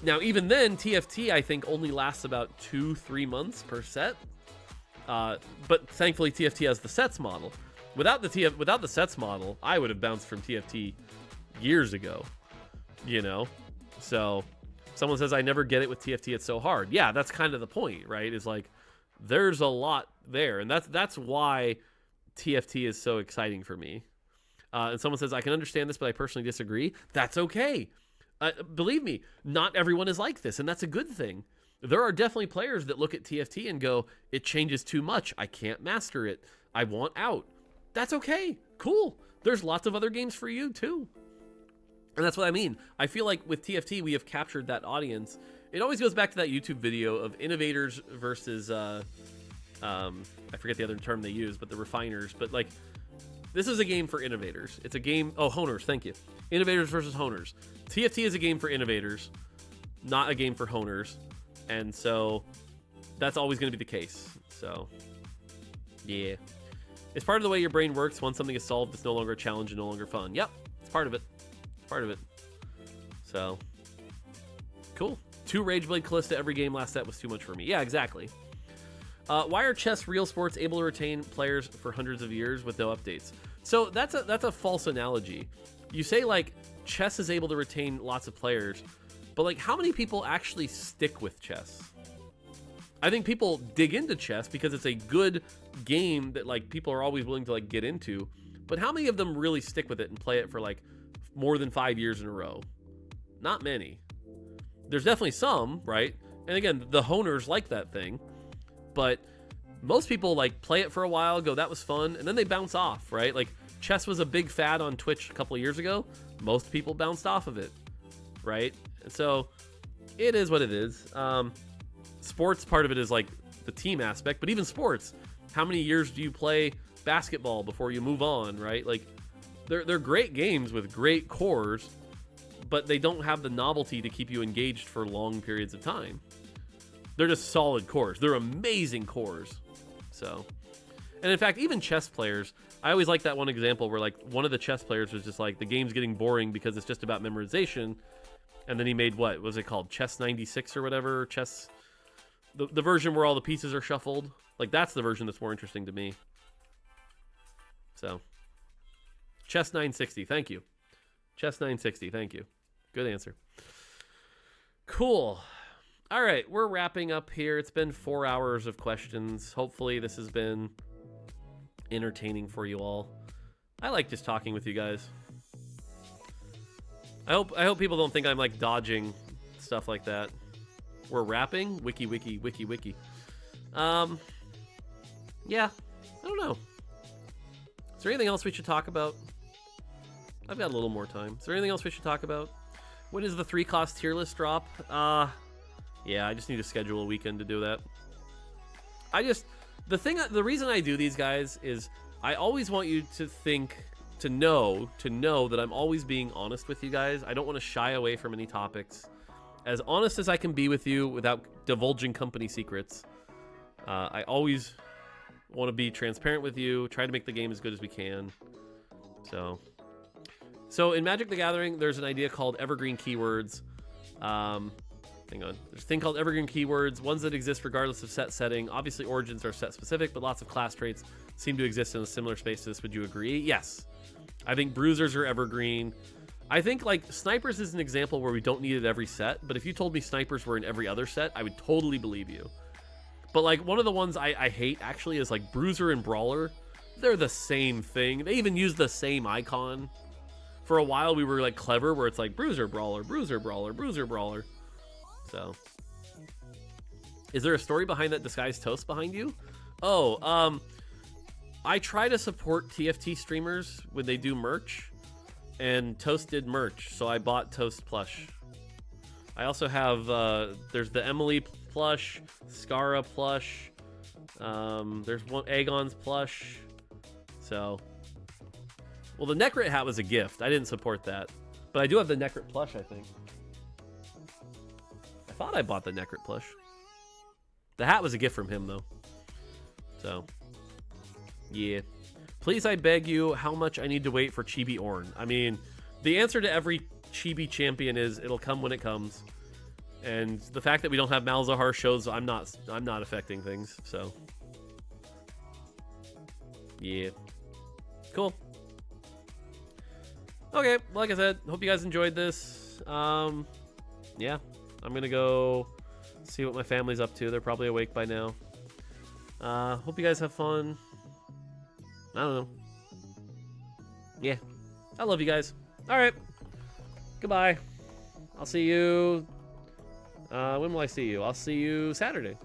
Now, even then, TFT, I think, only lasts about 2-3 months per set. But thankfully, TFT has the sets model. Without the sets model, I would have bounced from TFT years ago, you know? So someone says, I never get it with TFT, it's so hard. Yeah, that's kind of the point, right? Is like, there's a lot there. And that's why TFT is so exciting for me. And someone says, I can understand this, but I personally disagree. That's okay. Believe me, not everyone is like this, and that's a good thing. There are definitely players that look at TFT and go, it changes too much. I can't master it. I want out. That's okay. Cool. There's lots of other games for you too. And that's what I mean. I feel like with TFT, we have captured that audience. It always goes back to that YouTube video of innovators versus, I forget the other term they use, but the refiners. But like, this is a game for innovators. It's a game, honers, thank you. Innovators versus honers. TFT is a game for innovators, not a game for honers. And so that's always going to be the case. So, yeah. It's part of the way your brain works. Once something is solved, it's no longer a challenge and no longer fun. Yep, it's part of it. Part of it. So, cool. 2 Rageblade Callista every game last set was too much for me. Yeah, exactly. Why are chess real sports able to retain players for hundreds of years with no updates? So that's a false analogy. You say like chess is able to retain lots of players, but like how many people actually stick with chess? I think people dig into chess because it's a good game that like people are always willing to like get into, but how many of them really stick with it and play it for like more than 5 years in a row? Not many. There's definitely some, right? And again, the honers like that thing, but most people like play it for a while, go, that was fun, and then they bounce off, right? Like chess was a big fad on Twitch a couple of years ago. Most people bounced off of it, right? And so it is what it is. Sports, part of it is like the team aspect, but even sports, how many years do you play basketball before you move on, right? Like they're great games with great cores, but they don't have the novelty to keep you engaged for long periods of time. They're just solid cores. They're amazing cores. So, and in fact, even chess players, I always like that one example where like one of the chess players was just like, the game's getting boring because it's just about memorization. And then he made, what was it called? Chess 96 or whatever. Chess, the version where all the pieces are shuffled. Like that's the version that's more interesting to me. So, Chess 960, thank you. Chess 960, thank you. Good answer. Cool. All right, we're wrapping up here. It's been 4 hours of questions. Hopefully this has been entertaining for you all. I like just talking with you guys. I hope people don't think I'm like dodging stuff like that. We're wrapping? Wiki. Yeah, I don't know. Is there anything else we should talk about? I've got a little more time. Is there anything else we should talk about? When does the 3-cost tier list drop? Yeah, I just need to schedule a weekend to do that. The reason I do these guys is I always want you to know that I'm always being honest with you guys. I don't want to shy away from any topics. As honest as I can be with you without divulging company secrets. I always want to be transparent with you, try to make the game as good as we can. So in Magic the Gathering, there's an idea called evergreen keywords. Hang on. There's a thing called evergreen keywords, ones that exist regardless of set setting. Obviously, origins are set specific, but lots of class traits seem to exist in a similar space to this. Would you agree? Yes. I think bruisers are evergreen. I think like snipers is an example where we don't need it every set, but if you told me snipers were in every other set, I would totally believe you. But like one of the ones I hate actually is like bruiser and brawler. They're the same thing. They even use the same icon. For a while we were like clever where it's like bruiser, brawler, bruiser, brawler, bruiser, brawler. So, is there a story behind that disguised toast behind you? Oh, I try to support TFT streamers when they do merch, and Toast did merch, so I bought Toast plush. I also have, there's the Emily plush, Scara plush, there's one Aegon's plush, so. Well, the Necrit hat was a gift. I didn't support that, but I do have the Necrit plush, I think. I thought I bought the Necrit plush. The hat was a gift from him, though. So, yeah. Please, I beg you, how much I need to wait for Chibi Ornn? I mean, the answer to every Chibi champion is it'll come when it comes. And the fact that we don't have Malzahar shows I'm not affecting things, so. Yeah. Cool. Okay, like I said, hope you guys enjoyed this. Yeah. I'm gonna go see what my family's up to. They're probably awake by now. Hope you guys have fun. I don't know. Yeah. I love you guys. Alright. Goodbye. I'll see you When will I see you? I'll see you Saturday.